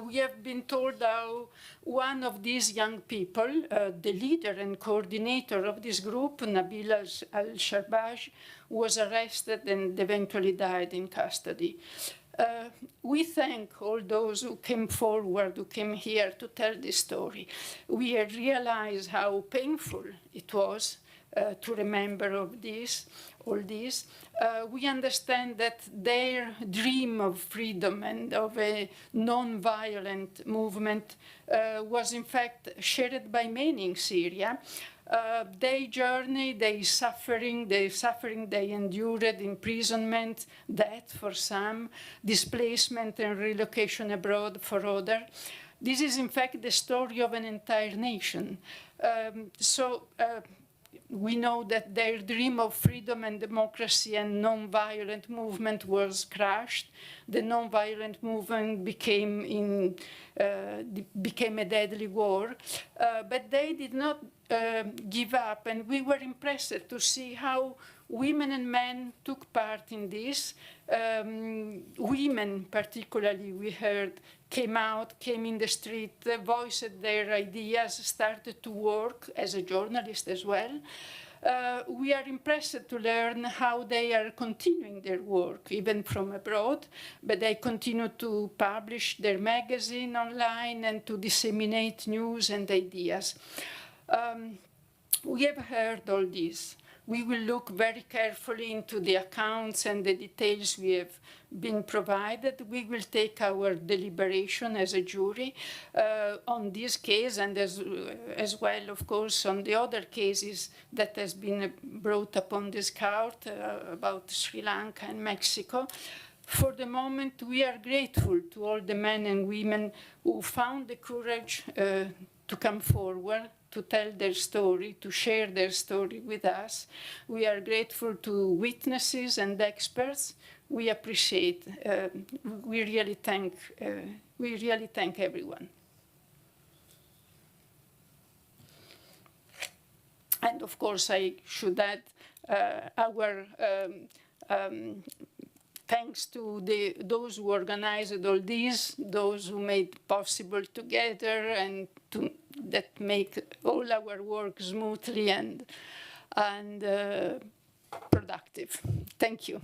We have been told how one of these young people, the leader and coordinator of this group, Nabil Al-Sharbaji, was arrested and eventually died in custody. We thank all those who came forward, who came here to tell this story. We had realized how painful it was to remember of this, all this. We understand that their dream of freedom and of a non-violent movement was in fact shared by many in Syria. Their journey, their suffering they endured, imprisonment, death for some, displacement and relocation abroad for others. This is in fact the story of an entire nation. We know that their dream of freedom and democracy and non-violent movement was crushed. The non-violent movement became a deadly war, but they did not give up, and we were impressed to see how women and men took part in this. Women, particularly, we heard, came in the street, voiced their ideas, started to work as a journalist as well. We are impressed to learn how they are continuing their work, even from abroad, but they continue to publish their magazine online and to disseminate news and ideas. We have heard all this. We will look very carefully into the accounts and the details we have been provided. We will take our deliberation as a jury on this case and as well, of course, on the other cases that has been brought upon this court about Sri Lanka and Mexico. For the moment, we are grateful to all the men and women who found the courage to come forward, to tell their story, to share their story with us. We are grateful to witnesses and experts. We appreciate, we really thank everyone. And of course, I should add our thanks to those who organized all this, those who made possible together and that make all our work smoothly and productive. Thank you.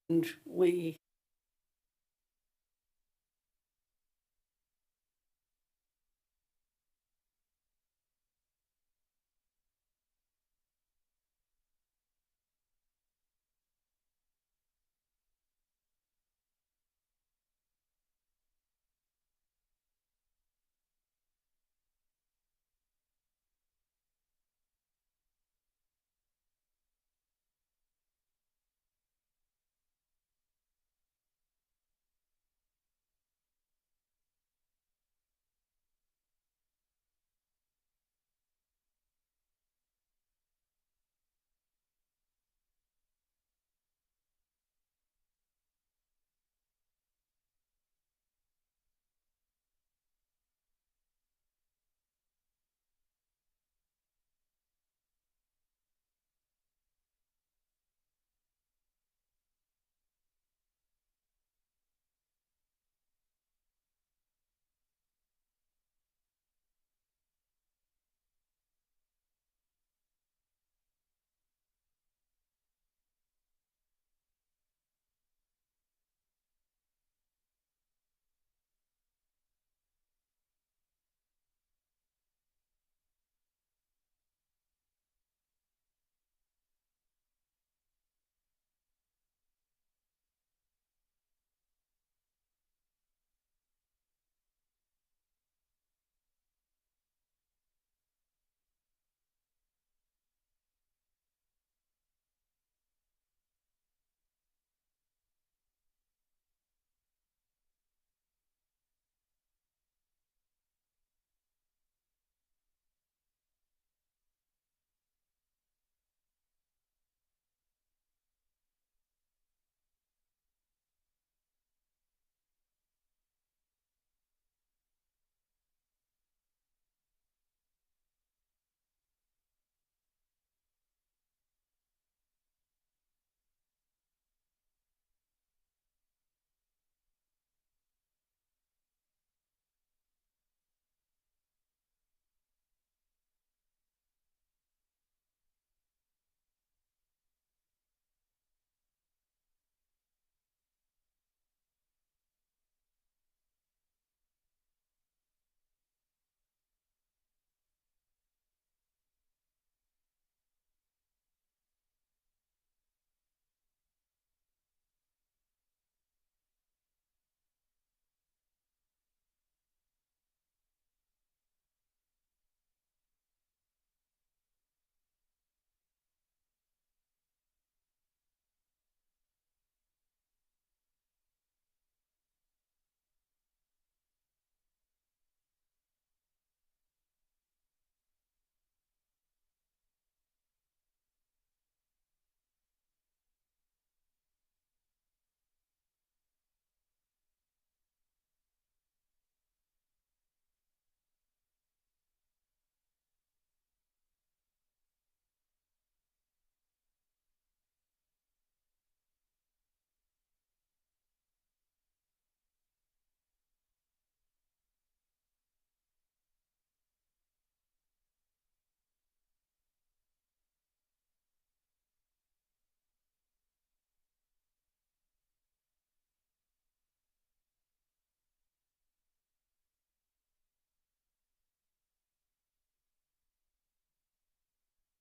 And we